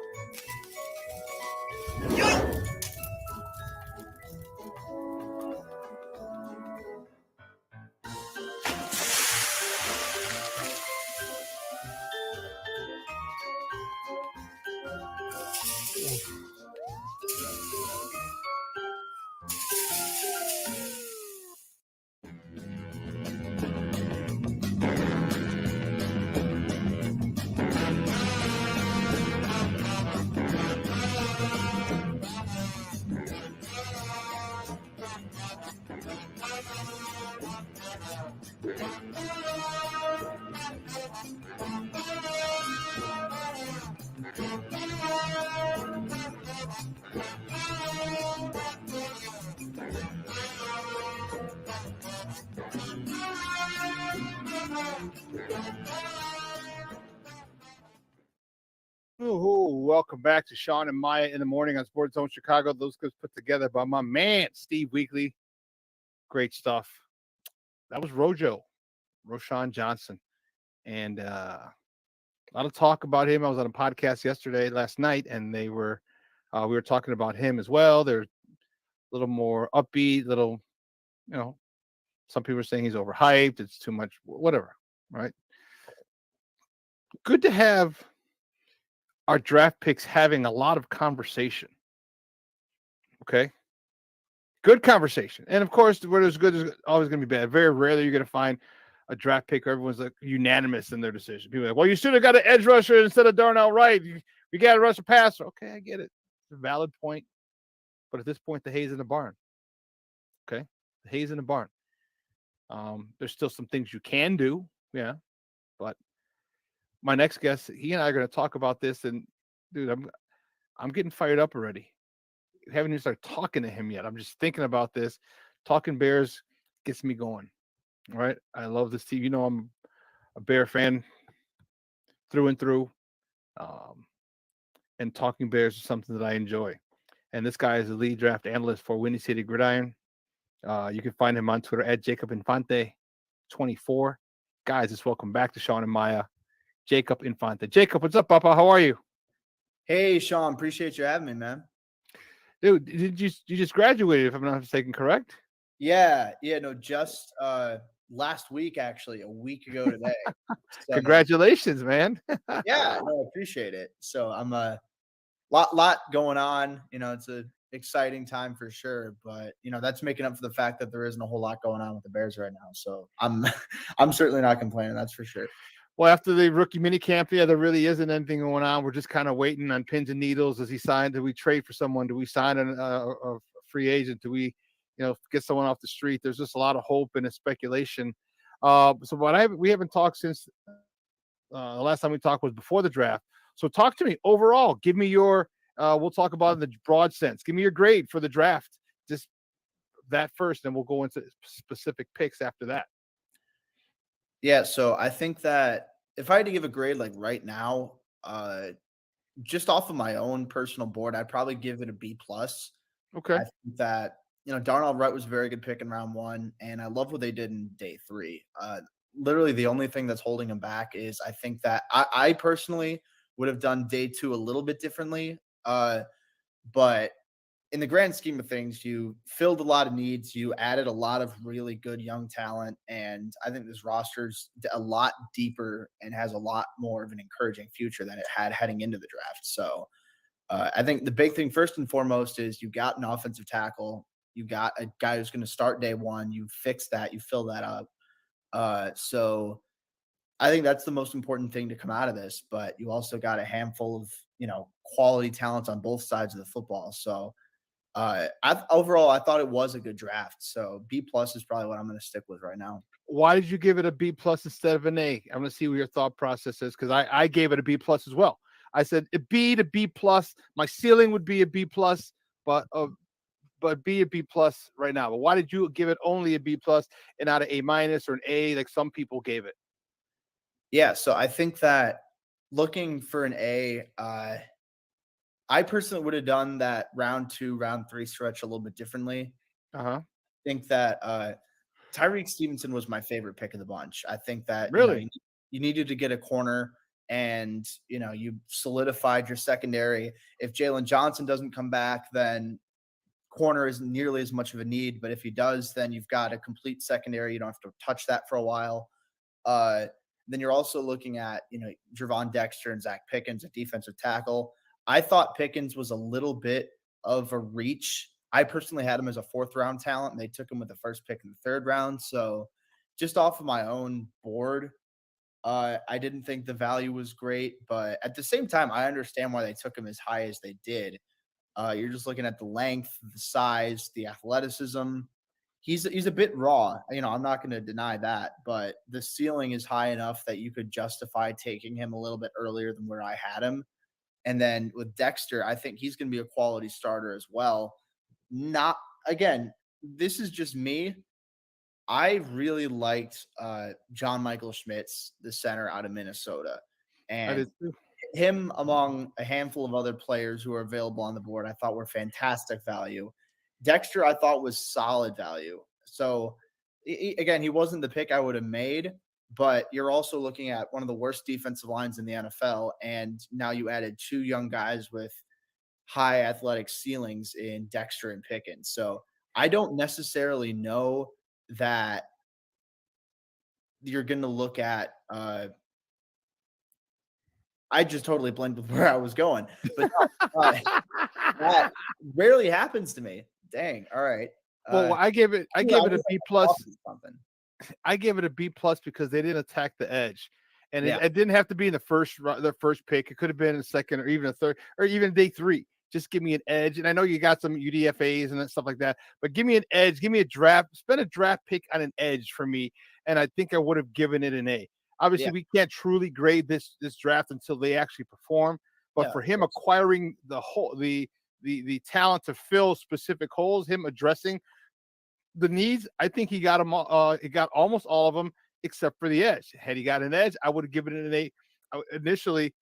Welcome back to Shawn and Maya in the morning on Sports Zone Chicago. Those guys put together by my man Steve Weekly. Great stuff. That was Roshan Johnson, and a lot of talk about him. I was on a podcast last night, and we were talking about him as well. They're a little more upbeat, some people are saying he's overhyped. It's too much, whatever, right? Good to have our draft picks having a lot of conversation. Okay. Good conversation. And of course, where there's good, there's always going to be bad. Very rarely you're going to find a draft pick where everyone's like unanimous in their decision. People are like, well, you should have got an edge rusher instead of Darnell Wright. You got to rush a passer. Okay, I get it. It's a valid point. But at this point, the hay's in the barn. Okay. The hay's in the barn. There's still some things you can do. Yeah. But my next guest, he and I are going to talk about this, and dude, I'm getting fired up already. I haven't even started talking to him yet. I'm just thinking about this. Talking Bears gets me going. All right. I love this team. I'm a Bear fan through and through. And talking Bears is something that I enjoy. And this guy is the lead draft analyst for Windy City Gridiron. You can find him on Twitter at Jacob Infante24. Guys, just welcome back to Shawn and Maya. Jacob Infante. Jacob, what's up, Papa? How are you? Hey, Shawn. Appreciate you having me, man. Dude, you just graduated, if I'm not mistaken, correct? Yeah, no, just last week, actually, a week ago today. So, congratulations, man. Yeah, no, I appreciate it. So I'm a lot going on. It's a exciting time for sure, but that's making up for the fact that there isn't a whole lot going on with the Bears right now. So I'm certainly not complaining. That's for sure. Well, after the rookie minicamp, there really isn't anything going on. We're just kind of waiting on pins and needles. Does he sign? Do we trade for someone? Do we sign a free agent? Do we, get someone off the street? There's just a lot of hope and a speculation. We haven't talked since the last time we talked was before the draft. So talk to me overall. Give me your. We'll talk about it in the broad sense. Give me your grade for the draft. Just that first, and we'll go into specific picks after that. Yeah, so I think that if I had to give a grade like right now, just off of my own personal board, I'd probably give it a B+. Okay. I think that, Darnell Wright was a very good pick in round 1, and I love what they did in day 3. Literally the only thing that's holding him back is I think that I personally would have done day 2 a little bit differently. But in the grand scheme of things, you filled a lot of needs. You added a lot of really good young talent. And I think this roster's a lot deeper and has a lot more of an encouraging future than it had heading into the draft. So I think the big thing first and foremost is you got an offensive tackle. You got a guy who's going to start day 1. You fix that. You fill that up. So I think that's the most important thing to come out of this. But you also got a handful of, quality talents on both sides of the football. So Overall, I thought it was a good draft. So B+ is probably what I'm going to stick with right now. Why did you give it a B+ instead of an A? I'm going to see what your thought process is, because I gave it a B+ as well. I said a B to B+. My ceiling would be a B+, but B a B+ right now. But why did you give it only a B+ and not an A- or an A like some people gave it? Yeah, so I think that looking for an A, I personally would have done that round 2, round 3 stretch a little bit differently. Uh-huh. I think that Tyreek Stevenson was my favorite pick of the bunch. I think that Really? you needed to get a corner, and you solidified your secondary. If Jalen Johnson doesn't come back, then corner isn't nearly as much of a need. But if he does, then you've got a complete secondary. You don't have to touch that for a while. Then you're also looking at Javon Dexter and Zach Pickens at defensive tackle. I thought Pickens was a little bit of a reach. I personally had him as a 4th-round talent, and they took him with the first pick in the 3rd round. So just off of my own board, I didn't think the value was great. But at the same time, I understand why they took him as high as they did. You're just looking at the length, the size, the athleticism. He's a bit raw. I'm not going to deny that, but the ceiling is high enough that you could justify taking him a little bit earlier than where I had him. And then with Dexter, I think he's going to be a quality starter as well. This is just me. I really liked John Michael Schmitz, the center out of Minnesota. And him among a handful of other players who are available on the board, I thought were fantastic value. Dexter, I thought was solid value. So again, he wasn't the pick I would have made, but you're also looking at one of the worst defensive lines in the NFL. And now you added 2 young guys with high athletic ceilings in Dexter and Pickens. So I don't necessarily know that you're going to look at, I just totally blanked with where I was going, but that rarely happens to me. Dang. All right. Well, I gave it a B+. I gave it a B+ because they didn't attack the edge, and it didn't have to be in the first pick. It could have been in the 2nd or even a 3rd or even day 3. Just give me an edge. And I know you got some UDFAs and stuff like that, but give me an edge. Give me a draft. Spend a draft pick on an edge for me, and I think I would have given it an A. Obviously, we can't truly grade this draft until they actually perform. But for him acquiring the talent to fill specific holes, him addressing the needs, I think he got them. He got almost all of them except for the edge. Had he got an edge, I would have given it an A. Initially,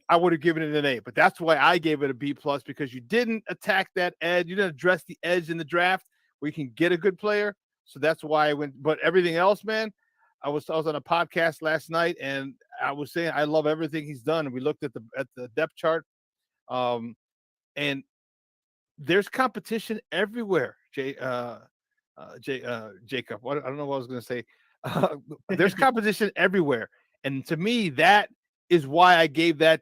I would have given it an A. But that's why I gave it a B+, because you didn't attack that edge. You didn't address the edge in the draft where you can get a good player. So that's why I went. But everything else, man. I was on a podcast last night, and I was saying I love everything he's done. And we looked at the depth chart, and there's competition everywhere. Jacob. I don't know what I was going to say. There's competition everywhere, and to me, that is why I gave that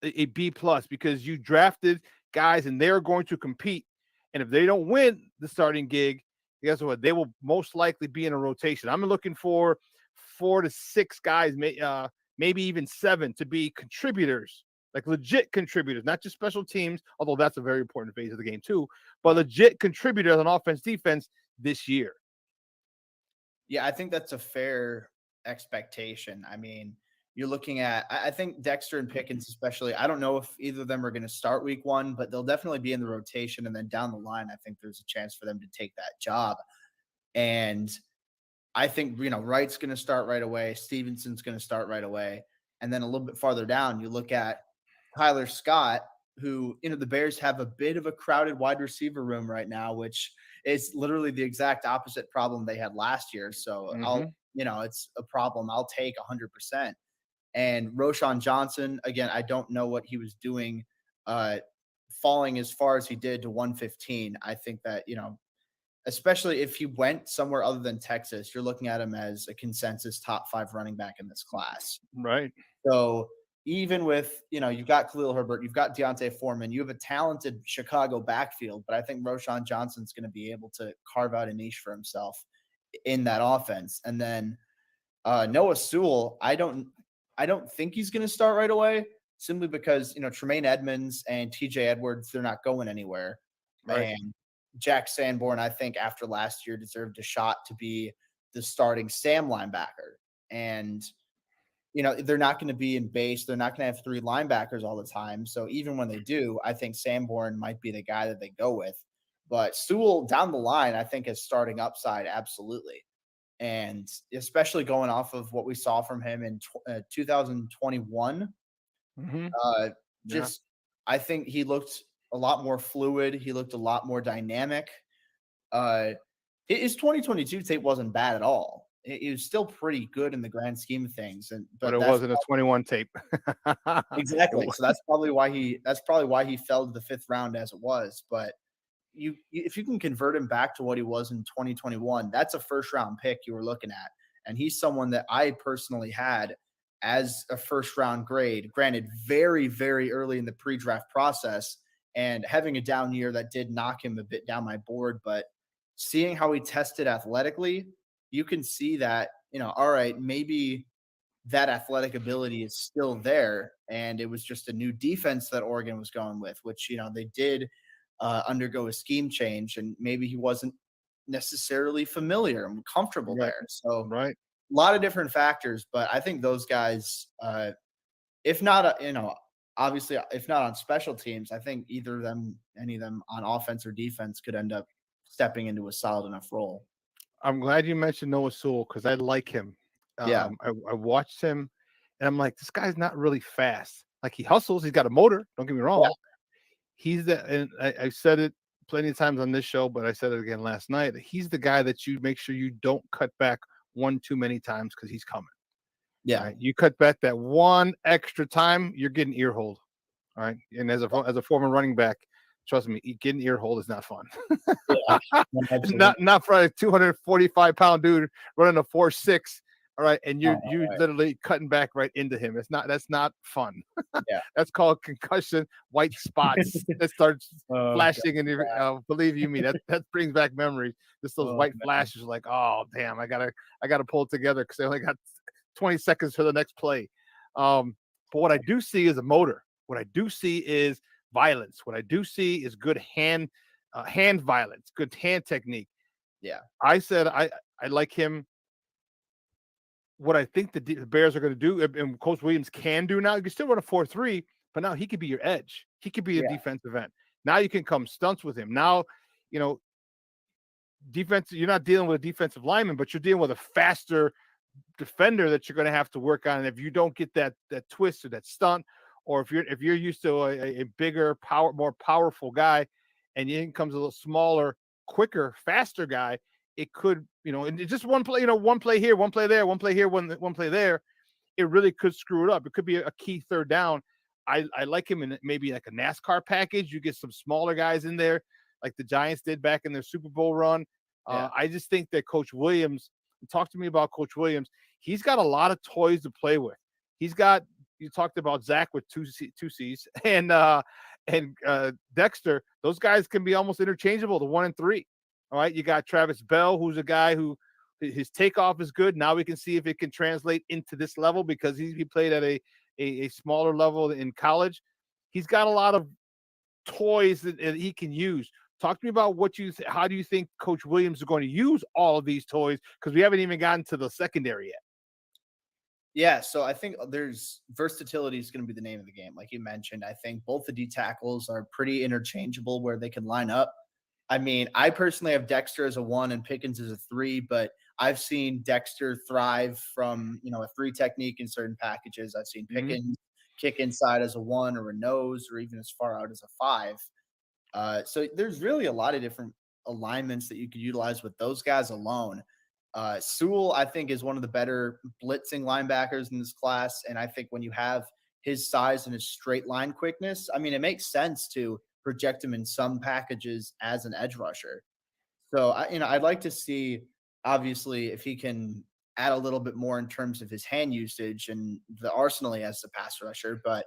a B+, because you drafted guys, and they're going to compete. And if they don't win the starting gig, guess what? They will most likely be in a rotation. I'm looking for 4 to 6 guys, maybe even 7, to be contributors, like legit contributors, not just special teams, although that's a very important phase of the game too, but legit contributors on offense, defense this year. Yeah, I think that's a fair expectation. I mean, you're looking at, I think Dexter and Pickens especially, I don't know if either of them are going to start week 1, but they'll definitely be in the rotation. And then down the line, I think there's a chance for them to take that job. And I think, Wright's going to start right away. Stevenson's going to start right away. And then a little bit farther down, you look at Tyler Scott, who, the Bears have a bit of a crowded wide receiver room right now, which is literally the exact opposite problem they had last year. So it's a problem I'll take 100%. And Roschon Johnson, again, I don't know what he was doing, falling as far as he did to 115. I think that, especially if he went somewhere other than Texas, you're looking at him as a consensus top 5 running back in this class. Right. So even with, you've got Khalil Herbert, you've got Deontay Foreman, you have a talented Chicago backfield, but I think Roschon Johnson's going to be able to carve out a niche for himself in that offense. And then Noah Sewell, I don't think he's going to start right away, simply because, Tremaine Edmonds and TJ Edwards, they're not going anywhere. Right. And Jack Sanborn, I think after last year, deserved a shot to be the starting Sam linebacker. And, they're not going to be in base. They're not going to have 3 linebackers all the time. So even when they do, I think Sanborn might be the guy that they go with. But Sewell down the line, I think is starting upside. Absolutely. And especially going off of what we saw from him in 2021, I think he looked a lot more fluid. He looked a lot more dynamic. His 2022 tape wasn't bad at all. It was still pretty good in the grand scheme of things, but it wasn't a 21 tape. Exactly. So that's probably why he fell to the 5th round as it was. But if you can convert him back to what he was in 2021, that's a 1st round pick you were looking at. And he's someone that I personally had as a 1st round grade, granted, very, very early in the pre-draft process, and having a down year that did knock him a bit down my board. But seeing how he tested athletically, you can see that, all right, maybe that athletic ability is still there. And it was just a new defense that Oregon was going with, which, they did undergo a scheme change, and maybe he wasn't necessarily familiar and comfortable there. So a lot of different factors, but I think those guys, if not, obviously, if not on special teams, I think either of them, any of them on offense or defense could end up stepping into a solid enough role. I'm glad you mentioned Noah Sewell because I like him. Yeah. I watched him and I'm like, this guy's not really fast. Like, he hustles. He's got a motor. Don't get me wrong. Yeah. And I said it plenty of times on this show, but I said it again last night. He's the guy that you make sure you don't cut back one too many times because he's coming. Yeah. Right? You cut back that one extra time, you're getting ear-holed. All right. And as a former running back, trust me, getting ear-holed is not fun. not for a 245-pound dude running a 4.6. All right, and you're literally cutting back right into him. That's not fun. Yeah, that's called concussion, white spots that starts flashing in your. Believe you me, that brings back memories. Just those white flashes, like, oh damn, I gotta pull it together because I only got 20 seconds for the next play. But what I do see is a motor. What I do see is violence. What I do see is good hand violence, good hand technique. Yeah, I said I like him. What I think the Bears are going to do, and Coach Williams can do now, you can still run a 4-3, but now he could be your edge. He could be a defensive end. Now you can come stunts with him. Now, defense, you're not dealing with a defensive lineman, but you're dealing with a faster defender that you're going to have to work on. And if you don't get that twist or that stunt, or if you're used to a bigger, more powerful guy, and in comes a little smaller, quicker, faster guy, it could, and just one play, one play here, one play there, one play here, one play there, it really could screw it up. It could be a key 3rd down. I like him in maybe like a NASCAR package. You get some smaller guys in there, like the Giants did back in their Super Bowl run. I just think that Coach Williams, talk to me about Coach Williams. He's got a lot of toys to play with. He's got, you talked about Zach with two C's and Dexter. Those guys can be almost interchangeable to 1 and 3. All right, you got Travis Bell, who's a guy who his takeoff is good. Now we can see if it can translate into this level because he played at a smaller level in college. He's got a lot of toys that he can use. Talk to me about how do you think Coach Williams is going to use all of these toys? Because we haven't even gotten to the secondary yet. Yeah, so I think there's versatility is going to be the name of the game. Like you mentioned, I think both the D tackles are pretty interchangeable where they can line up. I mean, I personally have Dexter as a 1 and Pickens as a 3, but I've seen Dexter thrive from, a 3 technique in certain packages. I've seen Pickens kick inside as a 1 or a nose or even as far out as a 5. So there's really a lot of different alignments that you could utilize with those guys alone. Sewell, I think, is one of the better blitzing linebackers in this class. And I think when you have his size and his straight line quickness, I mean, it makes sense to project him in some packages as an edge rusher. So, I'd like to see, obviously, if he can add a little bit more in terms of his hand usage and the arsenal he has as a pass rusher. But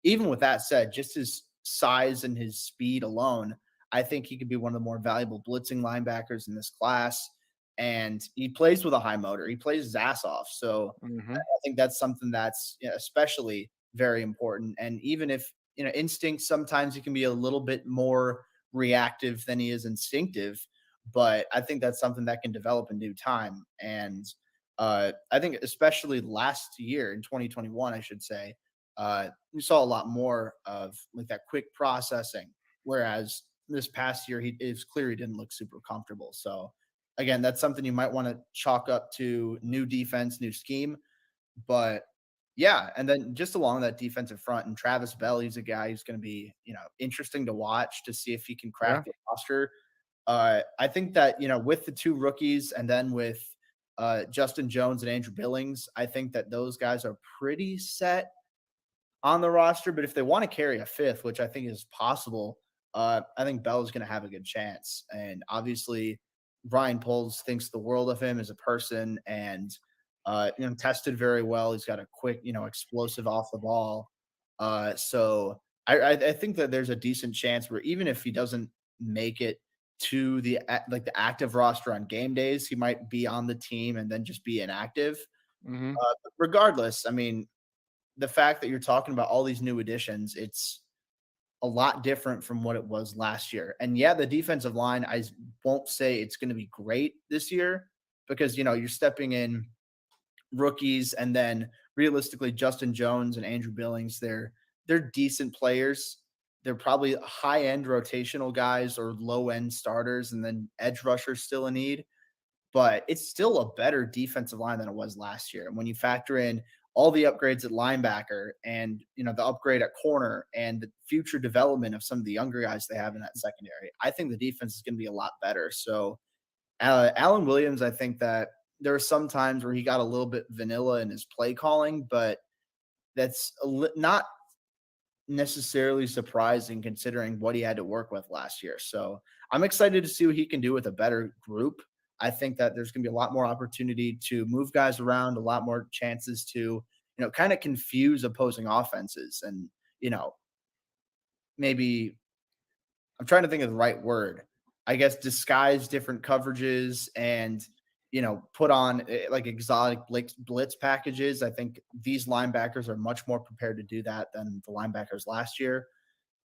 even with that said, just his size and his speed alone, I think he could be one of the more valuable blitzing linebackers in this class. And he plays with a high motor. He plays his ass off. So I think that's something that's especially very important. And even if, instinct, sometimes he can be a little bit more reactive than he is instinctive, but I think that's something that can develop in due time. And I think especially last year in 2021, I should say, we saw a lot more of like that quick processing, whereas this past year, it's clear he didn't look super comfortable. So again, that's something you might want to chalk up to new defense, new scheme. But yeah, and then just along that defensive front, and Travis Bell, he's a guy who's going to be, interesting to watch to see if he can crack the roster. I think that, with the two rookies and then with Justin Jones and Andrew Billings, I think that those guys are pretty set on the roster. But if they want to carry a fifth, which I think is possible, I think Bell is going to have a good chance. And obviously, Brian Poles thinks the world of him as a person, and tested very well. He's got a quick, explosive off the ball. So I think that there's a decent chance where even if he doesn't make it to the active roster on game days, he might be on the team and then just be inactive. But regardless, I mean, the fact that you're talking about all these new additions, it's a lot different from what it was last year. And yeah, the defensive line, I won't say it's going to be great this year because, you're stepping in rookies, and then realistically, Justin Jones and Andrew Billings, they're decent players. They're probably high-end rotational guys or low-end starters, and then edge rushers still a need. But it's still a better defensive line than it was last year. And when you factor in all the upgrades at linebacker and, the upgrade at corner and the future development of some of the younger guys they have in that secondary, I think the defense is going to be a lot better. So Alan Williams, I think that there are some times where he got a little bit vanilla in his play calling, but that's not necessarily surprising considering what he had to work with last year. So I'm excited to see what he can do with a better group. I think that there's going to be a lot more opportunity to move guys around, a lot more chances to, kind of confuse opposing offenses and, maybe I'm trying to think of the right word, I guess, disguise different coverages and, put on like exotic blitz packages. I think these linebackers are much more prepared to do that than the linebackers last year.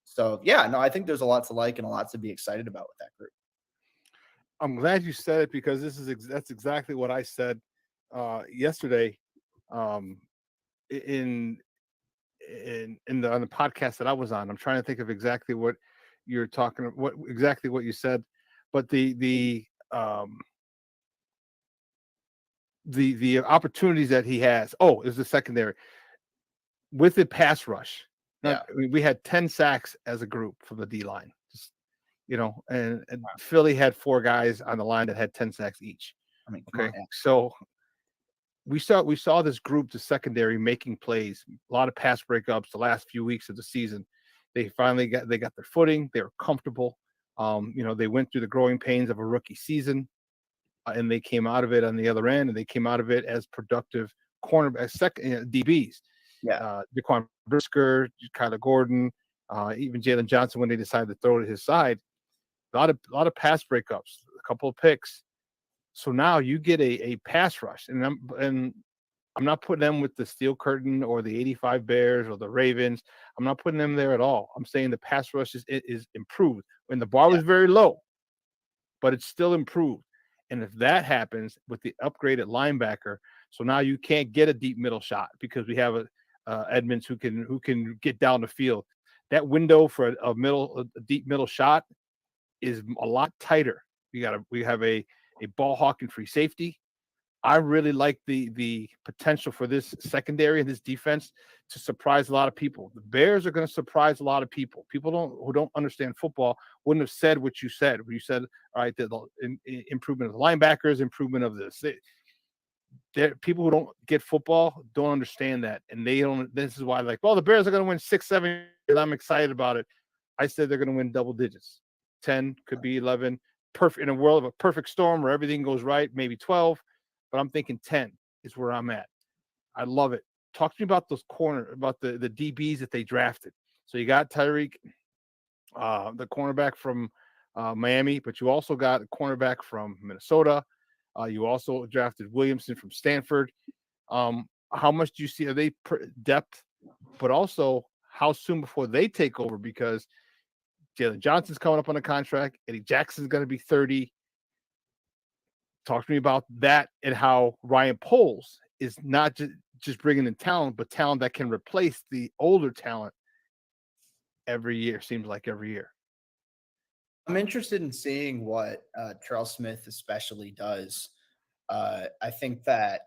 So yeah, no, I think there's a lot to like and a lot to be excited about with that group. I'm glad you said it because that's exactly what I said yesterday on the podcast that I was on. I'm trying to think of exactly what you're talking about, what you said, but the opportunities that he has. Oh, is the secondary with the pass rush. Yeah, I mean, we had 10 sacks as a group from the D line. And Philly had 4 guys on the line that had 10 sacks each. I mean, okay, so we saw this group, the secondary, making plays, a lot of pass breakups the last few weeks of the season. They finally got their footing. They were comfortable. They went through the growing pains of a rookie season, and they came out of it on the other end, and they came out of it as productive cornerback DBs. Yeah, Jaquan Brisker, Kyler Gordon, even Jalen Johnson when they decided to throw to his side. A lot of pass breakups, a couple of picks. So now you get a pass rush, and I'm not putting them with the Steel Curtain or the 85 Bears or the Ravens. I'm not putting them there at all. I'm saying the pass rush is improved. When the bar was very low, but it's still improved. And if that happens with the upgraded linebacker, so now you can't get a deep middle shot because we have Edmonds who can get down the field. That window for a deep middle shot is a lot tighter. We have a ball hawking free safety. I really like the potential for this secondary and this defense to surprise a lot of people. The Bears are going to surprise a lot of people. People who don't understand football wouldn't have said what you said. Where you said, all right, the improvement of the linebackers, improvement of this. People who don't get football don't understand that, and they don't. This is why, like, well, the Bears are going to win 6-7. I'm excited about it. I said they're going to win double digits. 10 could be 11. Perfect in a world of a perfect storm where everything goes right, maybe 12. But I'm thinking 10 is where I'm at. I love it. Talk to me about the DBs that they drafted. So you got Tyreek, the cornerback from Miami, but you also got a cornerback from Minnesota. You also drafted Williamson from Stanford. How much do you see? Are they depth but also how soon before they take over, because Jalen Johnson's coming up on a contract. Eddie Jackson's going to be 30. Talk to me about that and how Ryan Poles is not just bringing in talent, but talent that can replace the older talent every year. Seems like every year. I'm interested in seeing what Terrell Smith especially does. I think that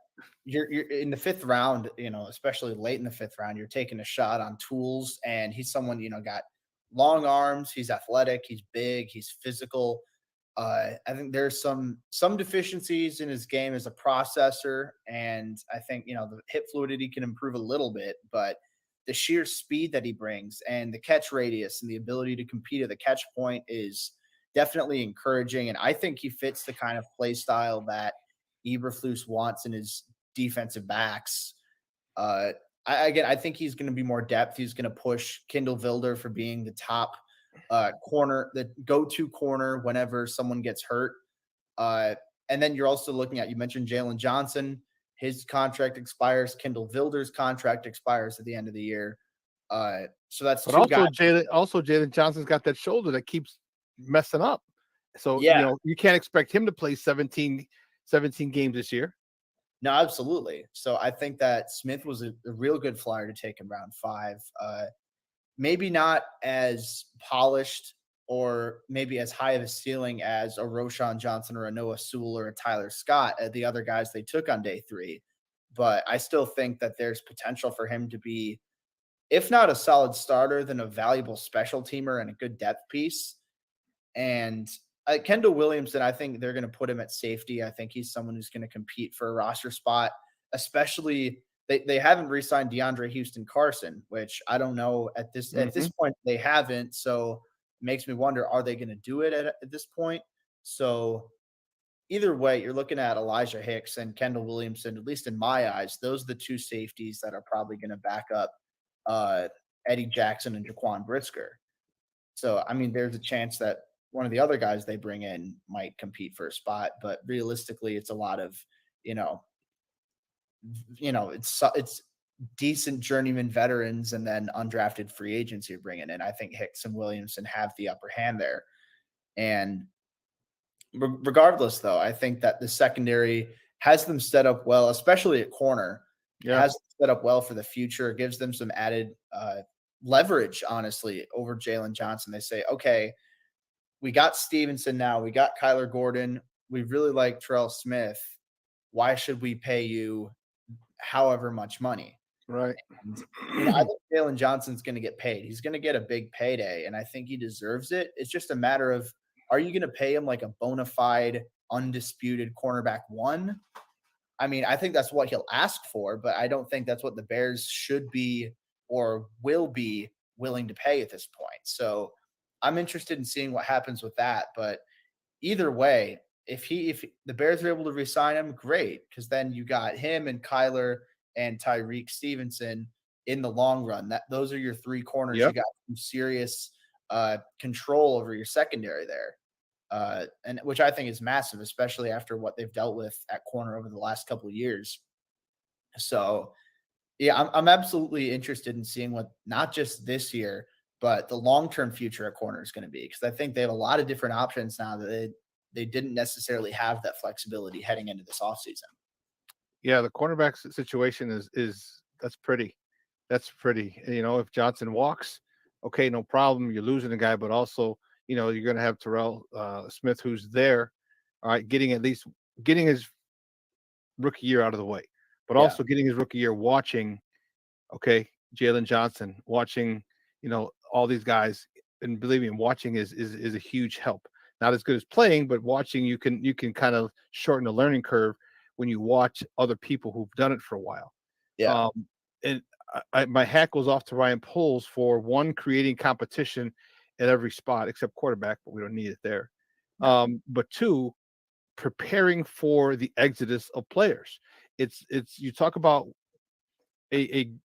you're in the 5th round, especially late in the 5th round, you're taking a shot on tools, and he's someone, got long arms, he's athletic, he's big, he's physical. I think there's some deficiencies in his game as a processor, and I think the hip fluidity can improve a little bit, but the sheer speed that he brings and the catch radius and the ability to compete at the catch point is definitely encouraging. And I think he fits the kind of play style that Eberflus wants in his defensive backs. I think he's going to be more depth. He's going to push Kendall Vilder for being the top corner, the go-to corner whenever someone gets hurt. And then you're also looking at, you mentioned Jalen Johnson. His contract expires. Kendall Vilder's contract expires at the end of the year. So that's but two guys. Jalen Johnson's got that shoulder that keeps messing up. So you can't expect him to play 17 games this year. No, absolutely. So I think that Smith was a real good flyer to take in round 5. Maybe not as polished or maybe as high of a ceiling as a Roshan Johnson or a Noah Sewell or a Tyler Scott, the other guys they took on day 3. But I still think that there's potential for him to be, if not a solid starter, then a valuable special teamer and a good depth piece. And Kendall Williamson, I think they're going to put him at safety. I think he's someone who's going to compete for a roster spot, especially they haven't re-signed DeAndre Houston Carson, which I don't know at this point they haven't. So it makes me wonder, are they going to do it at this point? So either way, you're looking at Elijah Hicks and Kendall Williamson, at least in my eyes. Those are the two safeties that are probably going to back up Eddie Jackson and Jaquan Brisker. So, I mean, there's a chance that one of the other guys they bring in might compete for a spot, but realistically, it's a lot of, it's decent journeyman veterans and then undrafted free agents you're bringing in. I think Hicks and Williamson have the upper hand there. And regardless, though, I think that the secondary has them set up well, especially at corner. Yeah. Has them set up well for the future. It gives them some added leverage, honestly, over Jalen Johnson. They say, okay, we got Stevenson now. We got Kyler Gordon. We really like Terrell Smith. Why should we pay you however much money? Right. And, I think Jalen Johnson's going to get paid. He's going to get a big payday, and I think he deserves it. It's just a matter of, are you going to pay him like a bona fide, undisputed cornerback 1? I mean, I think that's what he'll ask for, but I don't think that's what the Bears should be or will be willing to pay at this point. So I'm interested in seeing what happens with that. But either way, if the Bears are able to re-sign him, great, because then you got him and Kyler and Tyreek Stevenson in the long run. Those are your 3 corners. Yep. You got some serious control over your secondary there. And which I think is massive, especially after what they've dealt with at corner over the last couple of years. So, yeah, I'm absolutely interested in seeing what not just this year, but the long-term future at corner is going to be, because I think they have a lot of different options now that they didn't necessarily have that flexibility heading into this offseason. Yeah, the cornerback situation is that's pretty. That's pretty. If Johnson walks, okay, no problem. You're losing a guy, but also, you're going to have Terrell Smith, who's there, all right, getting his rookie year out of the way, but also getting his rookie year watching, okay, Jalen Johnson, watching, all these guys, and believe me, watching is a huge help. Not as good as playing, but watching, you can kind of shorten the learning curve when you watch other people who've done it for a while. Yeah. And my hat goes off to Ryan Poles for, one, creating competition at every spot except quarterback, but we don't need it there. But 2, preparing for the exodus of players. It's you talk about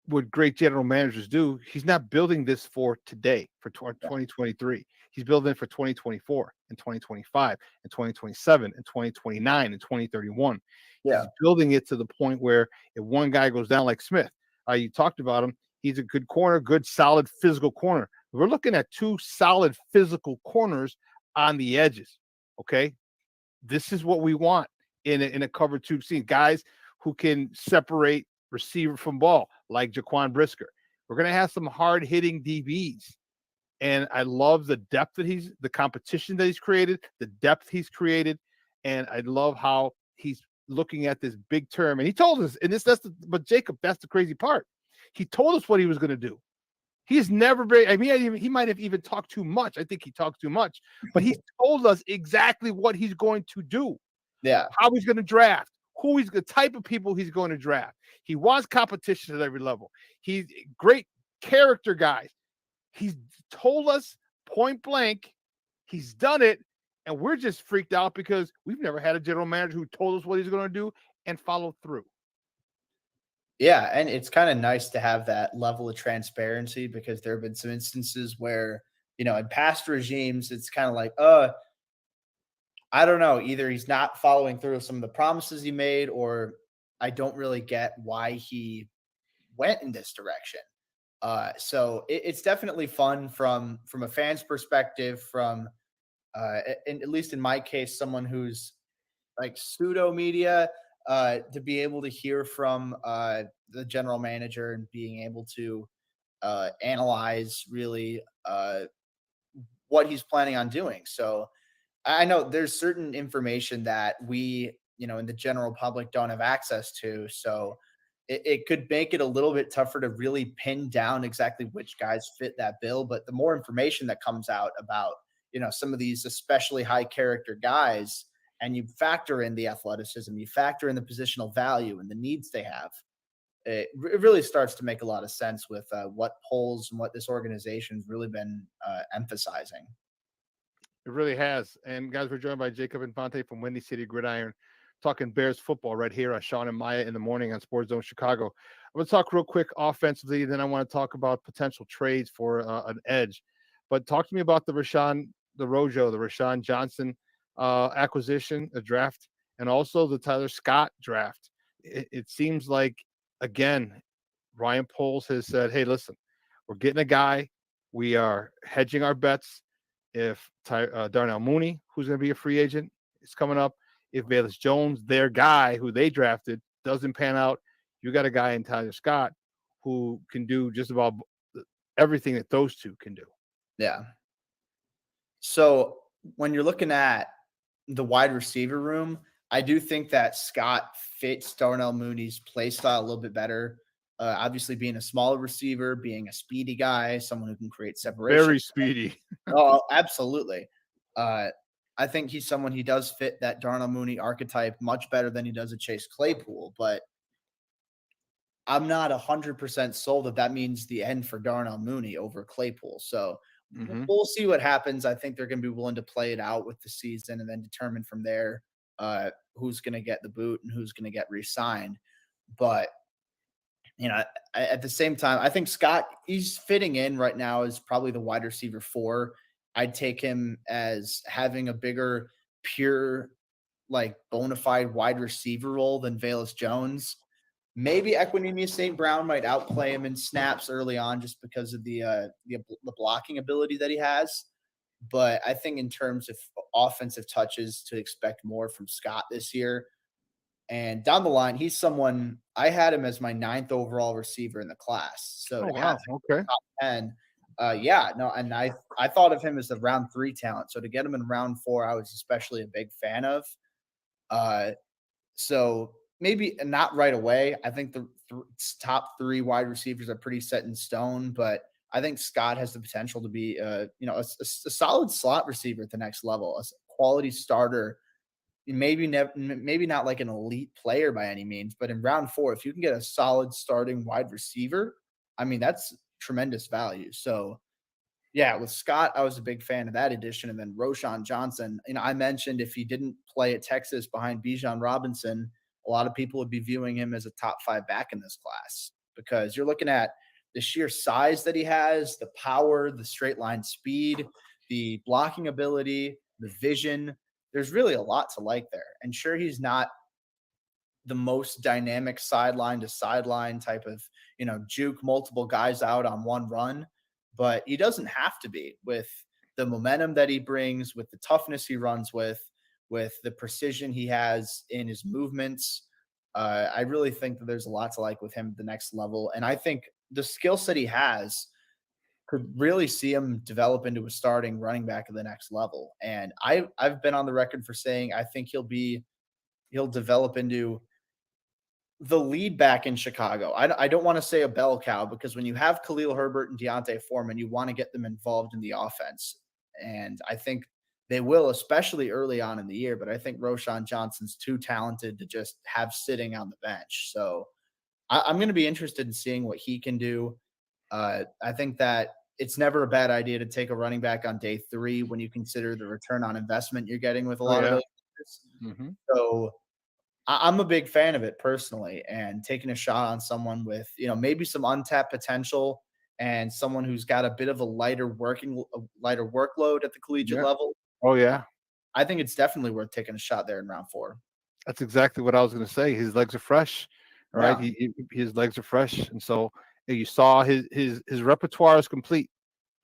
what great general managers do. He's not building this for today, for 2023. He's building it for 2024 and 2025 and 2027 and 2029 and 2031. Yeah. He's building it to the point where if one guy goes down like Smith, you talked about him, He's a good corner, good, solid physical corner. We're looking at two solid physical corners on the edges. Okay. This is what we want in a cover two scene. Guys who can separate receiver from ball, like Jaquan Brisker. We're going to have some hard hitting DBs. And I love the depth that the competition that he's created, the depth he's created. And I love how he's looking at this big term. And he told us, but Jacob, that's the crazy part. He told us what he was going to do. He's never been, he might have even talked too much. I think he talks too much, but he told us exactly what he's going to do. Yeah. How he's going to draft, the type of people he's going to draft. He wants competition at every level. He's great character guys. He's told us point blank, he's done it, and we're just freaked out because we've never had a general manager who told us what he's going to do and follow through. Yeah, and it's kind of nice to have that level of transparency because there have been some instances where, in past regimes, it's kind of like, I don't know, either he's not following through with some of the promises he made, or I don't really get why he went in this direction. So it's definitely fun from a fan's perspective, from at least in my case, someone who's like pseudo media, to be able to hear from the general manager and being able to analyze really what he's planning on doing. So I know there's certain information that we, in the general public don't have access to. So it could make it a little bit tougher to really pin down exactly which guys fit that bill. But the more information that comes out about, some of these especially high character guys, and you factor in the athleticism, you factor in the positional value and the needs they have, it really starts to make a lot of sense with what polls and what this organization's really been emphasizing. It really has. And guys, we're joined by Jacob Infante from Windy City Gridiron, talking Bears football right here on Shawn and Maya in the morning on Sports Zone Chicago. I'm going to talk real quick offensively, then I want to talk about potential trades for an edge. But talk to me about the Rashawn Johnson acquisition, a draft, and also the Tyler Scott draft. It seems like, again, Ryan Poles has said, hey, listen, we're getting a guy. We are hedging our bets. If Darnell Mooney, who's going to be a free agent, is coming up, if Velus Jones, their guy who they drafted, doesn't pan out, you got a guy in Tyler Scott who can do just about everything that those two can do. Yeah. So when you're looking at the wide receiver room, I do think that Scott fits Darnell Mooney's play style a little bit better. Obviously, being a smaller receiver, being a speedy guy, someone who can create separation. Very speedy. Oh, absolutely. I think he's someone, he does fit that Darnell Mooney archetype much better than he does a Chase Claypool, but I'm not 100% sold that means the end for Darnell Mooney over Claypool. So we'll see what happens. I think they're going to be willing to play it out with the season and then determine from there who's going to get the boot and who's going to get re-signed. But, at the same time, I think Scott, he's fitting in right now as probably the wide receiver 4. I'd take him as having a bigger, pure, like bona fide wide receiver role than Velus Jones. Maybe Equanimeous St. Brown might outplay him in snaps early on just because of the blocking ability that he has. But I think in terms of offensive touches, to expect more from Scott this year. And down the line, he's someone, I had him as my 9th overall receiver in the class. So Okay. Top 10. And I thought of him as the round 3 talent. So to get him in round 4, I was especially a big fan of. So maybe not right away. I think the top 3 wide receivers are pretty set in stone, but I think Scott has the potential to be, a solid slot receiver at the next level, a quality starter. Maybe not like an elite player by any means, but in round 4, if you can get a solid starting wide receiver, I mean, that's tremendous value. So yeah, with Scott, I was a big fan of that addition. And then Rashawn Johnson, I mentioned if he didn't play at Texas behind Bijan Robinson, a lot of people would be viewing him as a top 5 back in this class, because you're looking at the sheer size that he has, the power, the straight line speed, the blocking ability, the vision. There's really a lot to like there. And sure, he's not the most dynamic sideline to sideline type of, juke multiple guys out on one run, but he doesn't have to be with the momentum that he brings, with the toughness he runs with the precision he has in his movements. I really think that there's a lot to like with him at the next level. And I think the skill set he has could really see him develop into a starting running back at the next level. And I've been on the record for saying I think he'll develop into the lead back in Chicago. I don't want to say a bell cow, because when you have Khalil Herbert and Deontay Foreman, you want to get them involved in the offense. And I think they will, especially early on in the year. But I think Roschon Johnson's too talented to just have sitting on the bench. So I'm going to be interested in seeing what he can do. I think that it's never a bad idea to take a running back on day 3 when you consider the return on investment you're getting with a lot of those guys. Mm-hmm. So I'm a big fan of it personally, and taking a shot on someone with, maybe some untapped potential and someone who's got a bit of a lighter workload at the collegiate level. Oh yeah. I think it's definitely worth taking a shot there in round 4. That's exactly what I was going to say. His legs are fresh, right? Yeah. His legs are fresh, and so you saw his repertoire is complete.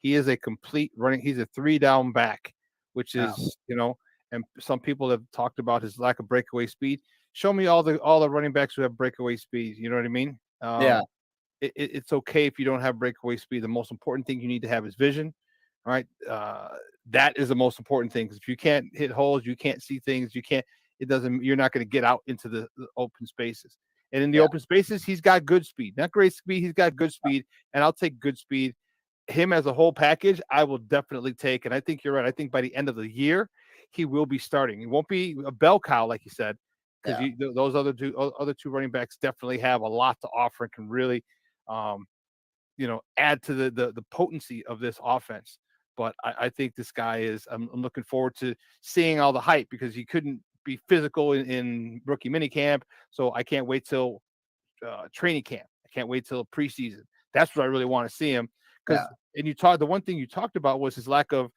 He is a complete running. He's a 3-down back, which is and some people have talked about his lack of breakaway speed. Show me all the running backs who have breakaway speed. You know what I mean? Yeah. It's okay if you don't have breakaway speed. The most important thing you need to have is vision. All right. That is the most important thing, because if you can't hit holes, you can't see things. You're not going to get out into the open spaces. And in the open spaces, he's got good speed, not great speed. He's got good speed, and I'll take good speed. Him as a whole package, I will definitely take. And I think you're right. I think by the end of the year, he will be starting. He won't be a bell cow, like you said, because those other two running backs definitely have a lot to offer and can really, add to the potency of this offense. But I think this guy is. I'm looking forward to seeing all the hype, because he couldn't be physical in rookie minicamp. So I can't wait till training camp. I can't wait till preseason. That's what I really want to see him. Because the one thing you talked about was his lack of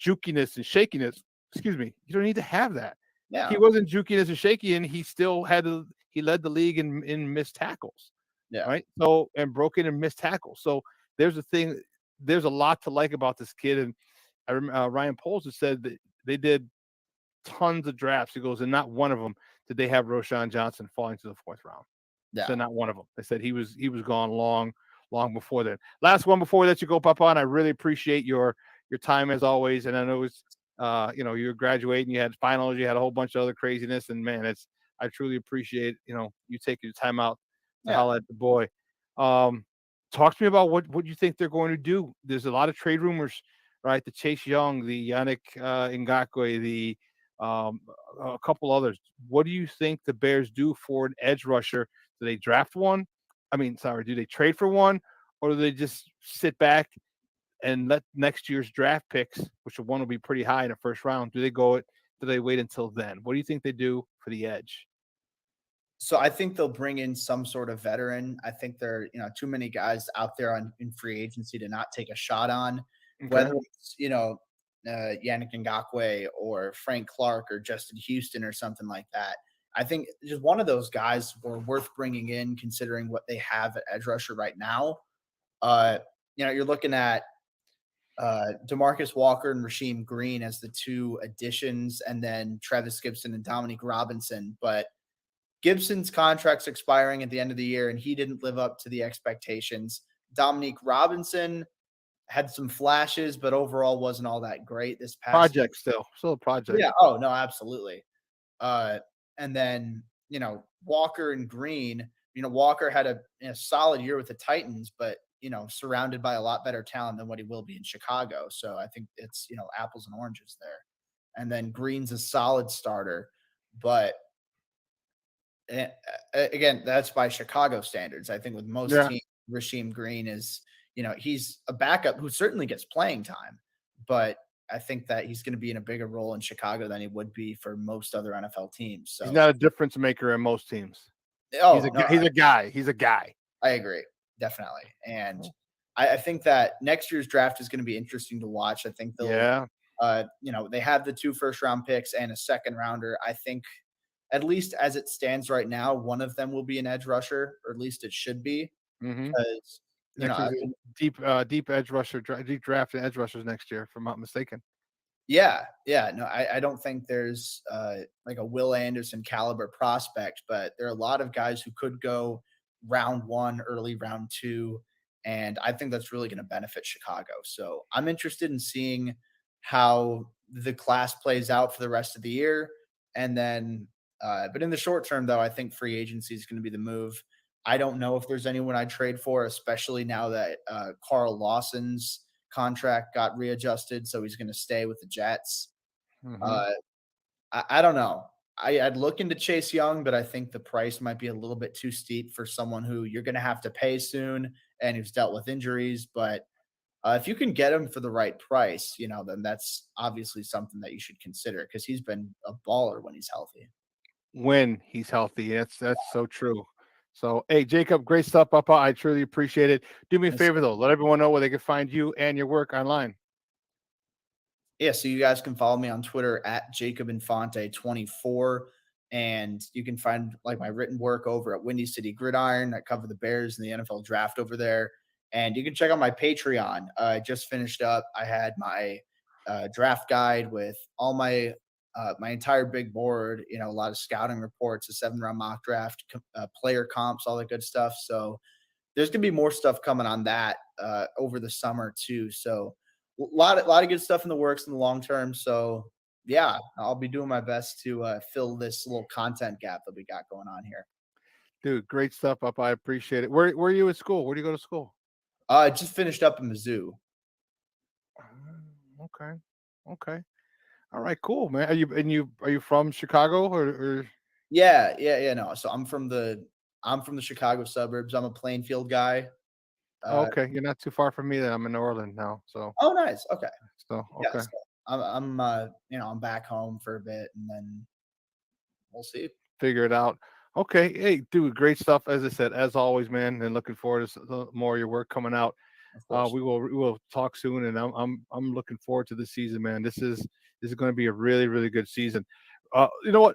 jukiness and shakiness. Excuse me. You don't need to have that. Yeah. He wasn't jukiness and shaky, and he still he led the league in missed tackles. Yeah. Right. So, and broken and missed tackles. So there's a lot to like about this kid. And I remember Ryan Poles has said that they did tons of drafts. He goes, and not one of them did they have Roschon Johnson falling to the 4th round. Yeah. So not one of them. They said he was gone long before that. Last one before we let you go, Papan. I really appreciate your time as always. And I know it's you're graduating, you had finals, you had a whole bunch of other craziness, and man, I truly appreciate you taking your time out to holler at the boy. Talk to me about what you think they're going to do. There's a lot of trade rumors, right? The Chase Young, the Yannick Ngakoue, a couple others. What do you think the Bears do for an edge rusher? Do they draft one? Do they trade for one, or do they just sit back and let next year's draft picks, which one will be pretty high in the 1st round, do they wait until then? What do you think they do for the edge? So I think they'll bring in some sort of veteran. I think there are, too many guys out there in free agency to not take a shot on. Okay. Whether it's, Yannick Ngakoue or Frank Clark or Justin Houston or something like that. I think just one of those guys were worth bringing in, considering what they have at edge rusher right now. You're looking at DeMarcus Walker and Rasheem Green as the 2 additions, and then Travis Gibson and Dominique Robinson. But Gibson's contract's expiring at the end of the year, and he didn't live up to the expectations. Dominique Robinson had some flashes, but overall wasn't all that great this past project year. Still a project. Yeah. Oh, no, absolutely. And then, Walker and Green, Walker had a solid year with the Titans, but, surrounded by a lot better talent than what he will be in Chicago. So I think it's, apples and oranges there. And then Green's a solid starter, but again, that's by Chicago standards. I think with most teams, Rasheem Green is, he's a backup who certainly gets playing time, but I think that he's going to be in a bigger role in Chicago than he would be for most other NFL teams. So he's not a difference maker in most teams. Oh, he's a guy. He's a guy. I agree. Definitely. And I think that next year's draft is going to be interesting to watch. I think they'll, they have the 2 first-round picks and a second rounder. I think at least as it stands right now, one of them will be an edge rusher, or at least it should be. Mm-hmm. Because Deep edge rusher, deep draft and edge rushers next year, if I'm not mistaken. Yeah. No, I don't think there's like a Will Anderson caliber prospect, but there are a lot of guys who could go round 1, early round 2, and I think that's really going to benefit Chicago. So I'm interested in seeing how the class plays out for the rest of the year, and then, but in the short term, though, I think free agency is going to be the move. I don't know if there's anyone I'd trade for, especially now that Carl Lawson's contract got readjusted, so he's going to stay with the Jets. Mhm. I don't know. I'd look into Chase Young, but I think the price might be a little bit too steep for someone who you're going to have to pay soon and who's dealt with injuries. But if you can get him for the right price, then that's obviously something that you should consider because he's been a baller when he's healthy. When he's healthy, that's so true. So, hey, Jacob, great stuff, Papa. I truly appreciate it. Do me a favor though, let everyone know where they can find you and your work online. Yeah, so you guys can follow me on Twitter at Jacob Infante 24, and you can find like my written work over at Windy City Gridiron. I cover the Bears and the NFL draft over there, and you can check out my Patreon. I just finished up. I had my draft guide with all my my entire big board. A lot of scouting reports, a 7-round mock draft, player comps, all that good stuff. So there's gonna be more stuff coming on that over the summer too. So a lot of good stuff in the works in the long term. So yeah, I'll be doing my best to fill this little content gap that we got going on here. Dude, great stuff, Papa. I appreciate it. Where are you at school? Where do you go to school? I just finished up in Mizzou. Okay. All right, cool, man. Are you from Chicago or? Yeah. No, so I'm from the Chicago suburbs. I'm a Plainfield guy. Okay, you're not too far from me. Then I'm in New Orleans now. So. Oh, nice. Okay. So Yeah, okay. so I'm I'm back home for a bit, and then we'll see. Figure it out. Okay, hey, dude, great stuff. As I said, as always, man, and looking forward to more of your work coming out. We will talk soon, and I'm looking forward to the season, man. This is going to be a really, really good season. You know what?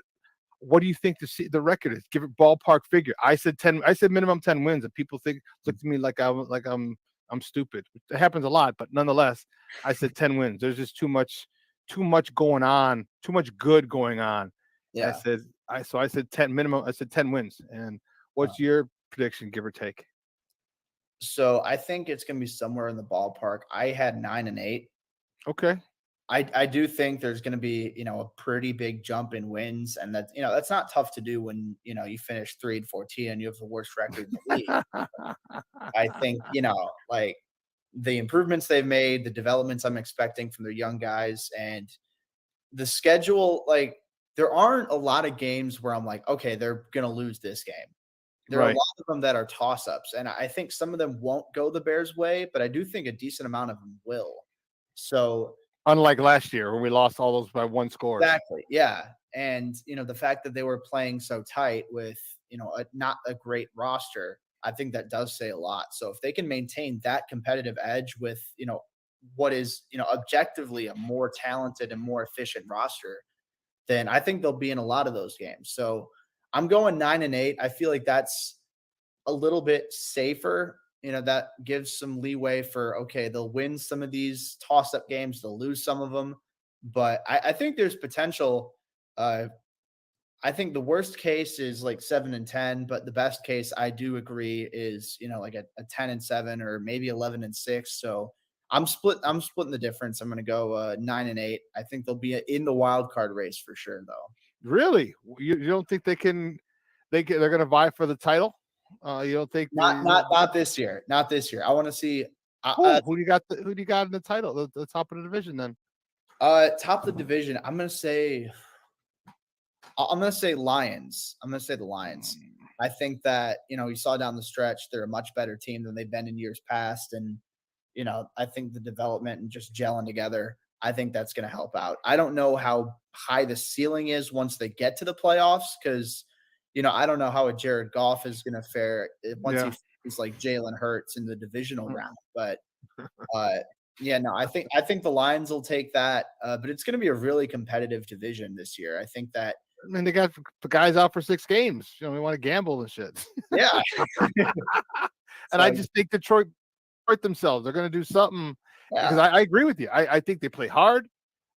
What do you think the record is? Give it ballpark figure. I said 10. I said minimum 10 wins, and people look at me like I'm stupid. It happens a lot, but nonetheless, I said 10 wins. There's just too much going on, too much good going on. Yeah. I said 10 minimum. I said 10 wins. And what's your prediction, give or take? So I think it's going to be somewhere in the ballpark. I had 9 and 8. Okay. I do think there's going to be, a pretty big jump in wins, and that's not tough to do when, you finish 3-14 and you have the worst record in the league. I think, like the improvements they've made, the developments I'm expecting from their young guys, and the schedule, like there aren't a lot of games where I'm like, okay, they're going to lose this game. There are a lot of them that are toss-ups, and I think some of them won't go the Bears' way, but I do think a decent amount of them will. So unlike last year when we lost all those by 1 score. Exactly. Yeah. And, the fact that they were playing so tight with, not a great roster, I think that does say a lot. So if they can maintain that competitive edge with, what is, objectively a more talented and more efficient roster, then I think they'll be in a lot of those games. So I'm going 9 and 8. I feel like that's a little bit safer. That gives some leeway for, okay, they'll win some of these toss-up games, they'll lose some of them. But I think there's potential. I think the worst case is like 7 and 10, but the best case, I do agree, is like a 10 and 7 or maybe 11 and 6. So I'm splitting the difference. I'm going to go 9 and 8. I think they'll be in the wild card race for sure, though. Really? You don't think they're going to vie for the title? You don't think not this year? Not this year. I want to see who do you got in the title, the top of the division then? Top of the division, I'm gonna say Lions. I'm gonna say the Lions. I think that you saw down the stretch they're a much better team than they've been in years past, and I think the development and just gelling together, I think that's gonna help out. I don't know how high the ceiling is once they get to the playoffs, because I don't know how a Jared Goff is gonna fare once he faces like Jalen Hurts in the divisional round, but yeah, no, I think the Lions will take that, but it's going to be a really competitive division this year. I think that mean, they got the guys out for 6 games. We want to gamble and shit. Yeah. And I just think Detroit hurt themselves. They're going to do something because I agree with you. I think they play hard.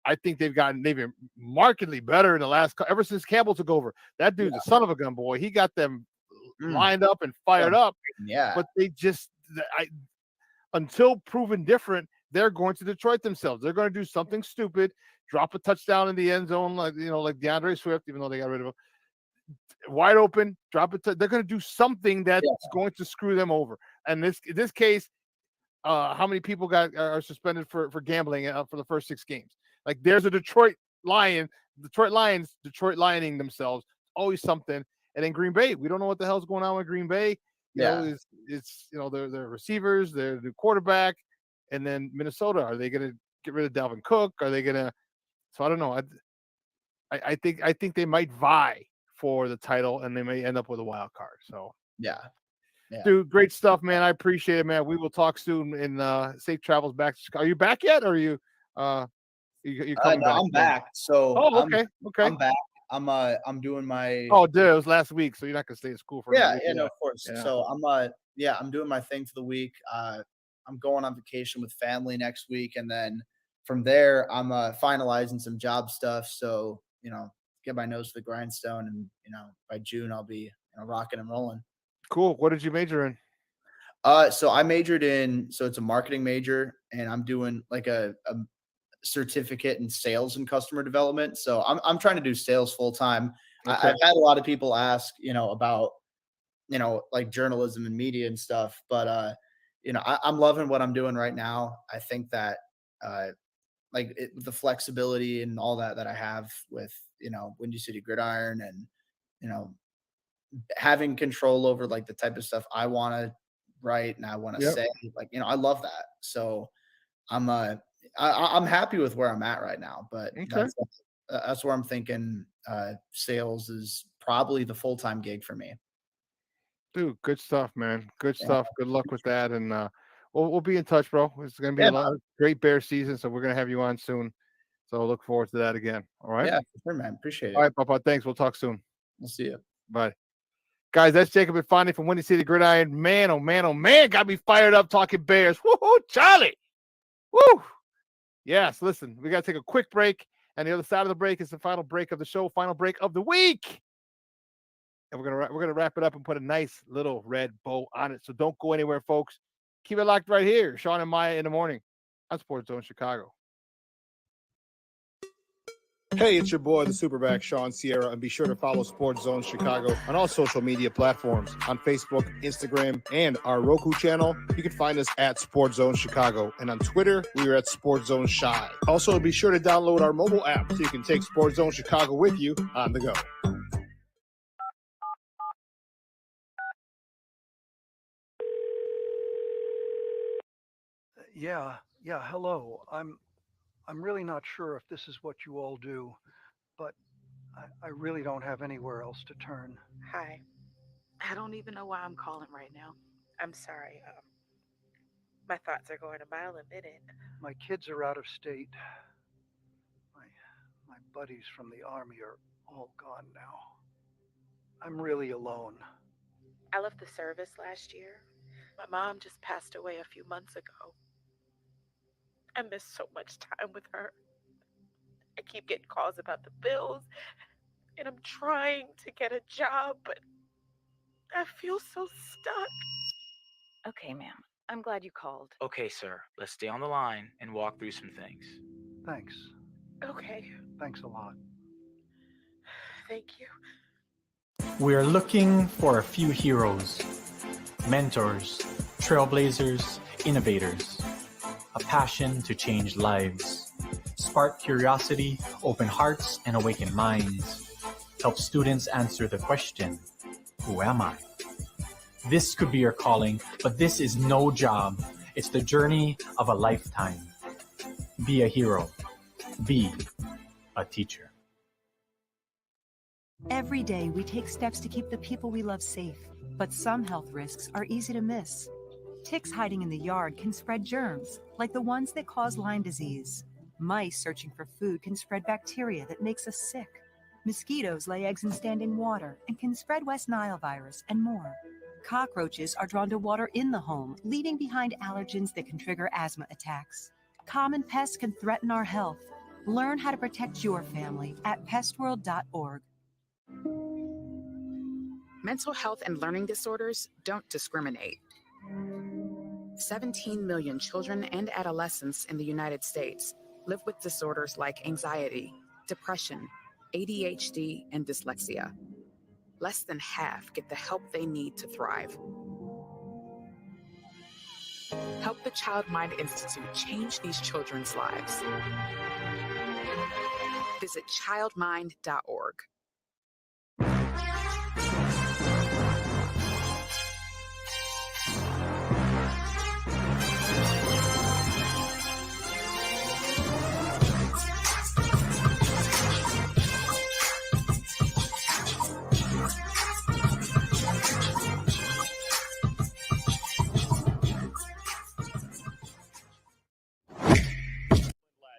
I think they've been markedly better in the last ever since Campbell took over. That dude's a son of a gun, boy. He got them lined up and fired up. Yeah. But they just until proven different, they're going to Detroit themselves. They're going to do something stupid, drop a touchdown in the end zone, like DeAndre Swift, even though they got rid of him. Wide open, drop it. They're going to do something that's going to screw them over. And in this case, how many people are suspended for gambling for the first 6 games? Like there's a Detroit Lions Lioning themselves. Always something. And in Green Bay, we don't know what the hell's going on with Green Bay. It's their receivers, their new quarterback, and then Minnesota. Are they going to get rid of Dalvin Cook? Are they going to? So I don't know. I think they might vie for the title, and they may end up with a wild card. So yeah. Dude, great stuff, man. I appreciate it, man. We will talk soon. And safe travels back to Chicago. Are you back yet, or are you? You coming back? I'm back. So okay. I'm back. I'm doing my. Oh, dude, it was last week, so you're not gonna stay in school for. No, of course. Yeah. So I'm doing my thing for the week. I'm going on vacation with family next week, and then from there, I'm finalizing some job stuff. So get my nose to the grindstone, and by June I'll be rocking and rolling. Cool. What did you major in? So I majored in. So it's a marketing major, and I'm doing like a certificate in sales and customer development. So I'm trying to do sales full time. Okay. I've had a lot of people ask, about, like journalism and media and stuff, but I'm loving what I'm doing right now. I think that the flexibility and all that I have with, Windy City Gridiron and, having control over like the type of stuff I want to write and I want to say, I love that. So I'm happy with where I'm at right now, but that's where I'm thinking sales is probably the full-time gig for me. Dude, good stuff, man. Good stuff. Good luck with that. And we'll be in touch, bro. It's going to be a great Bear season, so we're going to have you on soon. So look forward to that again. All right? Yeah, for sure, man. Appreciate it. All right, Papa. Thanks. We'll talk soon. We'll see you. Bye. Guys, that's Jacob and Fondy from Windy City Gridiron. Man, oh man, got me fired up talking Bears. Woo-hoo, Charlie. Woo! Yes, listen, we got to take a quick break. And the other side of the break is the final break of the show, final break of the week. And we're gonna wrap it up and put a nice little red bow on it. So don't go anywhere, folks. Keep it locked right here. Shawn and Maya in the morning on Sports Zone Chicago. Hey, it's your boy, the Superback, Shawn Sierra, and be sure to follow Sports Zone Chicago on all social media platforms, on Facebook, Instagram, and our Roku channel. You can find us at Sports Zone Chicago, and on Twitter, we are at Sports Zone Shy. Also, be sure to download our mobile app so you can take Sports Zone Chicago with you on the go. Yeah, hello. I'm really not sure if this is what you all do, but I really don't have anywhere else to turn. Hi. I don't even know why I'm calling right now. I'm sorry. My thoughts are going a mile a minute. My kids are out of state. My buddies from the army are all gone now. I'm really alone. I left the service last year. My mom just passed away a few months ago. I miss so much time with her. I keep getting calls about the bills, and I'm trying to get a job, but I feel so stuck. Okay, ma'am. I'm glad you called. Okay, sir. Let's stay on the line and walk through some things. Thanks. Okay. Thanks a lot. Thank you. We're looking for a few heroes, mentors, trailblazers, innovators. A passion to change lives, spark curiosity, open hearts, and awaken minds. Help students answer the question, who am I? This could be your calling, but this is no job. It's the journey of a lifetime. Be a hero. Be a teacher. Every day, we take steps to keep the people we love safe, but some health risks are easy to miss. Ticks hiding in the yard can spread germs, like the ones that cause Lyme disease. Mice searching for food can spread bacteria that makes us sick. Mosquitoes lay eggs in standing water and can spread West Nile virus and more. Cockroaches are drawn to water in the home, leaving behind allergens that can trigger asthma attacks. Common pests can threaten our health. Learn how to protect your family at pestworld.org. Mental health and learning disorders don't discriminate. 17 million children and adolescents in the United States live with disorders like anxiety, depression, ADHD, and dyslexia. Less than half get the help they need to thrive. Help the Child Mind Institute change these children's lives. Visit childmind.org.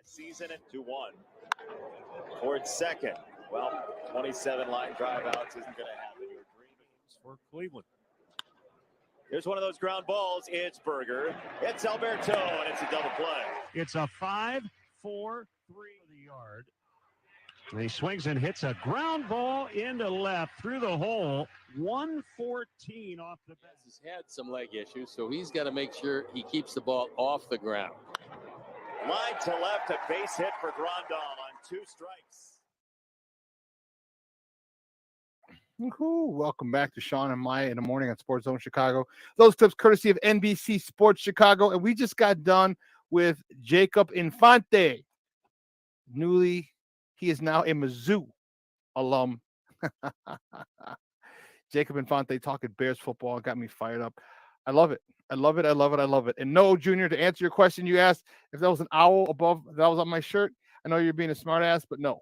Season at 2-1. Ford second. Well, 27 line drive outs isn't going to happen. Your dreams for Cleveland. Here's one of those ground balls. It's Berger. It's Alberto, and it's a double play. It's a 5-4-3 the yard. And he swings and hits a ground ball into left through the hole. 114 off the bat. He's had some leg issues, so he's got to make sure he keeps the ball off the ground. Line to left, a base hit for Grandal on 2 strikes. Woohoo. Welcome back to Shawn and Maya in the morning on Sports Zone Chicago. Those clips courtesy of NBC Sports Chicago. And we just got done with Jacob Infante. He is now a Mizzou alum. Jacob Infante talking Bears football got me fired up. I love it. I love it. I love it. I love it. And no, Junior, to answer your question, you asked if that was an owl above that was on my shirt. I know you're being a smart ass, but no,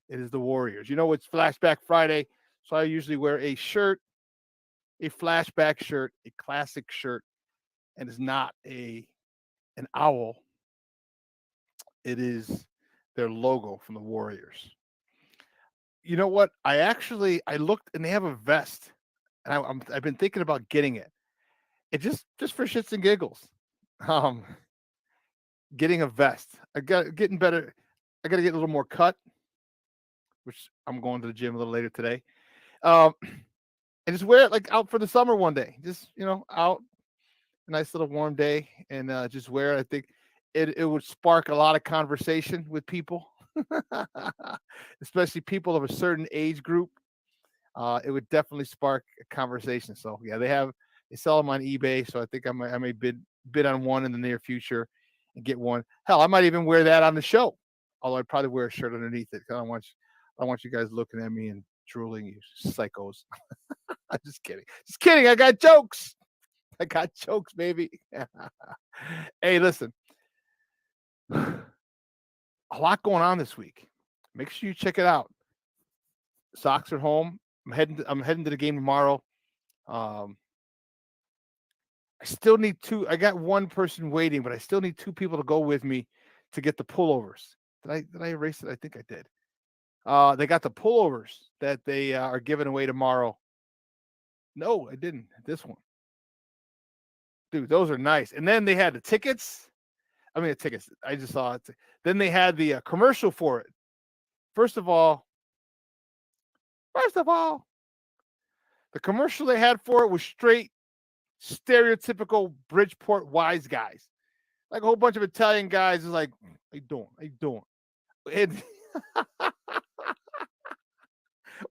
it is the Warriors. You know, it's Flashback Friday, so I usually wear a shirt, a flashback shirt, a classic shirt, and it's not an owl. It is their logo from the Warriors. You know what? I looked and they have a vest, and I've been thinking about getting it. It just for shits and giggles. Getting a vest. Getting better. I got to get a little more cut, which I'm going to the gym a little later today. And just wear it like out for the summer one day. Just, out, a nice little warm day, and just wear it. I think it would spark a lot of conversation with people, especially people of a certain age group. It would definitely spark a conversation. So yeah, they sell them on eBay. So I think I may bid on one in the near future and get one. Hell, I might even wear that on the show. Although I'd probably wear a shirt underneath it. I don't want you guys looking at me and drooling, you psychos. I'm just kidding. Just kidding. I got jokes, baby. Hey, listen. A lot going on this week. Make sure you check it out. Sox are home. I'm heading to the game tomorrow. I still need 2. I got one person waiting, but I still need 2 people to go with me to get the pullovers. Did I erase it? I think I did. They got the pullovers that they are giving away tomorrow. No, I didn't. This one. Dude, those are nice. And then they had the tickets. The tickets. I just saw it. Then they had the commercial for it. First of all, the commercial they had for it was straight stereotypical Bridgeport wise guys. Like a whole bunch of Italian guys is like, how you doing? How you doing? And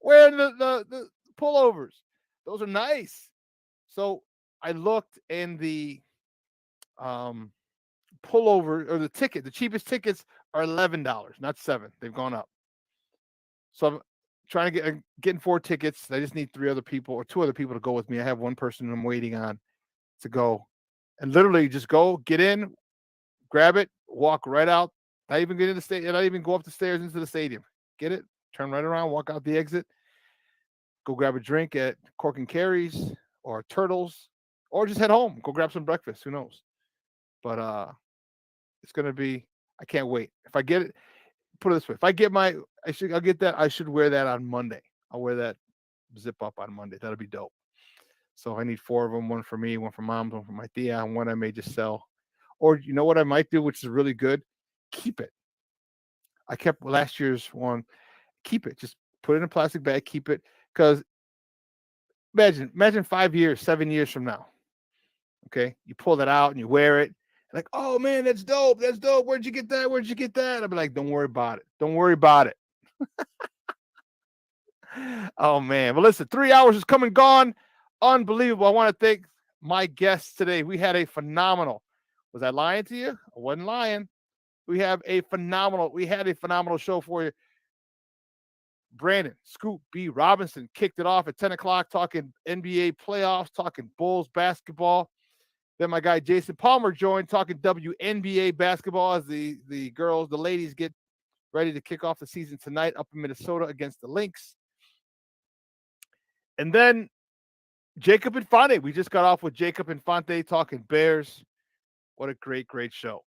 wearing the pullovers. Those are nice. So I looked, and the pullover or the cheapest tickets are $11, not $7. They've gone up. So I'm trying to getting 4 tickets. I just need 3 other people or 2 other people to go with me. I have one person I'm waiting on to go, and literally just go, get in, grab it, walk right out. Not even get in the stadium. Not even go up the stairs into the stadium. Get it, turn right around, walk out the exit, go grab a drink at Cork and Carries or Turtles, or just head home. Go grab some breakfast. Who knows? But it's gonna be. I can't wait. If I get it, put it this way: if I get I'll get that. I should wear that on Monday. I'll wear that zip up on Monday. That'll be dope. So I need 4 of them: one for me, one for mom, one for my tia, and one I may just sell. Or you know what I might do, which is really good? Keep it. I kept last year's one. Keep it. Just put it in a plastic bag. Keep it, because imagine 5 years, 7 years from now. Okay, you pull that out and you wear it. Like, oh man, that's dope. That's dope. Where'd you get that? Where'd you get that? I'll be like, don't worry about it. Don't worry about it. Oh man. Well, listen, 3 hours is come and gone. Unbelievable. I want to thank my guests today. We had a phenomenal. Was I lying to you? I wasn't lying. We had a phenomenal show for you. Brandon Scoop B. Robinson kicked it off at 10 o'clock, talking NBA playoffs, talking Bulls basketball. Then my guy Jason Palmer joined, talking WNBA basketball as the ladies get ready to kick off the season tonight up in Minnesota against the Lynx. And then Jacob Infante. We just got off with Jacob Infante talking Bears. What a great, great show.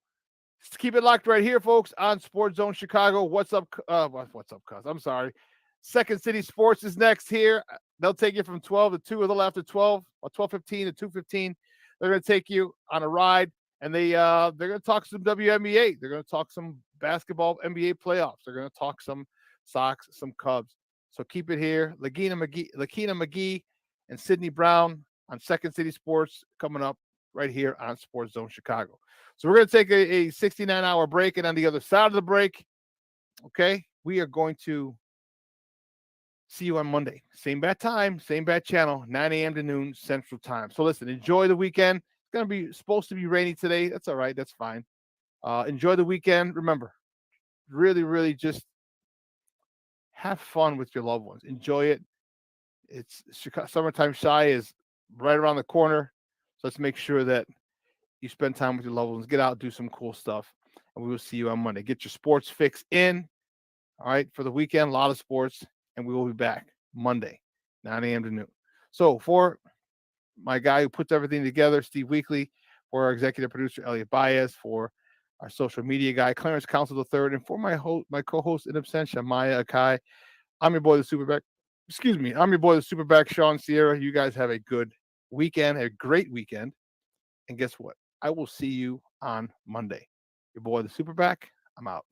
Just keep it locked right here, folks, on Sports Zone Chicago. What's up, cuz? I'm sorry. Second City Sports is next here. They'll take you from 12 to 2, a little after 12, or 12:15 to 2:15. They're going to take you on a ride, and they're going to talk some WNBA. They're going to talk some basketball, NBA playoffs. They're going to talk some Sox, some Cubs. So keep it here. Lakina McGee and Sydney Brown on Second City Sports coming up right here on Sports Zone Chicago. So we're going to take a 69-hour break, and on the other side of the break, okay, we are going to see you on Monday. Same bad time, same bad channel, 9 a.m. to noon Central Time. So listen, enjoy the weekend. It's going to be supposed to be rainy today. That's all right. That's fine. Enjoy the weekend. Remember, really, really just have fun with your loved ones. Enjoy it. It's Summertime Shy is right around the corner. So let's make sure that you spend time with your loved ones. Get out, do some cool stuff. And we will see you on Monday. Get your sports fix in. All right. For the weekend, a lot of sports. And we will be back Monday, 9 a.m. to noon. So for my guy who puts everything together, Steve Weekly, for our executive producer, Elliot Baez, for our social media guy, Clarence Council III, and for my co-host in absentia, Maya Akai, I'm your boy, the Superback. I'm your boy, the Superback, Shawn Sierra. You guys have a good weekend, a great weekend. And guess what? I will see you on Monday. Your boy, the Superback. I'm out.